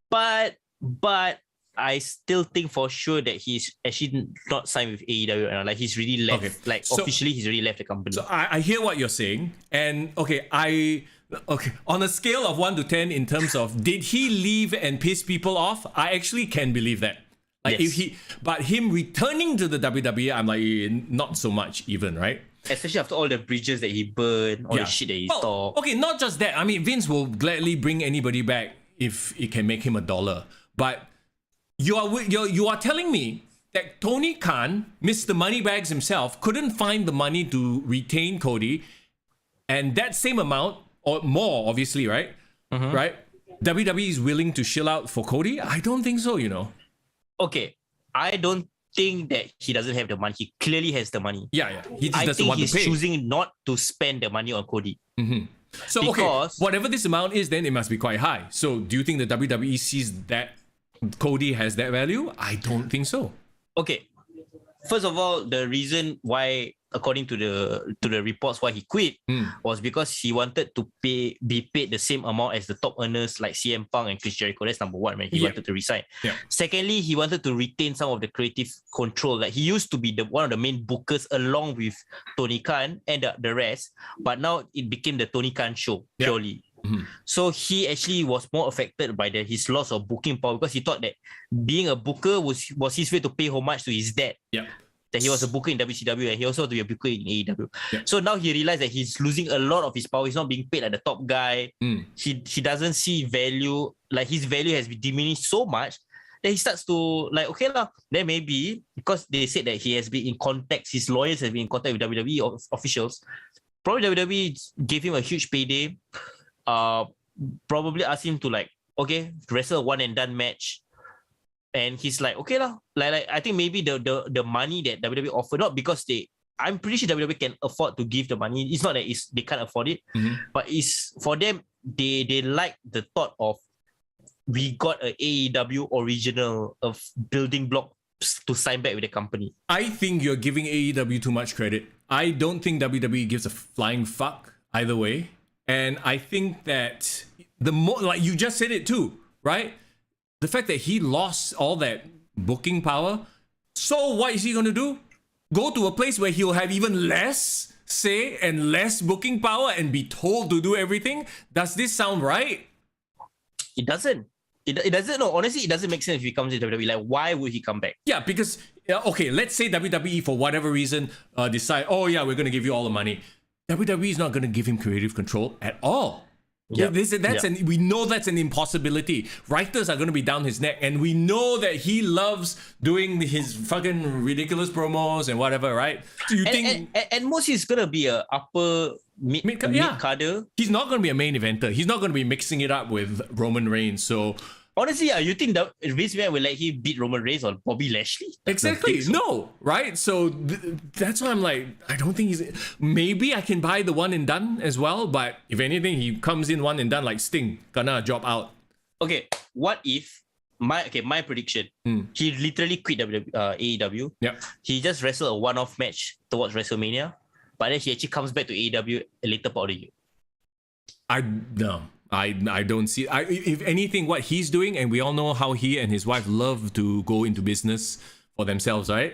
But I still think for sure that he's actually not signed with AEW and like he's really left. Okay. Like officially he's already left the company. So I hear what you're saying, and on a scale of 1 to 10 in terms of did he leave and piss people off, I actually can believe that. Like but him returning to the WWE, I'm like not so much even, right? Especially after all the bridges that he burned, all the shit that he stopped. Okay, not just that. I mean, Vince will gladly bring anybody back if it can make him $1. But you are telling me that Tony Khan, Mr. Moneybags himself, couldn't find the money to retain Cody, and that same amount or more, obviously, right? Right? WWE is willing to shill out for Cody? I don't think so, you know. Okay, I don't think that he doesn't have the money. He clearly has the money. Yeah. He just I doesn't think want he's to pay. choosing not to spend the money on Cody. So, because- whatever this amount is, then it must be quite high. So, do you think the WWE sees that Cody has that value? I don't think so. Okay, first of all, the reason why, according to the reports, why he quit was because he wanted to be paid the same amount as the top earners like CM Punk and Chris Jericho. That's number one, man. He wanted to resign. Yeah. Secondly, he wanted to retain some of the creative control. Like he used to be one of the main bookers along with Tony Khan and the rest, but now it became the Tony Khan show purely. So he actually was more affected by his loss of booking power because he thought that being a booker was his way to pay homage to his dad. Yeah. That he was a booker in WCW and he also had to be a booker in AEW. Yeah. So now he realized that he's losing a lot of his power. He's not being paid like the top guy. He doesn't see value. Like his value has been diminished so much that he starts to like, okay lah, then maybe because they said that he has been in contact, his lawyers have been in contact with WWE officials. Probably WWE gave him a huge payday. Probably asked him to like, okay, wrestle a one and done match. And he's like, okay lah. Like I think maybe the money that WWE offered, not because I'm pretty sure WWE can afford to give the money. It's not that they can't afford it, but it's for them, they like the thought of we got a AEW original of building blocks to sign back with the company. I think you're giving AEW too much credit. I don't think WWE gives a flying fuck either way. And I think that the more, like you just said it too, right? The fact that he lost all that booking power, so what is he going to do? Go to a place where he'll have even less say and less booking power and be told to do everything? Does this sound right? It doesn't. It doesn't. No, honestly, it doesn't make sense if he comes to WWE. Like, why would he come back? Yeah, because, okay, let's say WWE for whatever reason decide, oh yeah, we're going to give you all the money. WWE is not going to give him creative control at all. Yep. We know that's an impossibility. Writers are going to be down his neck, and we know that he loves doing his fucking ridiculous promos and whatever, right? So you think and most he's going to be a upper mid carder. He's not going to be a main eventer. He's not going to be mixing it up with Roman Reigns. So honestly, you think that Vince McMahon will let him beat Roman Reigns or Bobby Lashley? Exactly. No, right? So that's why I'm like, I don't think he's... Maybe I can buy the one and done as well, but if anything, he comes in one and done like Sting, gonna drop out. Okay, what if... My prediction, he literally quit AEW. Yep. He just wrestled a one-off match towards WrestleMania, but then he actually comes back to AEW a later part of the year. I don't see. If anything, what he's doing, and we all know how he and his wife love to go into business for themselves, right?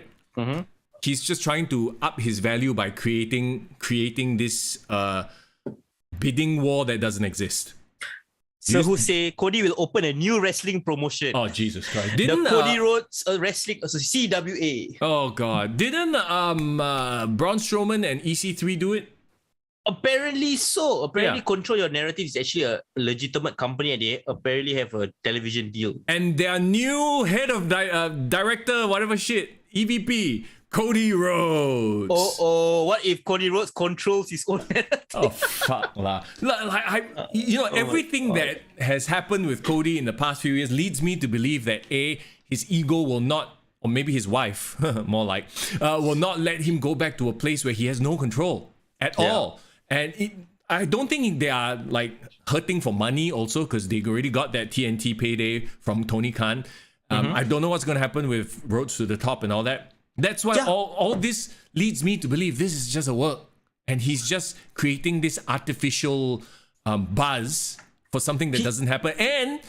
He's just trying to up his value by creating this bidding war that doesn't exist. So who say Cody will open a new wrestling promotion? Oh Jesus Christ! The Cody Rhodes Wrestling CWA. Oh God! Didn't Braun Strowman and EC3 do it? Apparently so. Apparently Control Your Narrative is actually a legitimate company and they apparently have a television deal. And their new head of director, whatever shit, EVP, Cody Rhodes. What if Cody Rhodes controls his own narrative? Oh, fuck lah. Everything that has happened with Cody in the past few years leads me to believe that his ego will not, or maybe his wife, more like, will not let him go back to a place where he has no control at all. And I don't think they are like hurting for money also because they already got that TNT payday from Tony Khan. I don't know what's going to happen with Rhodes to the Top and all that. That's why all this leads me to believe this is just a work. And he's just creating this artificial buzz for something that doesn't happen. And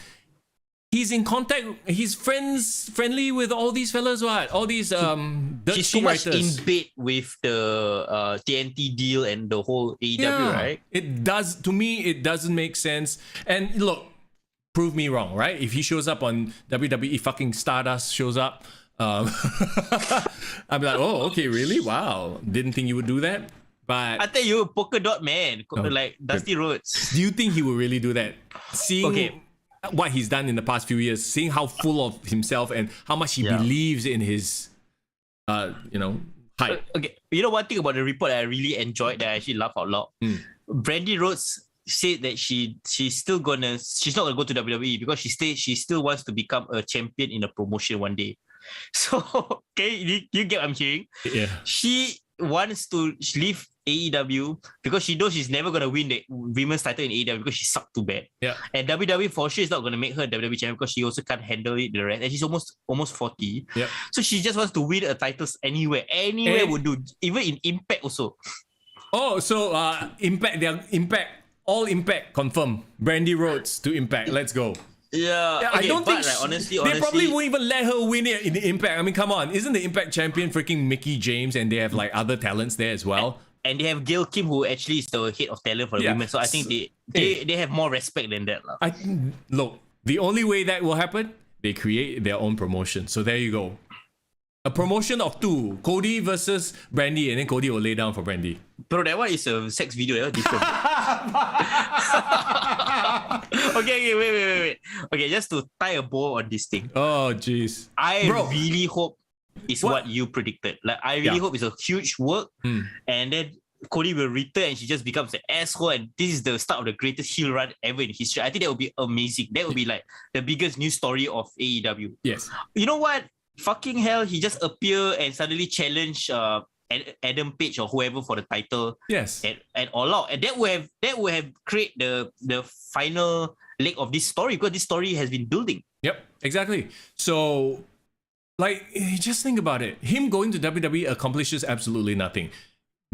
he's in contact, he's friendly with all these fellas, all these he's too much in bed with the TNT deal and the whole AEW, right? It does, to me, it doesn't make sense. And look, prove me wrong, right? If he shows up on WWE, fucking Stardust shows up, I'm like, oh, okay, really? Wow. Didn't think you would do that. But I tell you, polka dot man, like Dusty Rhodes. Do you think he will really do that? Seeing what he's done in the past few years, seeing how full of himself and how much he believes in his, hype. Okay, you know one thing about the report that I really enjoyed, that I actually laughed out loud? Brandy Rhodes said that she's not gonna go to WWE because she still wants to become a champion in a promotion one day. So okay, you get what I'm hearing? Yeah. She wants to leave AEW because she knows she's never gonna win the women's title in AEW because she sucked too bad. Yeah. And WWE for sure is not gonna make her WWE champion because she also can't handle it the rest. And she's almost 40. Yeah. So she just wants to win a titles anywhere. Anywhere would do. Even in Impact also. Oh, so Impact, all Impact confirmed. Brandy Rhodes to Impact. Let's go. Yeah, okay, I don't think honestly, they probably won't even let her win it in the Impact. I mean, come on, isn't the Impact champion freaking Mickey James, and they have like other talents there as well? And they have Gail Kim, who actually is the head of talent for the women. So I think they have more respect than that, lah. Look, the only way that will happen, they create their own promotion. So there you go. A promotion of two, Cody versus Brandy, and then Cody will lay down for Brandy. Bro, that one is a sex video. That one different. Okay, wait. Okay, just to tie a bow on this thing. Oh, jeez. I really hope it's what you predicted. Like, I really hope it's a huge work, and then Cody will return and she just becomes an asshole, and this is the start of the greatest heel run ever in history. I think that would be amazing. That would be like the biggest news story of AEW. Yes. You know what? Fucking hell, he just appear and suddenly challenge Adam Page or whoever for the title. Yes. And all out. And that would have created the final leg of this story because this story has been building. Yep, exactly. So, like, just think about it. Him going to WWE accomplishes absolutely nothing.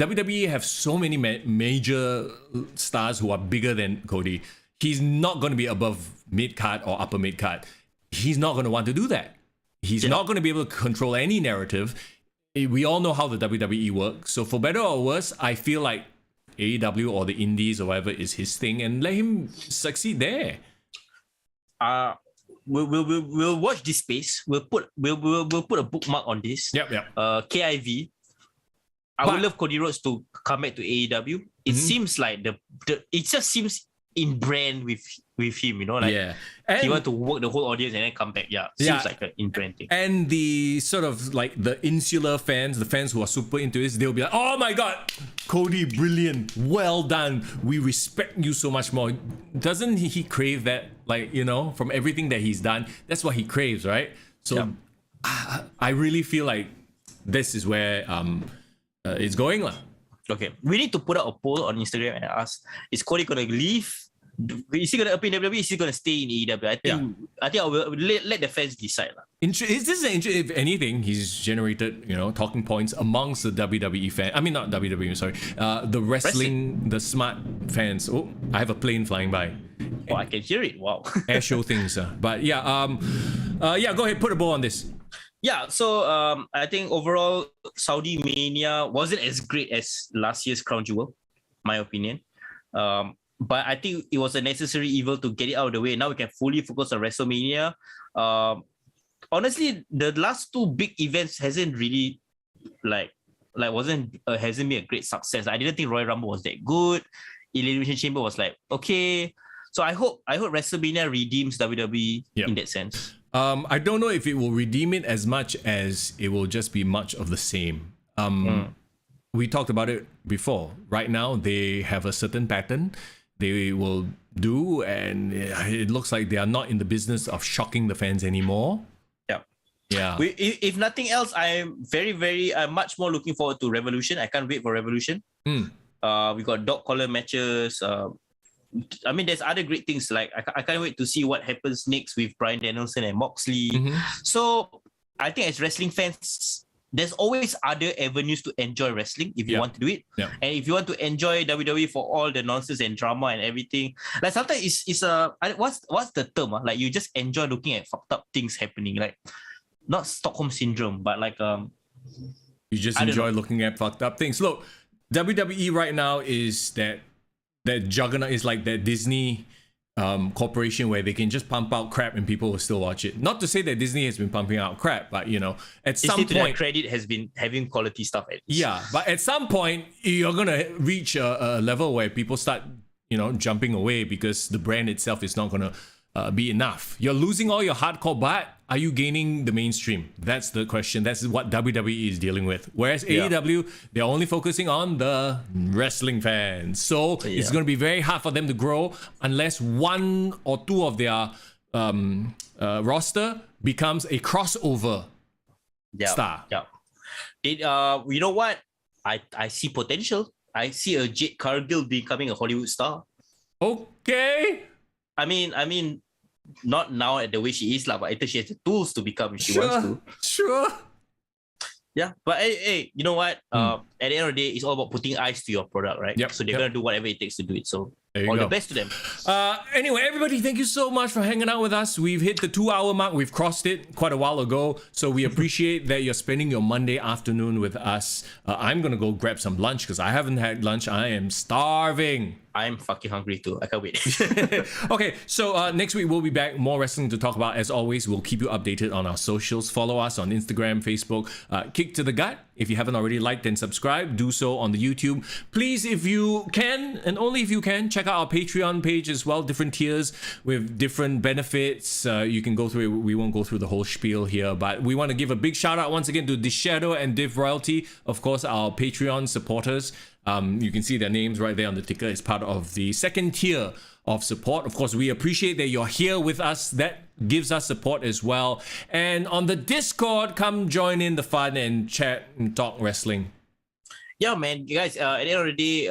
WWE have so many major stars who are bigger than Cody. He's not going to be above mid-card or upper mid-card. He's not going to want to do that. He's not going to be able to control any narrative. We all know how the WWE works. So for better or worse, I feel like AEW or the Indies or whatever is his thing, and let him succeed there. We'll watch this space. We'll put a bookmark on this. Yep. KIV. I would love Cody Rhodes to come back to AEW. It seems like it just seems in brand with him, you know, like he want to work the whole audience and then come back. Seems like an in brand thing. And the sort of like the insular fans, the fans who are super into this, they'll be like, oh my god, Cody, brilliant, well done, we respect you so much more. Doesn't he crave that, like, you know, from everything that he's done? That's what he craves, right? So I really feel like this is where it's going lah. Okay, we need to put out a poll on Instagram and ask: is Cody gonna leave? Is he gonna appear in WWE? Is he gonna stay in AEW? I think I will let the fans decide lah. Is this if anything, he's generated, you know, talking points amongst the WWE fans. I mean, not WWE. Sorry, the wrestling, the smart fans. Oh, I have a plane flying by. Oh, I can hear it. Wow. Air show things. But go ahead, put a bow on this. Yeah, so I think overall Saudi Mania wasn't as great as last year's Crown Jewel, my opinion. But I think it was a necessary evil to get it out of the way. Now we can fully focus on WrestleMania. Honestly, the last two big events hasn't really hasn't been a great success. I didn't think Royal Rumble was that good. Elimination Chamber was like okay. So I hope WrestleMania redeems WWE in that sense. I don't know if it will redeem it as much as it will just be much of the same. We talked about it before. Right now, they have a certain pattern they will do, and it looks like they are not in the business of shocking the fans anymore. Yeah. If nothing else, I'm much more looking forward to Revolution. I can't wait for Revolution. We got dog collar matches. I mean, there's other great things. Like I can't wait to see what happens next with Bryan Danielson and Moxley. So I think as wrestling fans, there's always other avenues to enjoy wrestling if you want to do it. And if you want to enjoy WWE for all the nonsense and drama and everything, like sometimes it's what's the term? Like you just enjoy looking at fucked up things happening. Like not Stockholm syndrome, but like you just enjoy looking at fucked up things. Look, WWE right now is that juggernaut, is like that Disney corporation where they can just pump out crap and people will still watch it. Not to say that Disney has been pumping out crap, but you know, at some point, credit has been having quality stuff. But at some point, you're gonna reach a level where people start, you know, jumping away because the brand itself is not gonna be enough? You're losing all your hardcore, but are you gaining the mainstream? That's the question. That's what WWE is dealing with. Whereas AEW, they're only focusing on the wrestling fans. So it's going to be very hard for them to grow unless one or two of their roster becomes a crossover star. Yeah. You know what? I see potential. I see a Jade Cargill becoming a Hollywood star. Okay. I mean, not now at the way she is, but I think she has the tools to become if she wants to. Sure. Yeah, but hey, you know what? At the end of the day, it's all about putting eyes to your product, right? Yep. So they're gonna do whatever it takes to do it. So All the best to them. Anyway, everybody, thank you so much for hanging out with us. We've hit the 2-hour mark. We've crossed it quite a while ago. So we appreciate that you're spending your Monday afternoon with us. I'm going to go grab some lunch because I haven't had lunch. I am starving. I'm fucking hungry too. I can't wait. Okay, so next week we'll be back. More wrestling to talk about. As always, we'll keep you updated on our socials. Follow us on Instagram, Facebook. Kick to the Gut. If you haven't already liked and subscribed, do so on the YouTube. Please, if you can, and only if you can, check out our Patreon page as well. Different tiers with different benefits. You can go through it. We won't go through the whole spiel here, but we want to give a big shout out once again to The Shadow and Div Royalty. Of course, our Patreon supporters. You can see their names right there on the ticker. It's part of the second tier of support. Of course, we appreciate that you're here with us. That gives us support as well. And on the Discord, come join in the fun and chat and talk wrestling. Yeah, man. You guys, at the end of the day,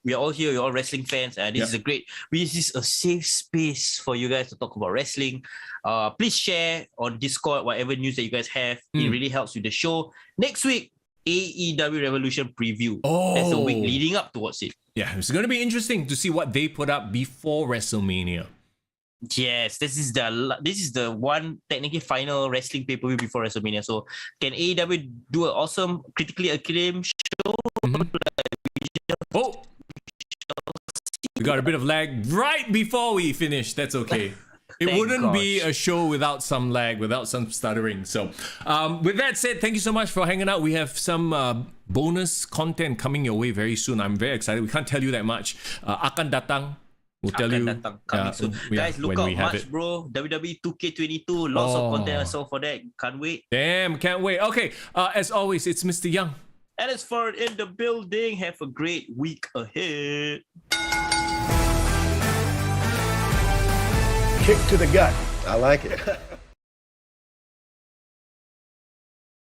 we are all here. We're all wrestling fans. And this is a safe space for you guys to talk about wrestling. Please share on Discord whatever news that you guys have. It really helps with the show. Next week, AEW Revolution preview. That's the week leading up towards it. Yeah, it's going to be interesting to see what they put up before WrestleMania. Yes, this is the one technically final wrestling pay-per-view before WrestleMania. So can AEW do an awesome, critically acclaimed show? Oh, we got a bit of lag right before we finish. That's okay. It wouldn't be a show without some lag, without some stuttering. So with that said, thank you so much for hanging out. We have some bonus content coming your way very soon. I'm very excited. We can't tell you that much. Akan datang. We'll tell you. Coming soon. Guys, look out March, bro. WWE 2K22. Lots of content I saw for that. Can't wait. Damn, can't wait. Okay, as always, it's Mr. Young. And it's Ford in the building. Have a great week ahead. Kick to the gut. I like it.